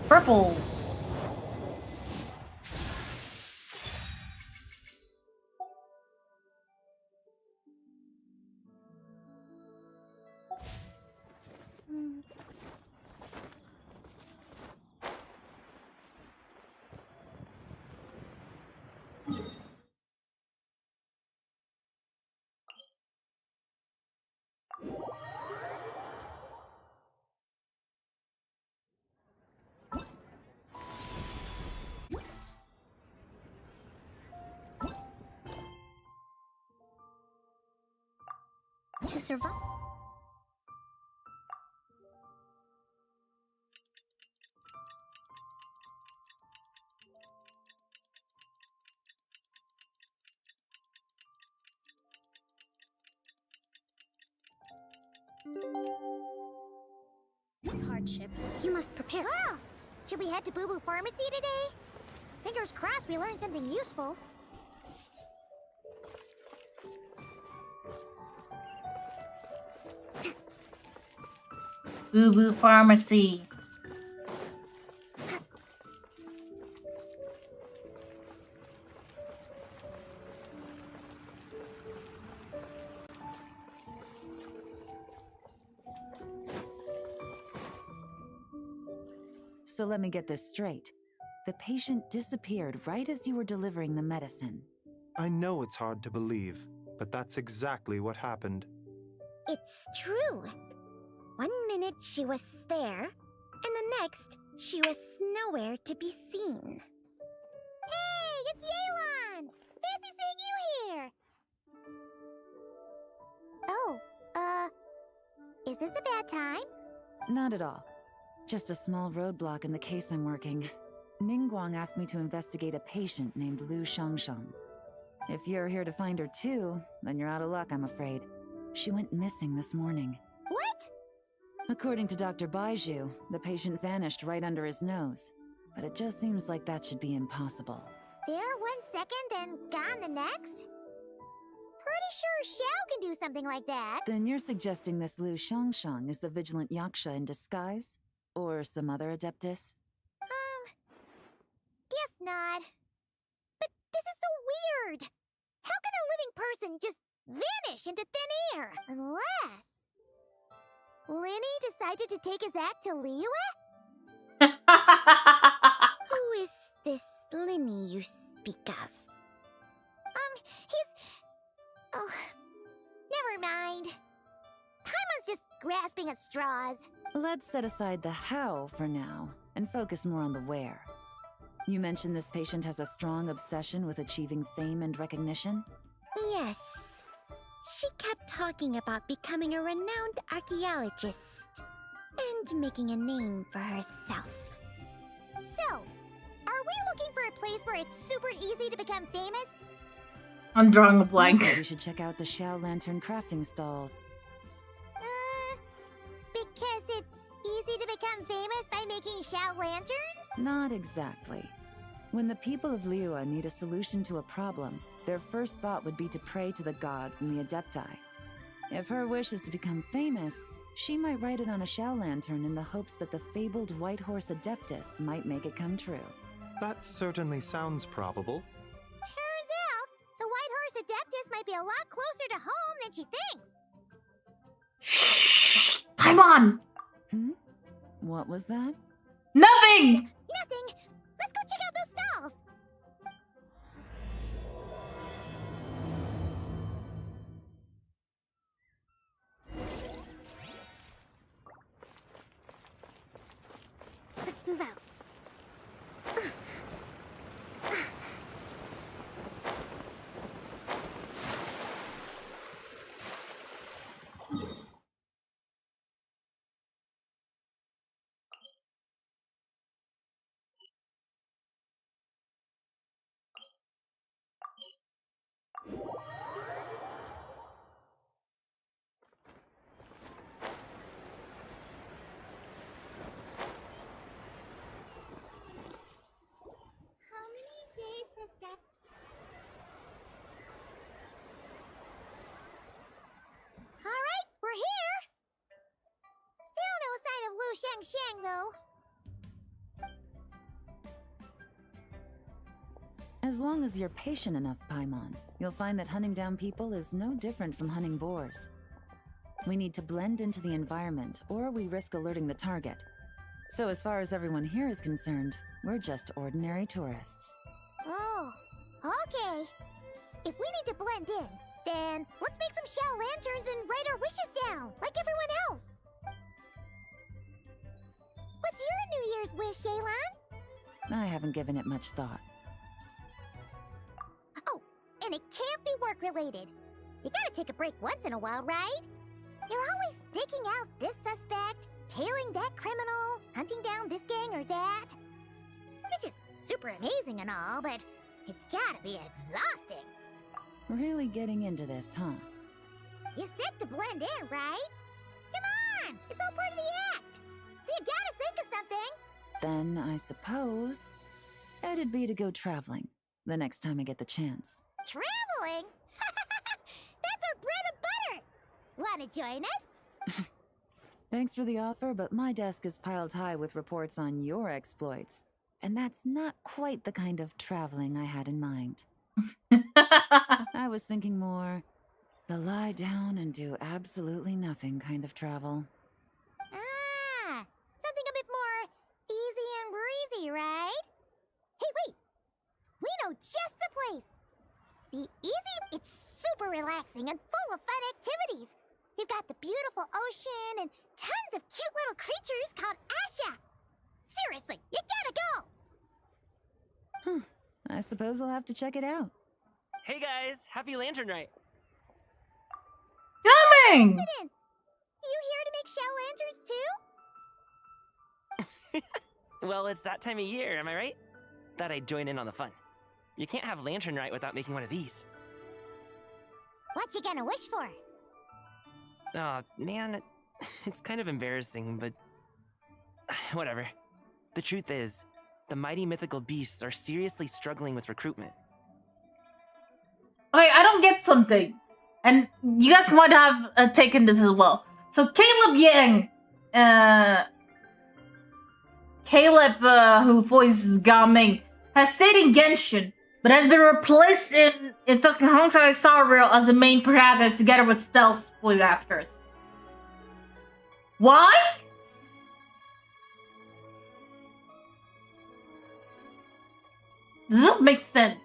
Purple. To survive. Hardship. You must prepare. Well, should we head to Boo Boo Pharmacy today? Fingers crossed we learned something useful. Boo Boo Pharmacy. So let me get this straight. The patient disappeared right as you were delivering the medicine. I know it's hard to believe, but that's exactly what happened. It's true. 1 minute she was there, and the next she was nowhere to be seen. Hey, it's Yelan! Fancy seeing you here! Oh, is this a bad time? Not at all. Just a small roadblock in the case I'm working. Ningguang asked me to investigate a patient named Lu Shangshang. If you're here to find her too, then you're out of luck, I'm afraid. She went missing this morning. What? According to Dr. Baiju, the patient vanished right under his nose. But it just seems like that should be impossible. There 1 second and gone the next? Pretty sure Xiao can do something like that. Then you're suggesting this Lu Shangshang is the vigilant Yaksha in disguise? Or some other adeptus? Guess not. But this is so weird. How can a living person just vanish into thin air? Unless Linny decided to take his act to Liyue? Who is this Linny you speak of? He's... Oh, never mind. Paimon's just grasping at straws. Let's set aside the how for now, and focus more on the where. You mentioned this patient has a strong obsession with achieving fame and recognition? Yes. She kept talking about becoming a renowned archaeologist and making a name for herself. So, are we looking for a place where it's super easy to become famous? I'm drawing a blank. We should check out the Xiao Lantern crafting stalls. Because it's easy to become famous by making Xiao lanterns? Not exactly. When the people of Liyue need a solution to a problem, their first thought would be to pray to the gods and the Adepti. If her wish is to become famous, she might write it on a Xiao lantern in the hopes that the fabled White Horse Adeptus might make it come true. That certainly sounds probable. Turns out, the White Horse Adeptus might be a lot closer to home than she thinks. Shh! Paimon! What was that? Nothing! Nothing! Let's go check out those stalls! Let's move out. How many days has that... Alright, we're here! Still no sign of Lu Shangshang, though. As long as you're patient enough, Paimon, you'll find that hunting down people is no different from hunting boars. We need to blend into the environment, or we risk alerting the target. So as far as everyone here is concerned, we're just ordinary tourists. Oh, okay. If we need to blend in, then let's make some Xiao lanterns and write our wishes down, like everyone else. What's your New Year's wish, Yelan? I haven't given it much thought. Oh, and it can't be work-related. You gotta take a break once in a while, right? You're always sticking out this suspect, tailing that criminal, hunting down this gang or that. Which is super amazing and all, but it's gotta be exhausting. Really getting into this, huh? You said to blend in, right? Come on! It's all part of the act! So you gotta think of something! Then I suppose it'd be to go traveling the next time I get the chance. Traveling? That's our bread and butter! Wanna join us? Thanks for the offer, but my desk is piled high with reports on your exploits. And that's not quite the kind of traveling I had in mind. I was thinking more the lie down and do absolutely nothing kind of travel. Ah, something a bit more easy and breezy, right? Hey, wait! We know just the place! The Easy, it's super relaxing and full of fun activities. You've got the beautiful ocean and tons of cute little creatures called Asha. Seriously, you gotta go! I suppose I'll have to check it out. Hey guys, happy Lantern Night! Coming! Coincidence! You here to make shell lanterns too? Well, it's that time of year, am I right? Thought I'd join in on the fun. You can't have Lantern Night without making one of these. What you gonna wish for? Aw, man, it's kind of embarrassing, but whatever. The truth is, the mighty mythical beasts are seriously struggling with recruitment. Okay, I don't get something. And you guys might have taken this as well. So Caleb Yang, who voices Gaming, has stayed in Genshin, but has been replaced in fucking Hongsai Star Rail as the main protagonist together with stealth voice actors. Why? This doesn't make sense.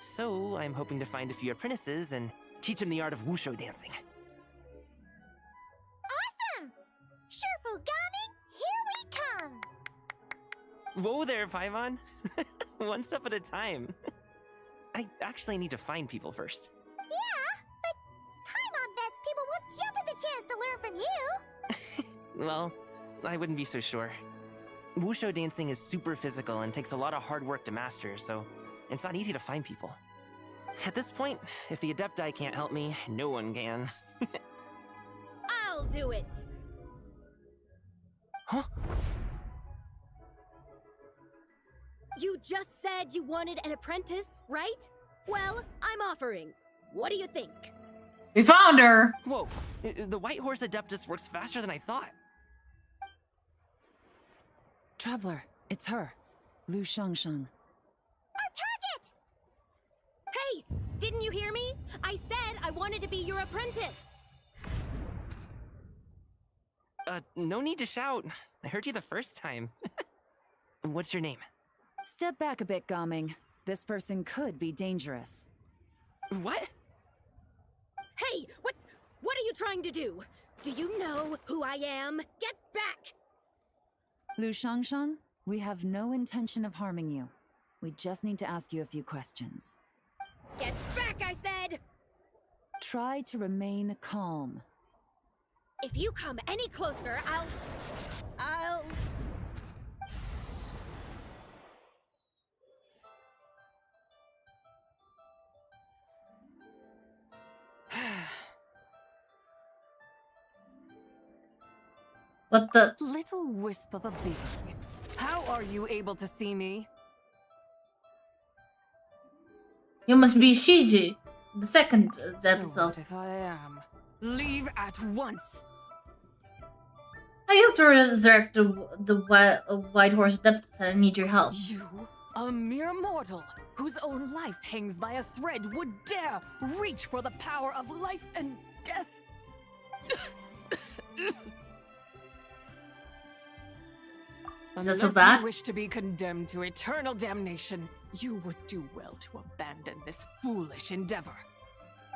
So, I'm hoping to find a few apprentices and teach them the art of wushu dancing. Awesome! Shurfugami, here we come! Whoa there, Paimon! One step at a time. I actually need to find people first. Yeah, but Paimon bets people will jump at the chance to learn from you! Well, I wouldn't be so sure. Wushu dancing is super physical and takes a lot of hard work to master, so it's not easy to find people. At this point, if the Adepti can't help me, no one can. I'll do it! Huh? You just said you wanted an apprentice, right? Well, I'm offering. What do you think? We found her! Whoa, the White Horse Adeptus works faster than I thought. Traveler, it's her. Lu Shangshang. Our target! Hey, didn't you hear me? I said I wanted to be your apprentice! No need to shout. I heard you the first time. What's your name? Step back a bit, Gaming. This person could be dangerous. What? Hey, what are you trying to do? Do you know who I am? Get back! Lu Shangshang, we have no intention of harming you. We just need to ask you a few questions. Get back, I said! Try to remain calm. If you come any closer, I'll... What the? Little wisp of a being. How are you able to see me? You must be Shiji, the second episode. So what if I am? Leave at once! I hope to resurrect the White Horse Adeptus and I need your help. You, a mere mortal, whose own life hangs by a thread, would dare reach for the power of life and death? Is that so Unless bad? you wish to be condemned to eternal damnation, you would do well to abandon this foolish endeavor.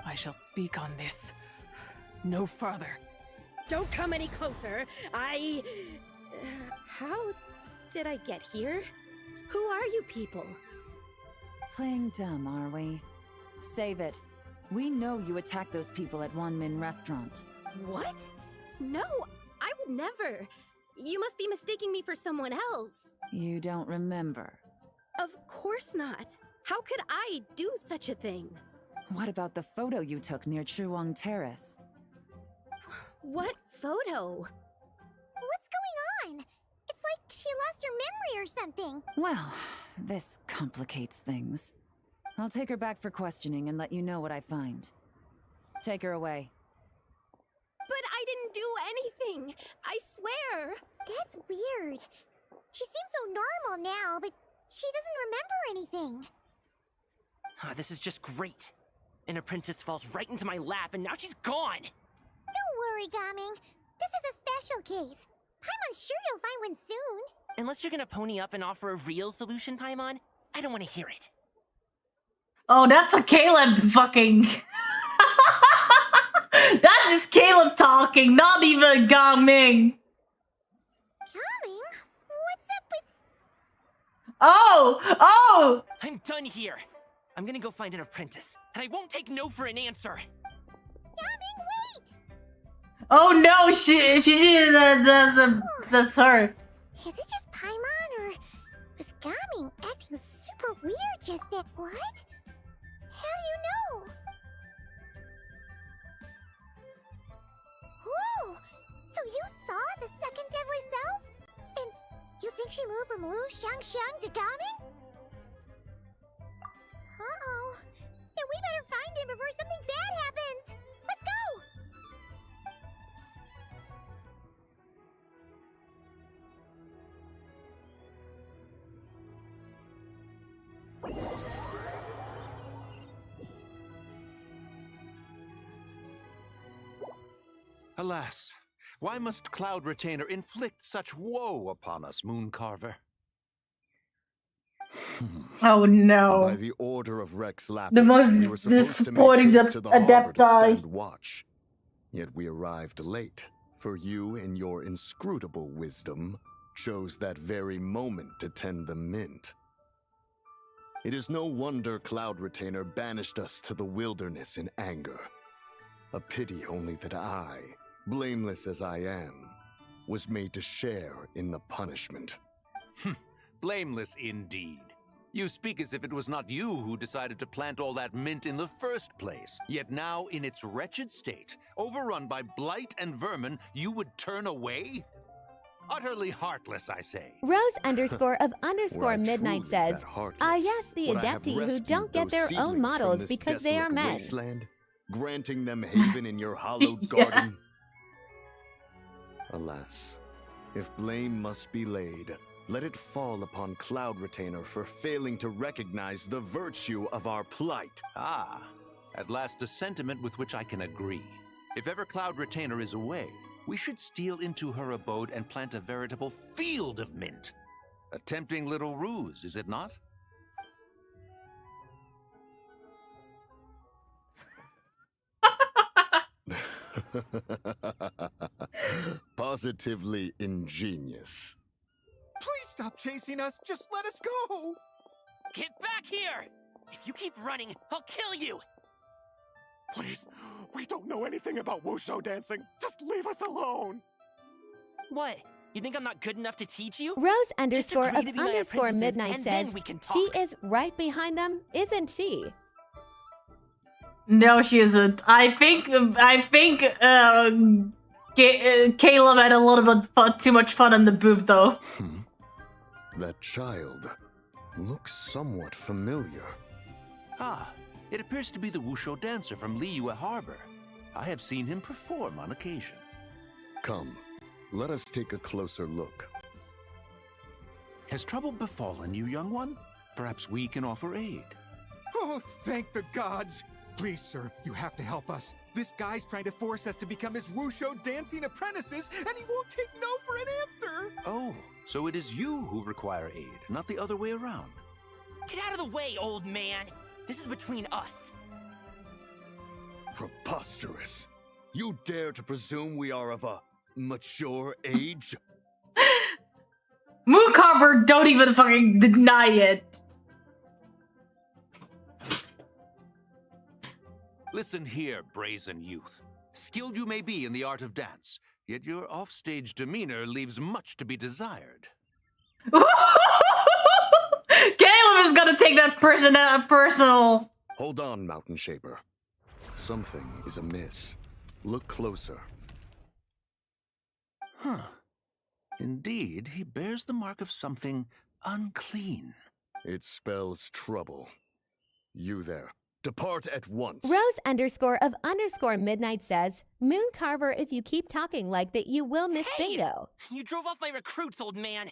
I shall speak on this no further. Don't come any closer. How did I get here? Who are you people? Playing dumb, are we? Save it. We know you attacked those people at Wanmin Restaurant. What? No, I would never. You must be mistaking me for someone else. You don't remember. Of course not. How could I do such a thing? What about the photo you took near Chuang Terrace? What photo? What's going on? It's like she lost her memory or something. Well, this complicates things. I'll take her back for questioning and let you know what I find. Take her away. But I didn't do anything. I swear. That's weird. She seems so normal now, but she doesn't remember anything. This is just great. An apprentice falls right into my lap, and now she's gone! Don't worry, Gaming. This is a special case. Paimon's sure you'll find one soon. Unless you're gonna pony up and offer a real solution, Paimon, I don't want to hear it. Oh, that's a Caleb fucking... That's just Caleb talking, not even Gaming. Gaming? What's up with... Oh! I'm done here. I'm gonna go find an apprentice, and I won't take no for an answer. Gaming, wait! Oh no, that's her. Is it just Paimon, or was Gaming acting super weird just now? What? How do you know? Whoa! So you saw the second deadly self? And you think she moved from Lu Xiangxiang to Gaming? Uh-oh. Then we better find him before something bad happens. Let's go! Alas, why must Cloud Retainer inflict such woe upon us, Mooncarver? Oh no. By the order of Rex Lapis, The most we were supposed to disappointing make haste to the harbor to Adepti. stand watch. Yet we arrived late, for you, in your inscrutable wisdom, chose that very moment to tend the mint. It is no wonder Cloud Retainer banished us to the wilderness in anger. A pity only that I, blameless as I am, was made to share in the punishment. Blameless indeed. You speak as if it was not you who decided to plant all that mint in the first place. Yet now, in its wretched state, overrun by blight and vermin, you would turn away? Utterly heartless, I say. Rose_of_midnight says, yes, the Adepti who don't get their own models because they are men. Wasteland, granting them haven in your hallowed garden. Alas, if blame must be laid, let it fall upon Cloud Retainer for failing to recognize the virtue of our plight. Ah, at last a sentiment with which I can agree. If ever Cloud Retainer is away, we should steal into her abode and plant a veritable field of mint. A tempting little ruse, is it not? Positively ingenious. Please stop chasing us. Just let us go. Get back here! If you keep running, I'll kill you! Please, we don't know anything about wushu dancing. Just leave us alone. What? You think I'm not good enough to teach you? Rose_of_midnight says, she is right behind them, isn't she? No, she isn't. I think Caleb had a little bit too much fun in the booth, though. That child looks somewhat familiar. Ah, it appears to be the wushu dancer from Liyue Harbor. I have seen him perform on occasion. Come, let us take a closer look. Has trouble befallen you, young one? Perhaps we can offer aid. Oh, thank the gods. Please, sir, you have to help us. This guy's trying to force us to become his wushu dancing apprentices, and he won't take no for an answer. Oh, so it is you who require aid, not the other way around. Get out of the way, old man! This is between us. Preposterous. You dare to presume we are of a mature age? Mooncarver, don't even fucking deny it. Listen here, brazen youth. Skilled you may be in the art of dance, yet your offstage demeanor leaves much to be desired. Caleb is gonna take that personal. Hold on, Mountain Shaper. Something is amiss. Look closer. Huh. Indeed, he bears the mark of something unclean. It spells trouble. You there. Depart at once. Rose_of_midnight says, Moon Carver, if you keep talking like that, you will miss Hey! bingo. You drove off my recruits, old man!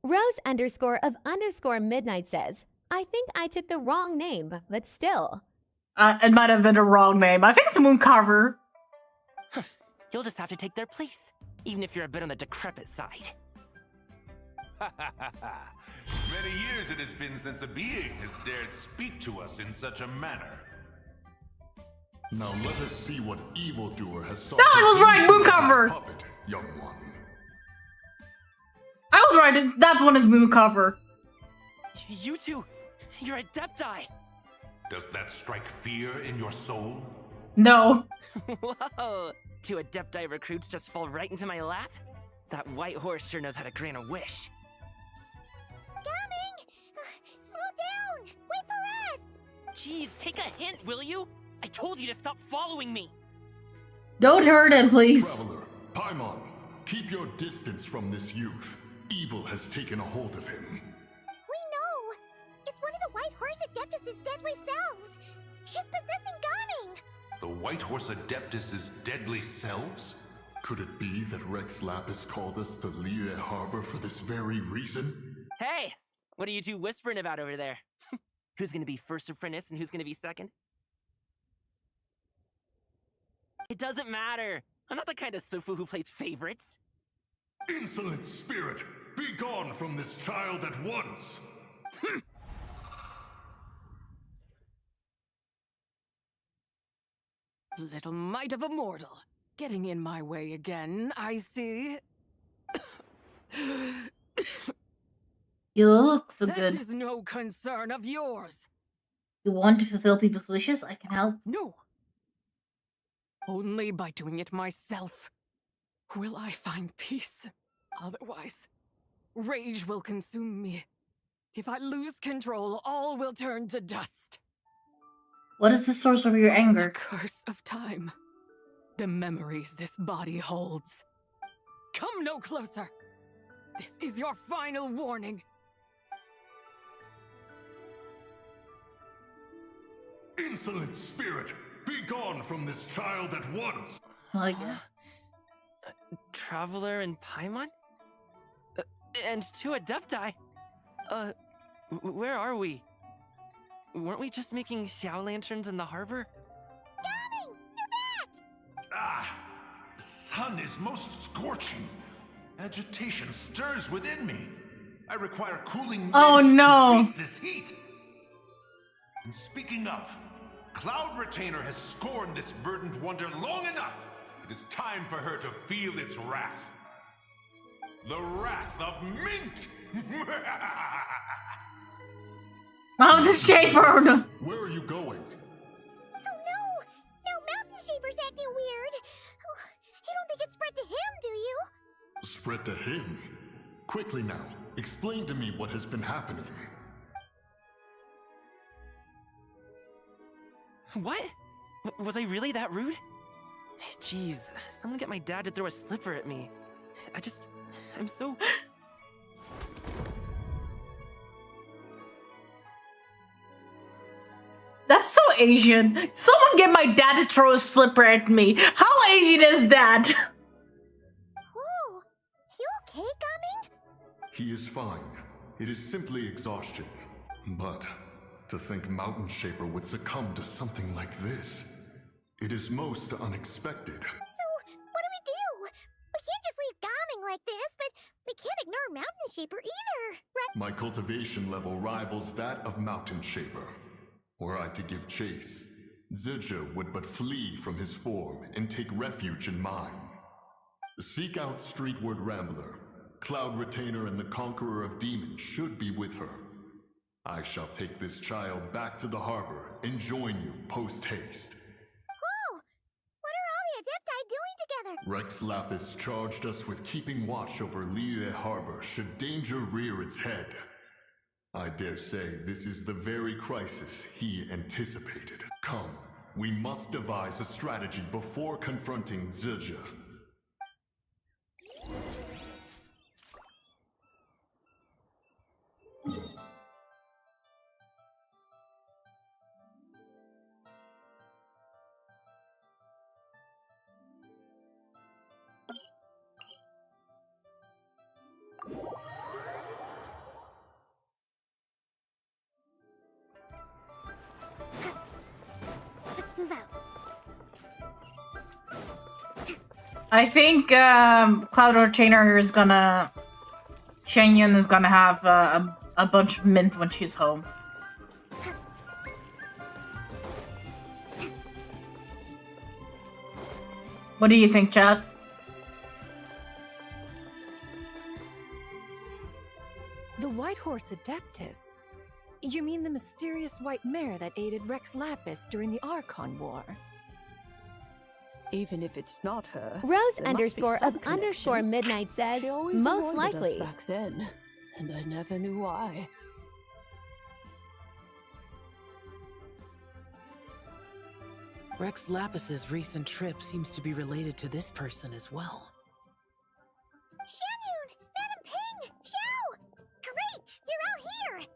Rose_of_midnight says, I think I took the wrong name, but still. It might have been the wrong name. I think it's Moon Carver. You'll just have to take their place, even if you're a bit on the decrepit side. Many years it has been since a being has dared speak to us in such a manner. Now let us see what evildoer has sought. No, I was right, Moon Carver. Puppet, young one. I was right. That one is Moon Carver. You two, you're Adepti. Does that strike fear in your soul? No. Whoa! 2 Adepti recruits just fall right into my lap? That white horse sure knows how to grant a wish. Coming! Slow down! Wait for us! Jeez, take a hint, will you? I told you to stop following me. Don't hurt him, please. Traveler, Paimon, keep your distance from this youth. Evil has taken a hold of him. We know! It's one of the White Horse Adeptus' deadly selves! She's possessing Gaming! The White Horse Adeptus' deadly selves? Could it be that Rex Lapis called us to Liyue Harbor for this very reason? Hey! What are you two whispering about over there? Who's gonna be first apprentice and who's gonna be second? It doesn't matter. I'm not the kind of Sufu who plays favorites. Insolent spirit! Be gone from this child at once! Little mite of a mortal. Getting in my way again, I see. You look so That good. is no concern of yours. You want to fulfill people's wishes? I can help. No. Only by doing it myself will I find peace. Otherwise, rage will consume me. If I lose control, all will turn to dust. What is the source of your anger? The curse of time. The memories this body holds. Come no closer. This is your final warning. Insolent spirit! Be gone from this child at once! Like, Traveler and Paimon? And 2 Adepti? Where are we? Weren't we just making Xiao lanterns in the harbor? Gaming! You're back! Ah! The sun is most scorching. Agitation stirs within me. I require cooling oh mints no! to beat this heat. And speaking of, Cloud Retainer has scorned this verdant wonder long enough. It is time for her to feel its wrath. The wrath of Mint! Mountain Shaper! Where are you going? Oh no! Now Mountain Shaper's acting weird! Oh, you don't think it spread to him, do you? Spread to him? Quickly now, explain to me what has been happening. What? Was I really that rude? Jeez, someone get my dad to throw a slipper at me. I'm so... That's so Asian. Someone get my dad to throw a slipper at me. How Asian is that? Oh, you okay, Gaming? He is fine. It is simply exhaustion. But to think Mountain Shaper would succumb to something like this, it is most unexpected. So, what do? We can't just leave Gaming like this, but we can't ignore Mountain Shaper either, right? My cultivation level rivals that of Mountain Shaper. Were I to give chase, Zizha would but flee from his form and take refuge in mine. Seek out Streetward Rambler, Cloud Retainer and the Conqueror of Demons should be with her. I shall take this child back to the harbor and join you post-haste. Whoa! What are all the Adepti doing together? Rex Lapis charged us with keeping watch over Liyue Harbor should danger rear its head. I dare say this is the very crisis he anticipated. Come, we must devise a strategy before confronting Zilja. Let's move out. I think Cloud Retainer is gonna... Shengyun is gonna have a bunch of mint when she's home. What do you think, chat? The White Horse Adeptus? You mean the mysterious white mare that aided Rex Lapis during the Archon War? Even if it's not her, Rose there must be underscore some of connection. underscore midnight says, She always most avoided us likely. back then, and I never knew why. Rex Lapis's recent trip seems to be related to this person as well. Xianyun! Madam Ping! Xiao! Great! You're all here!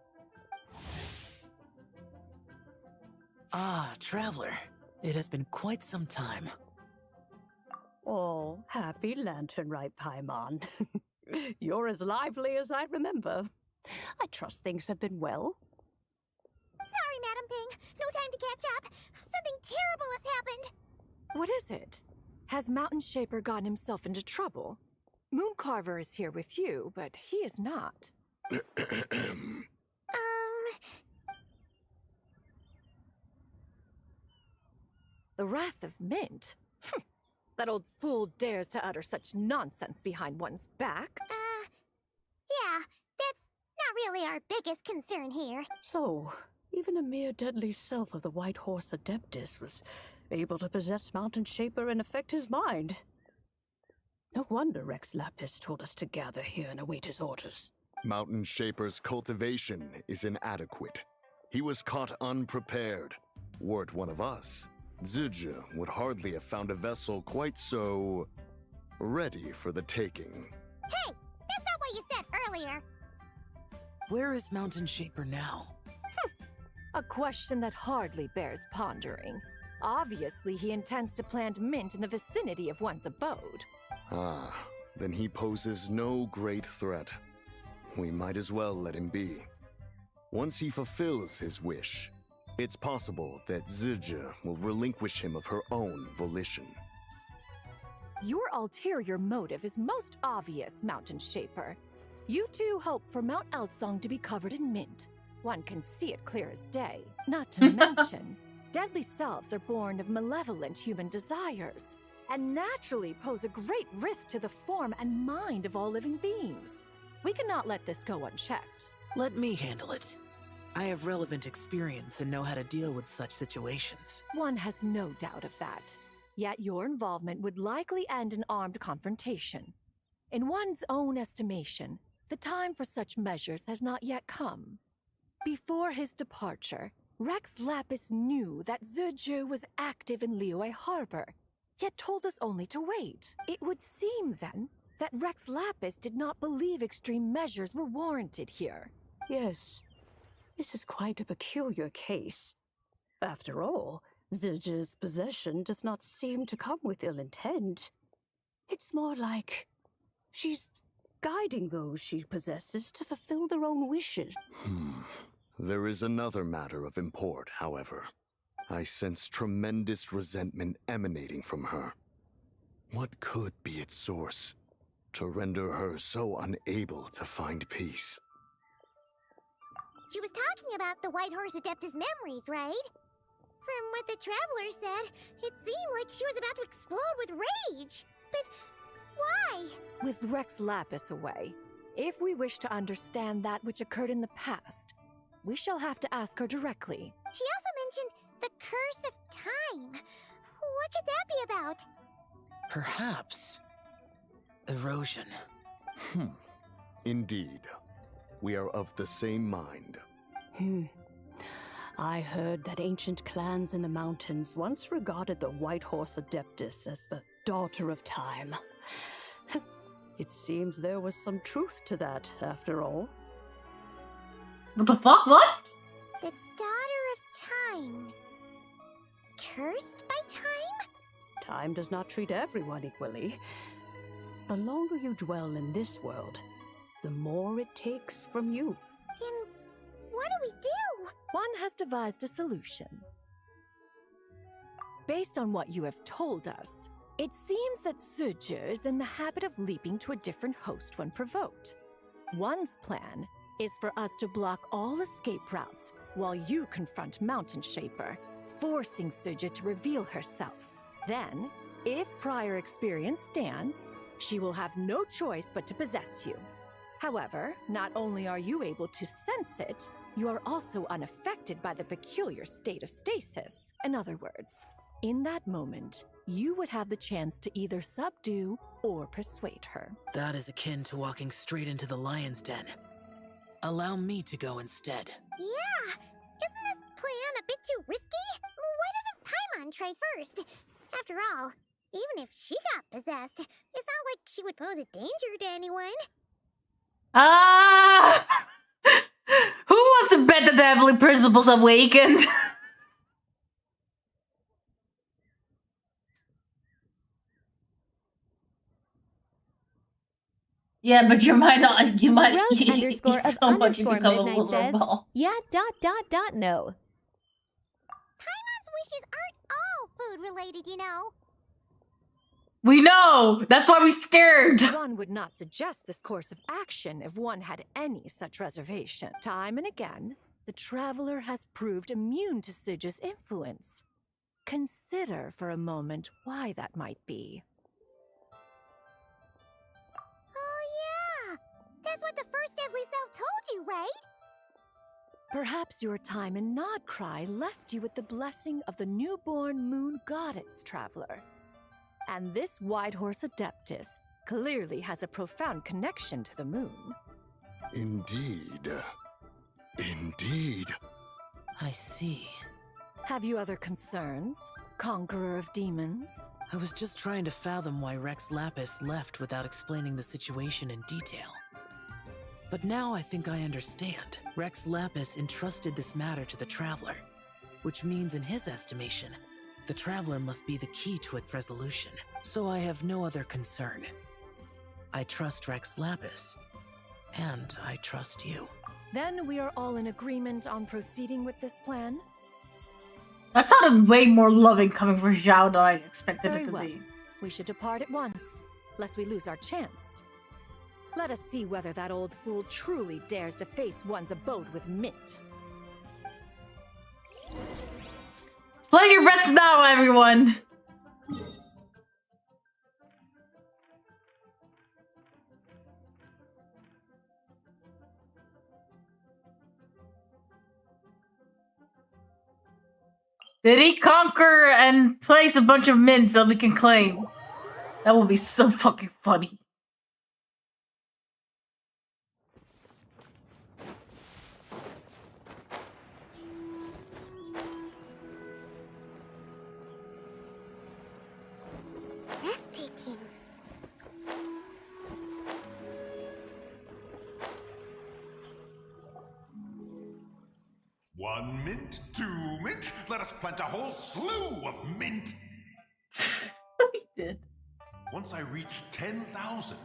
Ah, Traveler. It has been quite some time. Oh, happy lantern right, Paimon. You're as lively as I remember. I trust things have been well. Sorry, Madam Ping. No time to catch up. Something terrible has happened. What is it? Has Mountain Shaper gotten himself into trouble? Mooncarver is here with you, but he is not. The Wrath of Mint? That old fool dares to utter such nonsense behind one's back. Yeah, that's not really our biggest concern here. So, even a mere deadly self of the White Horse Adeptus was able to possess Mountain Shaper and affect his mind. No wonder Rex Lapis told us to gather here and await his orders. Mountain Shaper's cultivation is inadequate. He was caught unprepared. Were it one of us, Zilja would hardly have found a vessel quite so... ready for the taking. Hey, that's not what you said earlier. Where is Mountain Shaper now? A question that hardly bears pondering. Obviously, he intends to plant mint in the vicinity of one's abode. Ah, then he poses no great threat. We might as well let him be. Once he fulfills his wish, it's possible that Zilja will relinquish him of her own volition. Your ulterior motive is most obvious, Mountain Shaper. You two hope for Mount Outsong to be covered in mint. One can see it clear as day. Not to mention, deadly selves are born of malevolent human desires, and naturally pose a great risk to the form and mind of all living beings. We cannot let this go unchecked. Let me handle it. I have relevant experience and know how to deal with such situations. One has no doubt of that. Yet your involvement would likely end in armed confrontation. In one's own estimation, the time for such measures has not yet come. Before his departure, Rex Lapis knew that Zilja was active in Liyue Harbor, yet told us only to wait. It would seem, then, that Rex Lapis did not believe extreme measures were warranted here. Yes, this is quite a peculiar case. After all, Zilja's possession does not seem to come with ill intent. It's more like she's guiding those she possesses to fulfill their own wishes. There is another matter of import, however. I sense tremendous resentment emanating from her. What could be its source to render her so unable to find peace? She was talking about the White Horse Adeptus memories, right? From what the Traveler said, it seemed like she was about to explode with rage. But Why? With Rex Lapis away, if we wish to understand that which occurred in the past, we shall have to ask her directly. She also mentioned the curse of time. What could that be about? Perhaps erosion. Indeed. We are of the same mind. I heard that ancient clans in the mountains once regarded the White Horse Adeptus as the daughter of time. It seems there was some truth to that, after all. What the fuck? What? The daughter of time. Cursed by time? Time does not treat everyone equally. The longer you dwell in this world, the more it takes from you. Then what do we do? One has devised a solution. Based on what you have told us, it seems that Suju is in the habit of leaping to a different host when provoked. One's plan is for us to block all escape routes while you confront Mountain Shaper, forcing Suju to reveal herself. Then, if prior experience stands, she will have no choice but to possess you. However, not only are you able to sense it, you are also unaffected by the peculiar state of stasis. In other words, in that moment, you would have the chance to either subdue or persuade her. That is akin to walking straight into the lion's den. Allow me to go instead. Yeah! Isn't this plan a bit too risky? Why doesn't Paimon try first? After all, even if she got possessed, it's not like she would pose a danger to anyone. Who wants to bet that the heavenly principles awakened? Yeah, but you might not. You might Rose eat underscore of so much you underscore become a midnight little says, ball. yeah, no. Paimon's wishes aren't all food-related, you know. We know! That's why we're scared! One would not suggest this course of action if one had any such reservation. Time and again, the traveler has proved immune to Suju's influence. Consider for a moment why that might be. Oh yeah! That's what the first deadly self told you, right? Perhaps your time in Nodcry left you with the blessing of the newborn moon goddess, traveler. And this White Horse Adeptus clearly has a profound connection to the moon. Indeed. Indeed. I see. Have you other concerns, Conqueror of Demons? I was just trying to fathom why Rex Lapis left without explaining the situation in detail. But now I think I understand. Rex Lapis entrusted this matter to the Traveler, which means in his estimation, the Traveler must be the key to its resolution. So I have no other concern. I trust Rex Lapis, and I trust you. Then we are all in agreement on proceeding with this plan? That sounded way more loving coming from Zhao than I expected Very it to well. be. We should depart at once, lest we lose our chance. Let us see whether that old fool truly dares to face one's abode with Mint. Play your bets now, everyone! Did he conquer and place a bunch of mints that we can claim? That would be so fucking funny. Breathtaking. One mint, 2 mint. Let us plant a whole slew of mint. He did. Once I reach 10,000,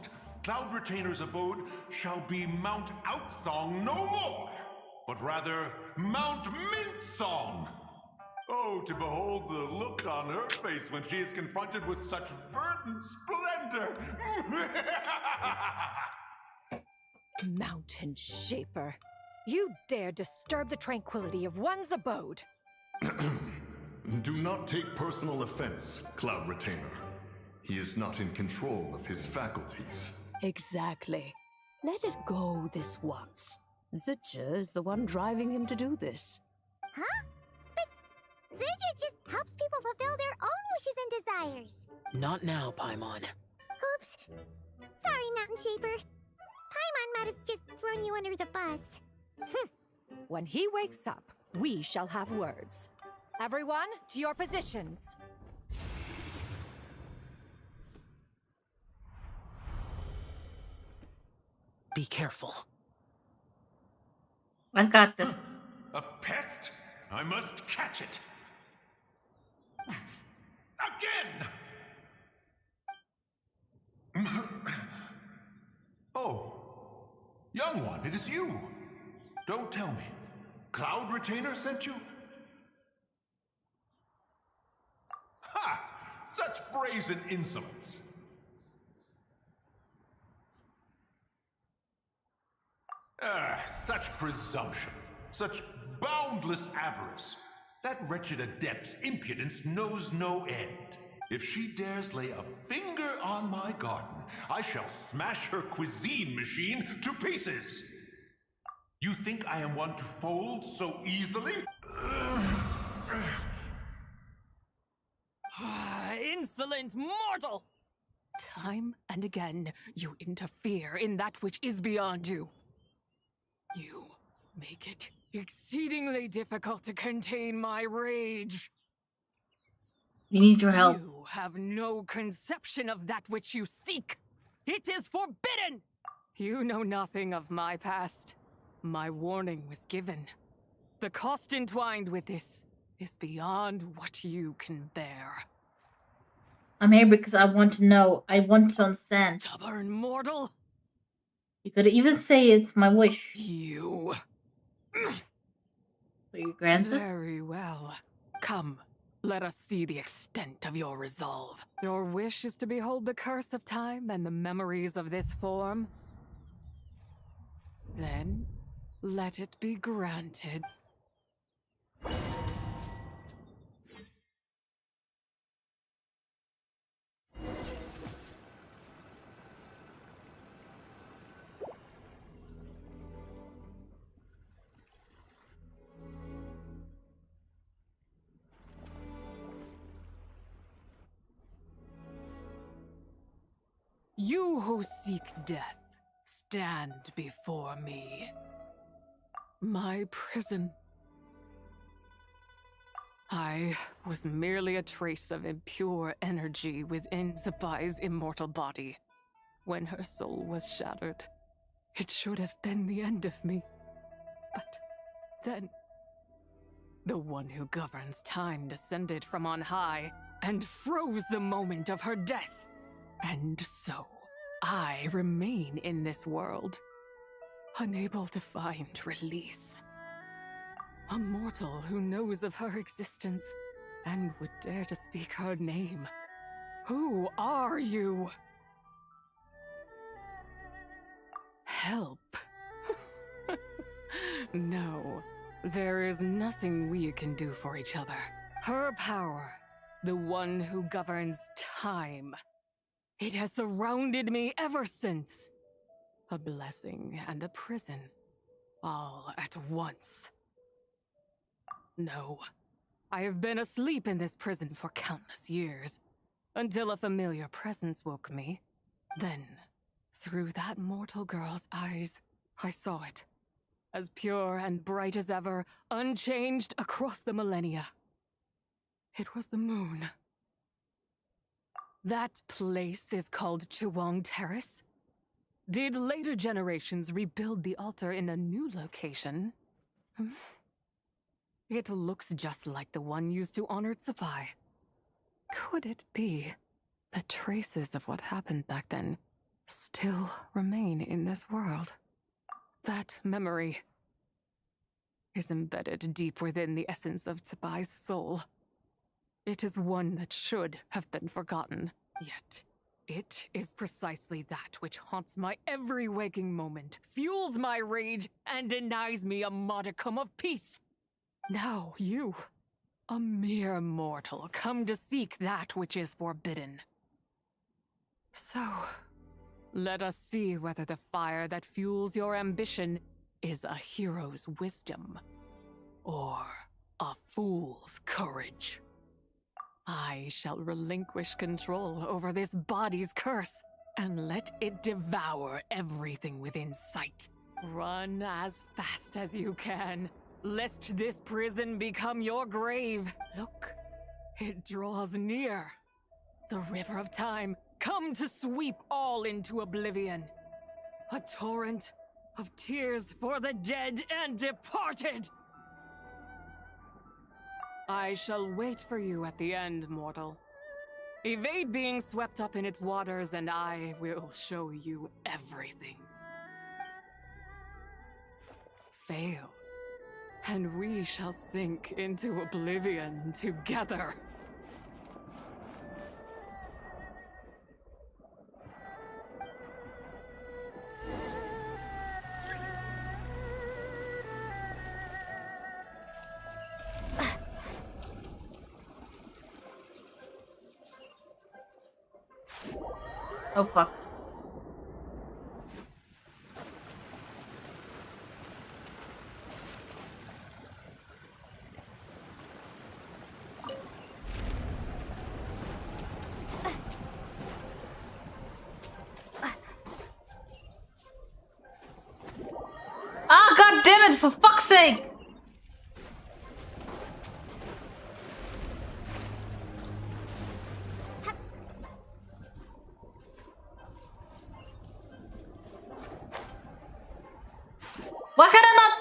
Cloud Retainer's abode shall be Mount Outsong no more, but rather Mount Mint Song. Oh, to behold the look on her face when she is confronted with such verdant splendor! Mountain Shaper, you dare disturb the tranquility of one's abode. Do not take personal offense, Cloud Retainer. He is not in control of his faculties. Exactly. Let it go this once. Zidja is the one driving him to do this. Huh? But Zidja just helps people fulfill their own wishes and desires. Not now, Paimon. Oops. Sorry, Mountain Shaper. Paimon might have just thrown you under the bus. When he wakes up, we shall have words. Everyone, to your positions. Be careful. I got this. A pest? I must catch it. Again! Oh, young one, it is you. Don't tell me. Cloud Retainer sent you? Ha! Such brazen insolence. Such presumption. Such boundless avarice. That wretched adept's impudence knows no end. If she dares lay a finger on my garden, I shall smash her cuisine machine to pieces. You think I am one to fold so easily? Insolent mortal! Time and again, you interfere in that which is beyond you. You make it exceedingly difficult to contain my rage. We need your help. You have no conception of that which you seek. It is forbidden! You know nothing of my past. My warning was given. The cost entwined with this is beyond what you can bear. I'm here because I want to know. I want to understand. Stubborn mortal! You could even say it's my wish. You. Will you grant it? Very well. Come, let us see the extent of your resolve. Your wish is to behold the curse of time and the memories of this form? Then, let it be granted. You who seek death, stand before me. My prison. I was merely a trace of impure energy within Zapai's immortal body. When her soul was shattered, it should have been the end of me. But then, the one who governs time descended from on high and froze the moment of her death. And so, I remain in this world, unable to find release. A mortal who knows of her existence and would dare to speak her name. Who are you? Help. No, there is nothing we can do for each other. Her power, the one who governs time, it has surrounded me ever since. A blessing and a prison, all at once. No, I have been asleep in this prison for countless years, until a familiar presence woke me. Then, through that mortal girl's eyes, I saw it, as pure and bright as ever, unchanged across the millennia. It was the moon. That place is called Chuang Terrace. Did later generations rebuild the altar in a new location? It looks just like the one used to honor Zapai. Could it be that traces of what happened back then still remain in this world? That memory is embedded deep within the essence of Zapai's soul. It is one that should have been forgotten, yet it is precisely that which haunts my every waking moment, fuels my rage, and denies me a modicum of peace. Now you, a mere mortal, come to seek that which is forbidden. So, let us see whether the fire that fuels your ambition is a hero's wisdom or a fool's courage. I shall relinquish control over this body's curse and let it devour everything within sight. Run as fast as you can, lest this prison become your grave. Look, it draws near. The river of time, come to sweep all into oblivion. A torrent of tears for the dead and departed. I shall wait for you at the end, mortal. Evade being swept up in its waters, and I will show you everything. Fail, and we shall sink into oblivion together. Oh fuck. Ah, god damn it, for fuck's sake! Why can I not?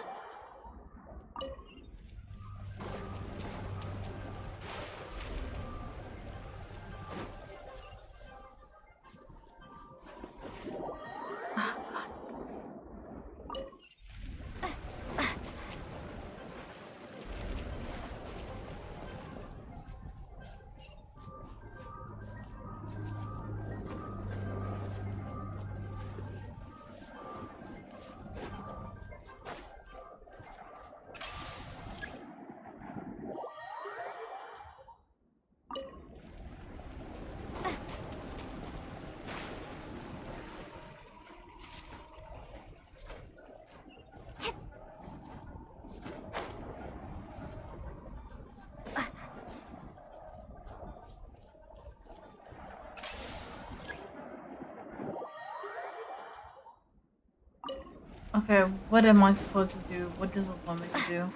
Okay, what am I supposed to do? What does it want me to do?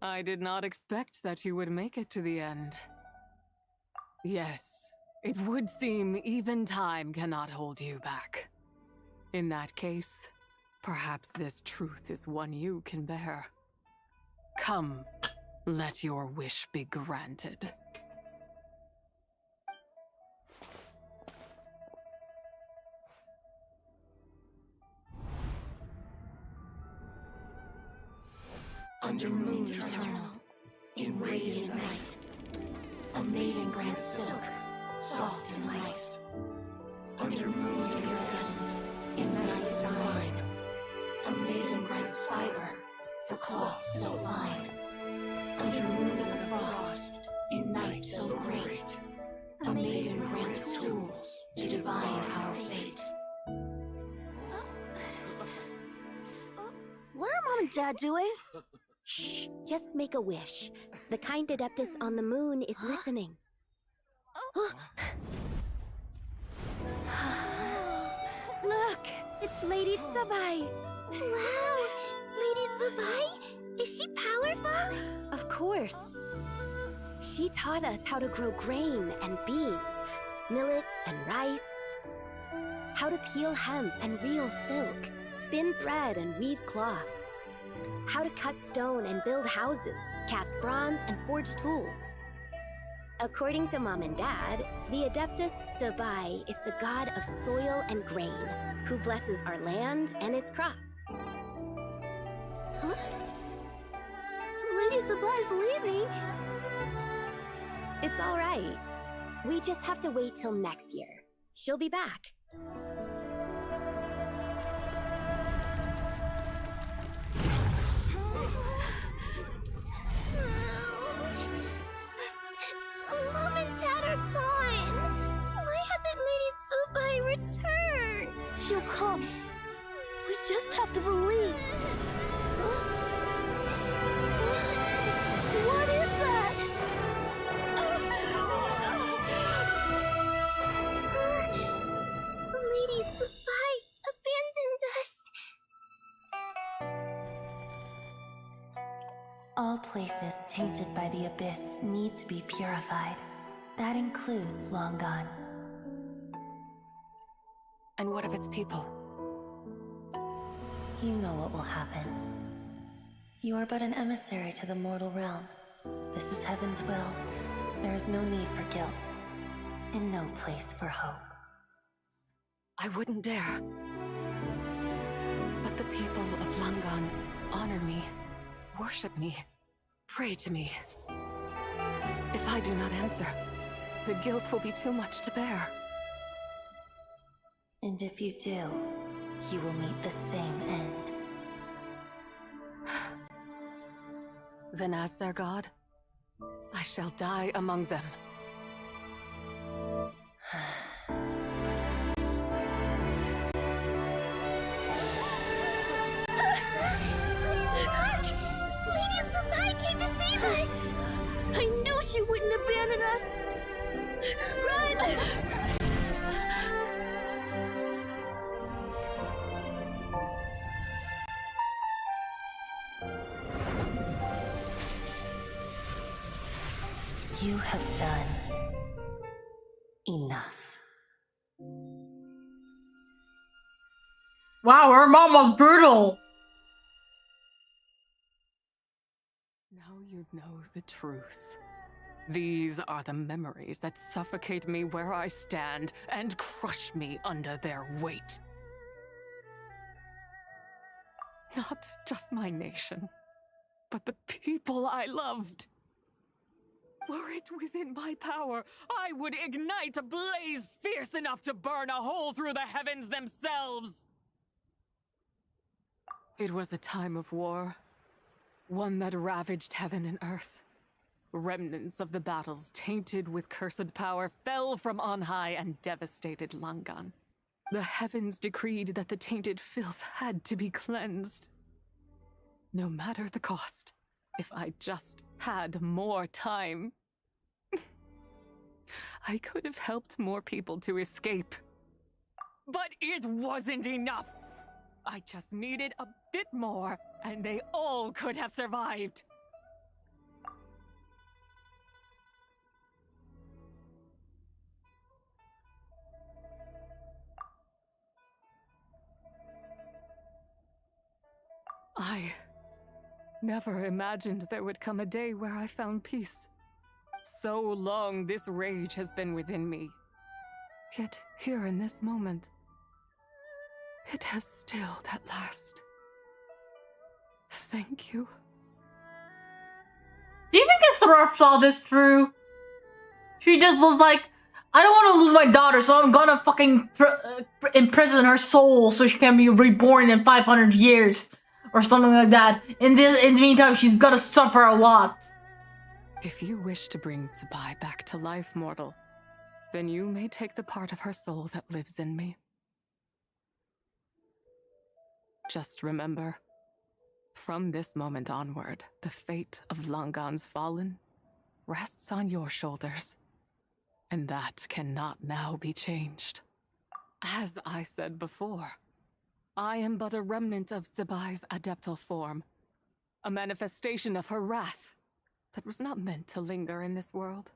I did not expect that you would make it to the end. Yes, it would seem even time cannot hold you back. In that case, perhaps this truth is one you can bear. Come, let your wish be granted. Under moon eternal, in radiant night, a maiden grants silk, soft and light. Under moon iridescent, in night divine, a maiden grants fiber for cloth so fine. Under moon of frost, in night so great, a maiden grants tools to divine our fate. What are Mom and Dad doing? Shh, just make a wish. The kind Adeptus on the moon is listening. Look, it's Lady Tsubai. Wow! Lady Tsubai? Is she powerful? Of course. She taught us how to grow grain and beans, millet and rice, how to peel hemp and reel silk, spin thread and weave cloth, how to cut stone and build houses, cast bronze and forge tools. According to Mom and Dad, the Adeptus Tsubai is the god of soil and grain, who blesses our land and its crops. Huh? Lady Tsubai's leaving. It's all right. We just have to wait till next year. She'll be back. Mom and Dad are gone. Why hasn't Lady Tsubai returned? She'll come. We just have to believe. What is that? Lady Tsubai abandoned us. All places tainted by the abyss need to be purified. That includes Long Gone. And what of its people? You know what will happen. You are but an emissary to the mortal realm. This is Heaven's will. There is no need for guilt, and no place for hope. I wouldn't dare. But the people of Langan honor me, worship me, pray to me. If I do not answer, the guilt will be too much to bear. And if you do, you will meet the same end. Then as their god, I shall die among them. Look! Lady Tsubai came to save us! I knew she wouldn't abandon us! Run! You have done enough. Wow, her mom was brutal. Now you know the truth. These are the memories that suffocate me where I stand and crush me under their weight. Not just my nation, but the people I loved. Were it within my power, I would ignite a blaze fierce enough to burn a hole through the heavens themselves. It was a time of war, one that ravaged heaven and earth. Remnants of the battles tainted with cursed power fell from on high and devastated Langan. The heavens decreed that the tainted filth had to be cleansed. No matter the cost, if I just had more time. I could have helped more people to escape. But it wasn't enough! I just needed a bit more, and they all could have survived. I never imagined there would come a day where I found peace. So long this rage has been within me. Yet here in this moment, it has stilled at last. Thank you. Do you think Isra saw this through? She just was like, I don't want to lose my daughter, so I'm gonna fucking imprison her soul so she can be reborn in 500 years. Or something like that. In the meantime, she's gotta suffer a lot. If you wish to bring Tsubai back to life, mortal, then you may take the part of her soul that lives in me. Just remember, From this moment onward, the fate of Langan's Fallen rests on your shoulders, and that cannot now be changed. As I said before, I am but a remnant of Zebai's adeptal form, a manifestation of her wrath that was not meant to linger in this world.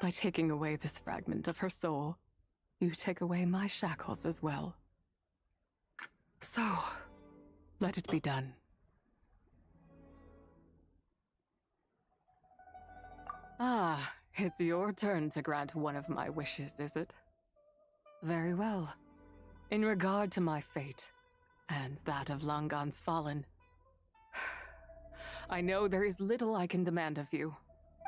By taking away this fragment of her soul, you take away my shackles as well. So, let it be done. Ah, it's your turn to grant one of my wishes, is it? Very well. In regard to my fate, and that of Langan's Fallen, I know there is little I can demand of you.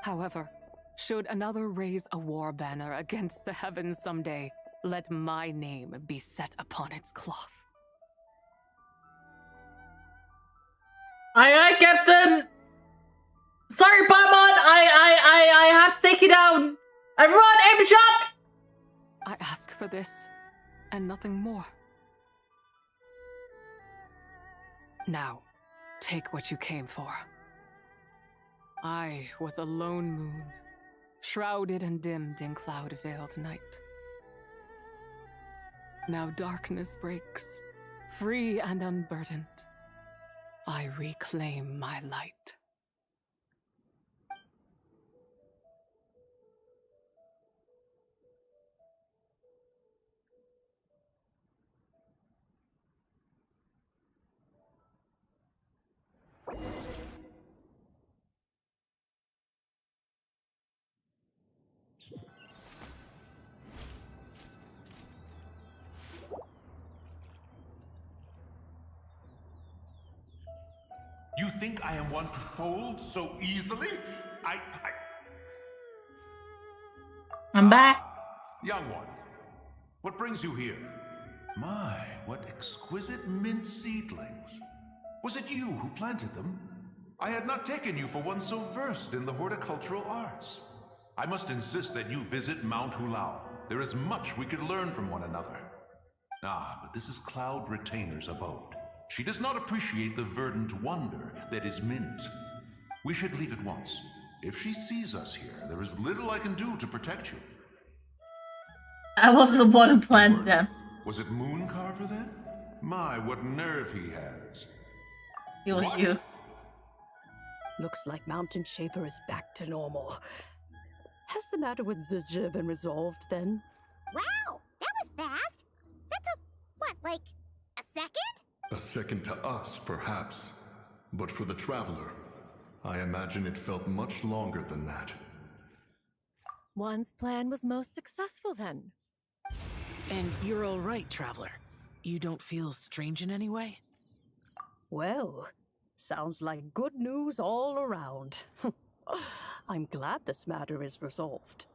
However, should another raise a war banner against the heavens someday, let my name be set upon its cloth. Aye, Captain! Sorry, Paimon! I have to take you down! Everyone, aim shot! I ask for this, and nothing more. Now, take what you came for. I was a lone moon, shrouded and dimmed in cloud-veiled night. Now darkness breaks, free and unburdened. I reclaim my light. You think I am one to fold so easily? I'm back. Young one, what brings you here? My, what exquisite mint seedlings. Was it you who planted them? I had not taken you for one so versed in the horticultural arts. I must insist that you visit Mount Hulao. There is much we could learn from one another. Ah, but this is Cloud Retainer's abode. She does not appreciate the verdant wonder that is mint. We should leave at once. If she sees us here, there is little I can do to protect you. I wasn't the one who planted them. Was it Mooncarver then? My, what nerve he has. It was What? you. Looks like Mountain Shaper is back to normal. Has the matter with Ziji been resolved then? Wow, that was fast. That took, what, like a second? A second to us, perhaps. But for the Traveler, I imagine it felt much longer than that. One's plan was most successful then. And you're all right, Traveler. You don't feel strange in any way? Well, sounds like good news all around. I'm glad this matter is resolved.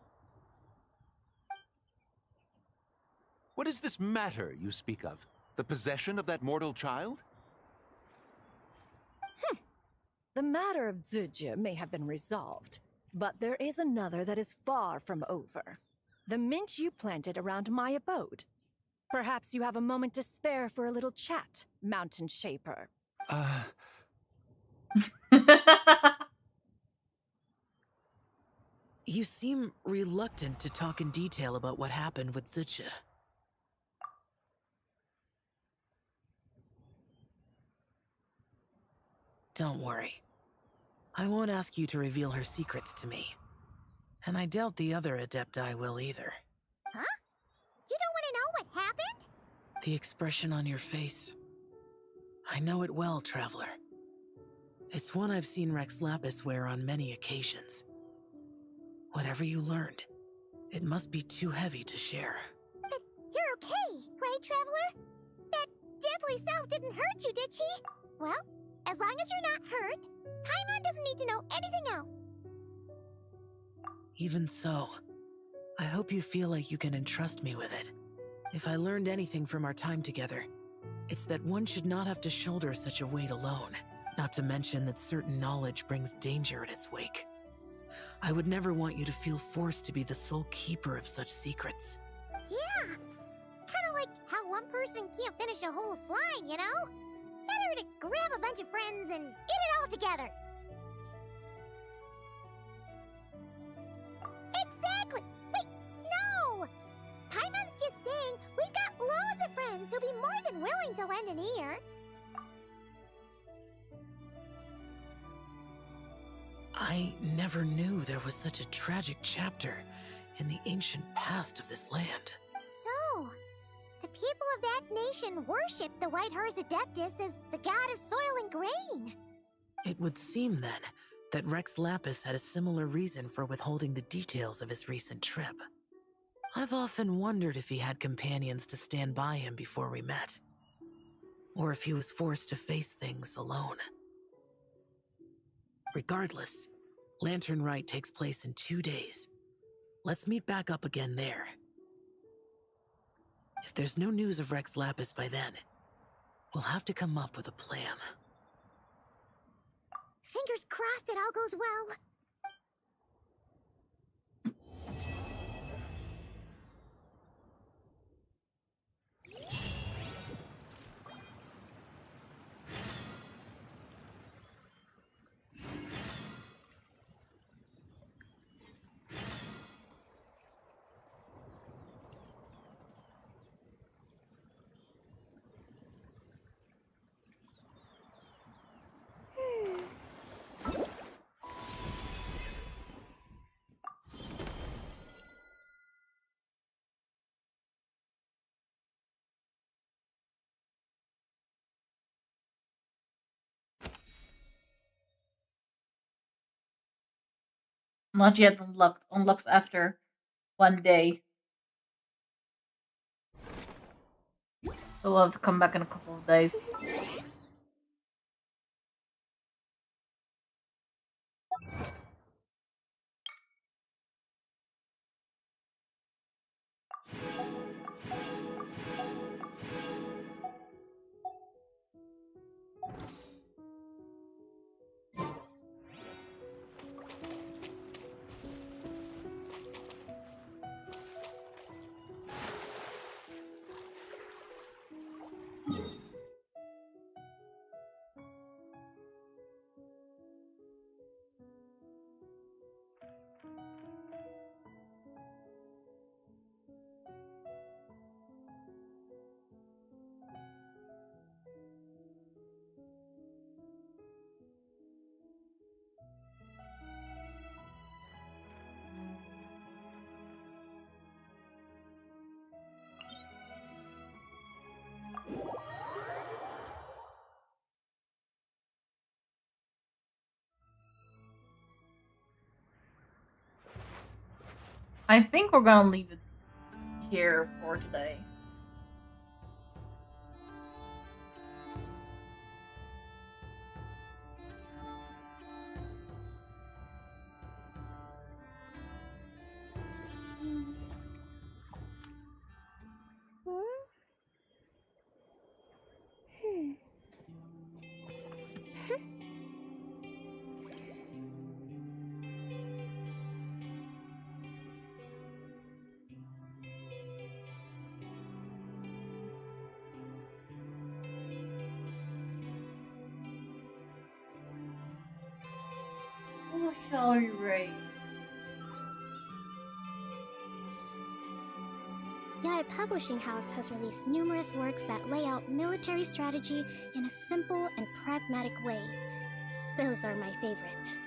What is this matter you speak of? The possession of that mortal child? The matter of Ziji may have been resolved, but there is another that is far from over. The mint you planted around my abode. Perhaps you have a moment to spare for a little chat, Mountain Shaper. You seem reluctant to talk in detail about what happened with Ziji. Don't worry. I won't ask you to reveal her secrets to me. And I doubt the other Adepti will either. Huh? You don't want to know what happened? The expression on your face. I know it well, Traveler. It's one I've seen Rex Lapis wear on many occasions. Whatever you learned, it must be too heavy to share. But you're okay, right, Traveler? That deadly self didn't hurt you, did she? Well, as long as you're not hurt, Paimon doesn't need to know anything else. Even so, I hope you feel like you can entrust me with it. If I learned anything from our time together, it's that one should not have to shoulder such a weight alone, not to mention that certain knowledge brings danger in its wake. I would never want you to feel forced to be the sole keeper of such secrets. Yeah, kind of like how one person can't finish a whole slime, you know? Better sure to grab a bunch of friends and eat it all together. Exactly! Wait, no! Paimon's just saying we've got loads of friends who'll be more than willing to lend an ear. I never knew there was such a tragic chapter in the ancient past of this land. So, the people of that nation worship the White Horse Adeptus as the god of soil and grain. It would seem, then, that Rex Lapis had a similar reason for withholding the details of his recent trip. I've often wondered if he had companions to stand by him before we met, or if he was forced to face things alone. Regardless, Lantern Rite takes place in 2 days. Let's meet back up again there. If there's no news of Rex Lapis by then, we'll have to come up with a plan. Fingers crossed it all goes well. Not yet unlocked. Unlocks after 1 day. So we'll have to come back in a couple of days. I think we're gonna leave it here for today. Who shall we raid? Yaya Publishing House has released numerous works that lay out military strategy in a simple and pragmatic way. Those are my favorite.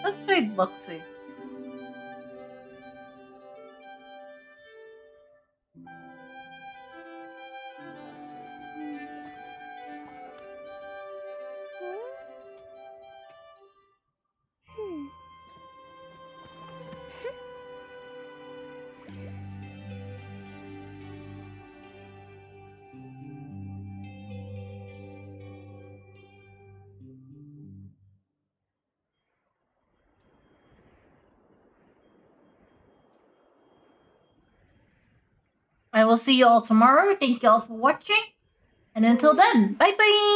Let's read Luxie. I will see you all tomorrow. Thank you all for watching. And until then, bye bye!